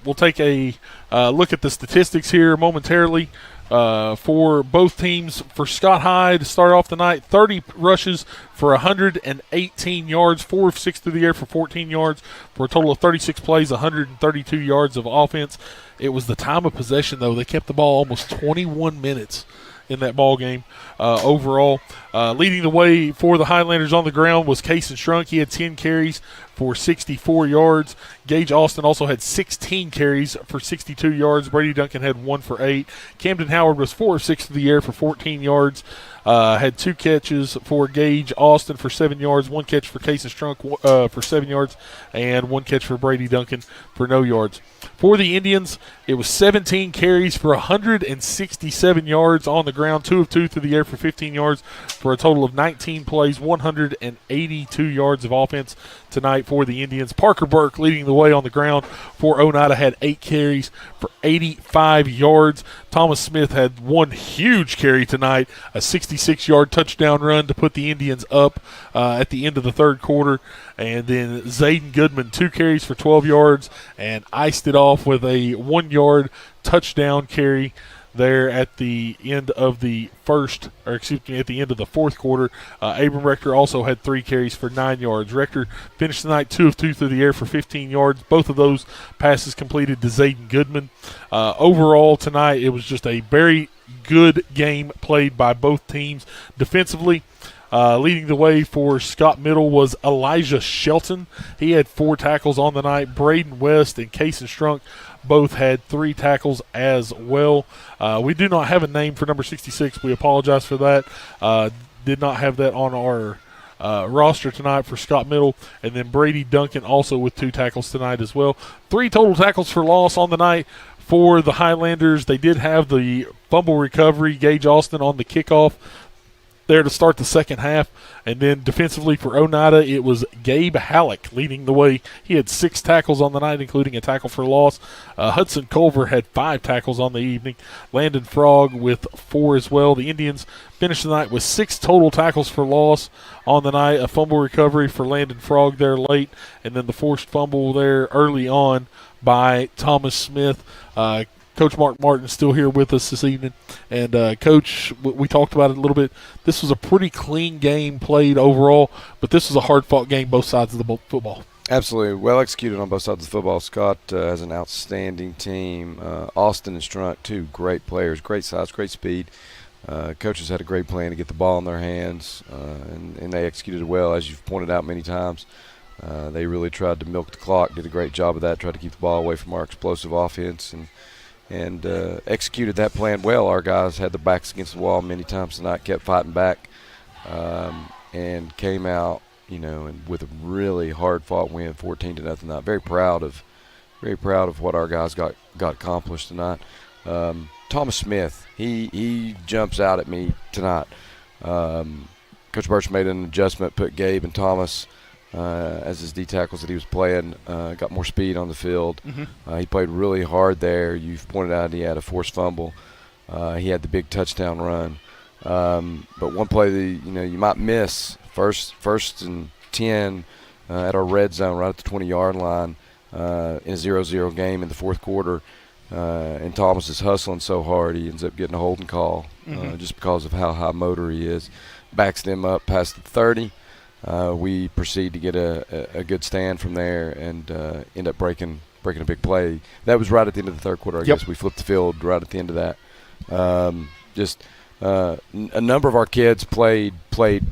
I: We'll take a look at the statistics here momentarily for both teams. For Scott High to start off the night, 30 rushes for 118 yards, 4 of 6 through the air for 14 yards, for a total of 36 plays, 132 yards of offense. It was the time of possession, though. They kept the ball almost 21 minutes in that ball game overall. Leading the way for the Highlanders on the ground was Cason Shrunk. He had 10 carries for 64 yards. Gage Austin also had 16 carries for 62 yards. Brady Duncan had 1 for 8. Camden Howard was 4 of 6 through the air for 14 yards. had 2 catches for Gage Austin for 7 yards, 1 catch for Casey Strunk for 7 yards, and 1 catch for Brady Duncan for no yards. For the Indians, it was 17 carries for 167 yards on the ground, 2 of 2 through the air for 15 yards, for a total of 19 plays, 182 yards of offense tonight for the Indians. Parker Burke leading the way on the ground for Oneida, had 8 carries for 85 yards. Thomas Smith had 1 huge carry tonight, a 66-yard touchdown run to put the Indians up at the end of the third quarter. And then Zayden Goodman, 2 carries for 12 yards, and iced it off with a 1-yard touchdown carry there at the end of the at the end of the fourth quarter. Abram Rector also had 3 carries for 9 yards. Rector finished the night 2 of 2 through the air for 15 yards. Both of those passes completed to Zayden Goodman. Overall tonight, it was just a very good game played by both teams defensively. Leading the way for Scott Middle was Elijah Shelton. He had 4 tackles on the night. Braden West and Casey Strunk both had 3 tackles as well. We do not have a name for number 66. We apologize for that. Did not have that on our roster tonight for Scott Middle. And then Brady Duncan also with 2 tackles tonight as well. 3 total tackles for loss on the night for the Highlanders. They did have the fumble recovery, Gage Austin on the kickoff there to start the second half. And then defensively for Oneida, it was Gabe Halleck leading the way. He had 6 tackles on the night, including a tackle for loss. Hudson Culver had 5 tackles on the evening. Landon Frog with 4 as well. The Indians finished the night with 6 total tackles for loss on the night. A fumble recovery for Landon Frog there late, and then the forced fumble there early on by Thomas Smith. Coach Mark Martin is still here with us this evening. And, Coach, we talked about it a little bit. This was a pretty clean game played overall, but this was a hard-fought game both sides of the football.
D: Absolutely. Well executed on both sides of the football. Scott has an outstanding team. Austin and Strunk, 2 great players, great size, great speed. Coaches had a great plan to get the ball in their hands, and they executed it well, as you've pointed out many times. They really tried to milk the clock, did a great job of that, tried to keep the ball away from our explosive offense, and executed that plan well. Our guys had their backs against the wall many times tonight, kept fighting back, and came out, and with a really hard-fought win, 14-0 tonight. Very proud of what our guys got accomplished tonight. Thomas Smith, he jumps out at me tonight. Coach Birch made an adjustment, put Gabe and Thomas as his D tackles that he was playing, got more speed on the field. He played really hard there. You've pointed out he had a forced fumble. He had the big touchdown run. But one play that you might miss, first and 10 at our red zone right at the 20-yard line in a 0-0 game in the fourth quarter. And Thomas is hustling so hard he ends up getting a holding call just because of how high motor he is. Backs them up past the 30. We proceed to get a good stand from there and end up breaking a big play. That was right at the end of the third quarter, I guess. We flipped the field right at the end of that. A number of our kids played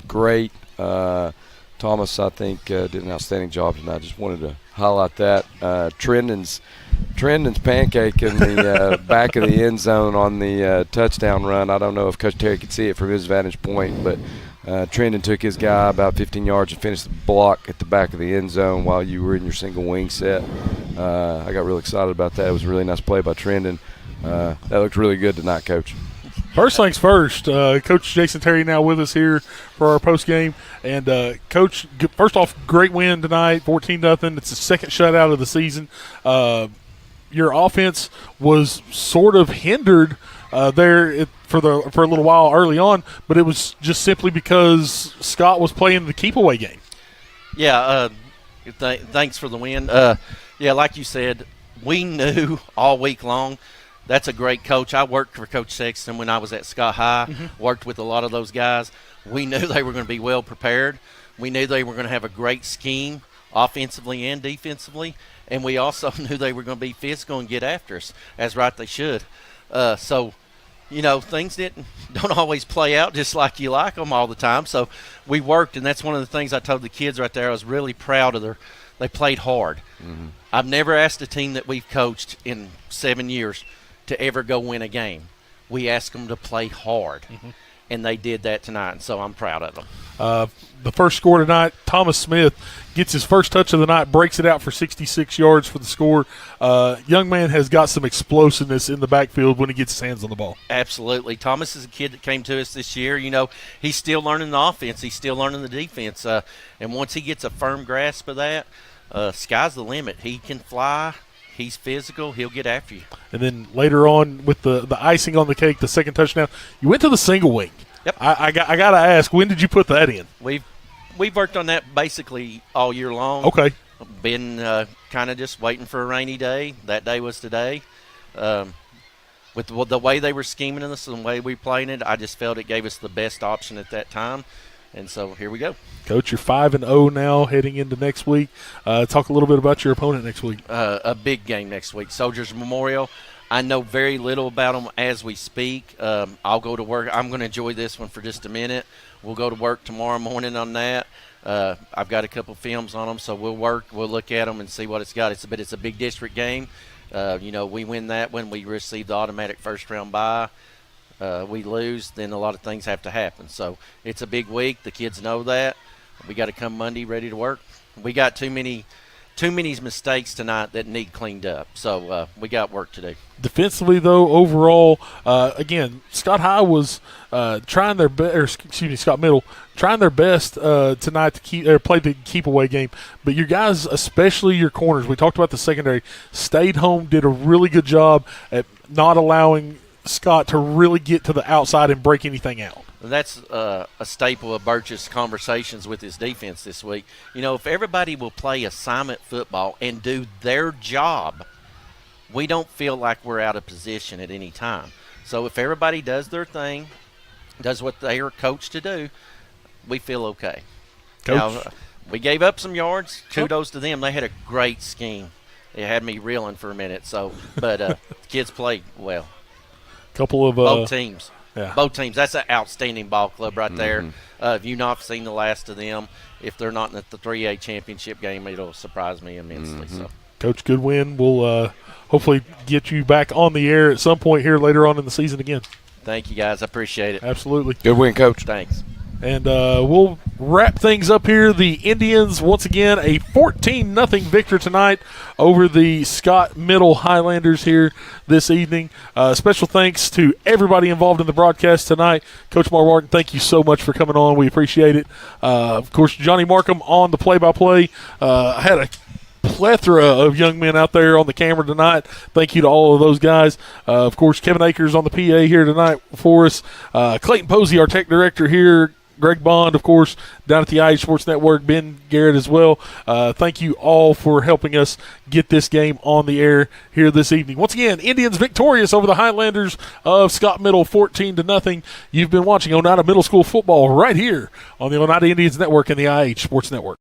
D: great. Thomas, I think, did an outstanding job tonight. Just wanted to highlight that. Trendon's pancake in the back of the end zone on the touchdown run. I don't know if Coach Terry could see it from his vantage point, but Trendon took his guy about 15 yards and finished the block at the back of the end zone while you were in your single wing set. I got really excited about that. It was a really nice play by Trendon. That looked really good tonight, Coach.
I: First things first, Coach Jason Terry now with us here for our post game. And, Coach, first off, great win tonight, 14-0. It's the second shutout of the season. Your offense was sort of hindered there for a little while early on, but it was just simply because Scott was playing the keep-away game.
E: Yeah, thanks for the win. Like you said, we knew all week long. That's a great coach. I worked for Coach Sexton when I was at Scott High, worked with a lot of those guys. We knew they were going to be well prepared. We knew they were going to have a great scheme offensively and defensively, and we also knew they were going to be physical and get after us, as right they should. Things don't always play out just like you like them all the time. So we worked, and that's one of the things I told the kids right there. I was really proud of they played hard. I've never asked a team that we've coached in 7 years to ever go win a game. We ask them to play hard. and they did that tonight, and so I'm proud of them.
I: The first score tonight, Thomas Smith gets his first touch of the night, breaks it out for 66 yards for the score. Young man has got some explosiveness in the backfield when he gets his hands on the ball.
E: Absolutely. Thomas is a kid that came to us this year. You know, he's still learning the offense. He's still learning the defense. And once he gets a firm grasp of that, sky's the limit. He can fly. He's physical. He'll get after you.
I: And then later on with the icing on the cake, the second touchdown, you went to the single wing.
E: Yep.
I: I got to ask, when did you put that in?
E: We've worked on that basically all year long.
I: Okay.
E: Been kind of just waiting for a rainy day. That day was today. With the way they were scheming us and the way we played it, I just felt it gave us the best option at that time. And so here we go.
I: Coach, you're 5-0 now heading into next week. Talk a little bit about your opponent next week.
E: A big game next week, Soldiers Memorial. I know very little about them as we speak. I'll go to work. I'm going to enjoy this one for just a minute. We'll go to work tomorrow morning on that. I've got a couple films on them, so we'll look at them and see what it's got. It's a big district game. We win that when we receive the automatic first-round bye. We lose, then a lot of things have to happen. So it's a big week. The kids know that. We got to come Monday ready to work. We got too many mistakes tonight that need cleaned up. So we got work to do.
I: Defensively, though, overall, again, Scott High was trying their best, Scott Middle, trying their best tonight to play the keep-away game. But your guys, especially your corners, we talked about the secondary, stayed home, did a really good job at not allowing Scott to really get to the outside and break anything out.
E: That's a staple of Birch's conversations with his defense this week. If everybody will play assignment football and do their job, we don't feel like we're out of position at any time. So if everybody does their thing, does what they are coached to do, we feel okay.
I: Coach.
E: Now, we gave up some yards. Kudos to them. They had a great scheme. It had me reeling for a minute. But the kids played well.
I: Couple of
E: both teams.
I: Yeah.
E: Both teams. That's an outstanding ball club right there. If you've not seen the last of them, if they're not in the 3A championship game, it'll surprise me immensely. So,
I: Coach, good win. We'll hopefully get you back on the air at some point here later on in the season again.
E: Thank you, guys. I appreciate it.
I: Absolutely.
D: Good win, Coach.
E: Thanks.
I: And we'll wrap things up here. The Indians, once again, a 14-0 victor tonight over the Scott Middle Highlanders here this evening. Special thanks to everybody involved in the broadcast tonight. Coach Mark Martin, thank you so much for coming on. We appreciate it. Of course, Johnny Markham on the play-by-play. I had a plethora of young men out there on the camera tonight. Thank you to all of those guys. Of course, Kevin Akers on the PA here tonight for us. Clayton Posey, our tech director here. Greg Bond, of course, down at the IH Sports Network, Ben Garrett as well. Thank you all for helping us get this game on the air here this evening. Once again, Indians victorious over the Highlanders of Scott Middle 14-0. You've been watching Oneida Middle School football right here on the Oneida Indians Network and the IH Sports Network.